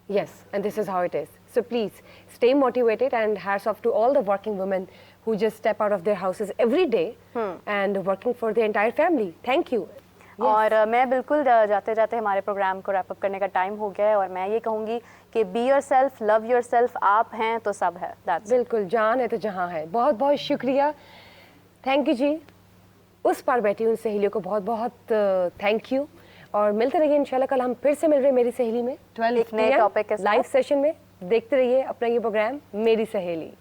A: Yes, and this is how it is. So please stay motivated and hats off to all the working women who just step out of their houses every day and working for the entire family. Thank you.
B: और मैं बिल्कुल जाते जाते हमारे programme को wrap up करने का time हो गया है, और मैं ये कहूँगी कि be your self, love your self, आप हैं तो सब है।
A: बिल्कुल, जान है तो जहाँ है। बहुत बहुत शुक्रिया, थैंक यू जी। उस पार बैठी उन सहेलियों को बहुत बहुत थैंक यू, और मिलते रहिए इंशाल्लाह। कल हम फिर से मिल रहे हैं मेरी सहेली में 12
B: एक नए टॉपिक के साथ।
A: लाइव सेशन में। देखते रहिए अपना ये प्रोग्राम मेरी सहेली।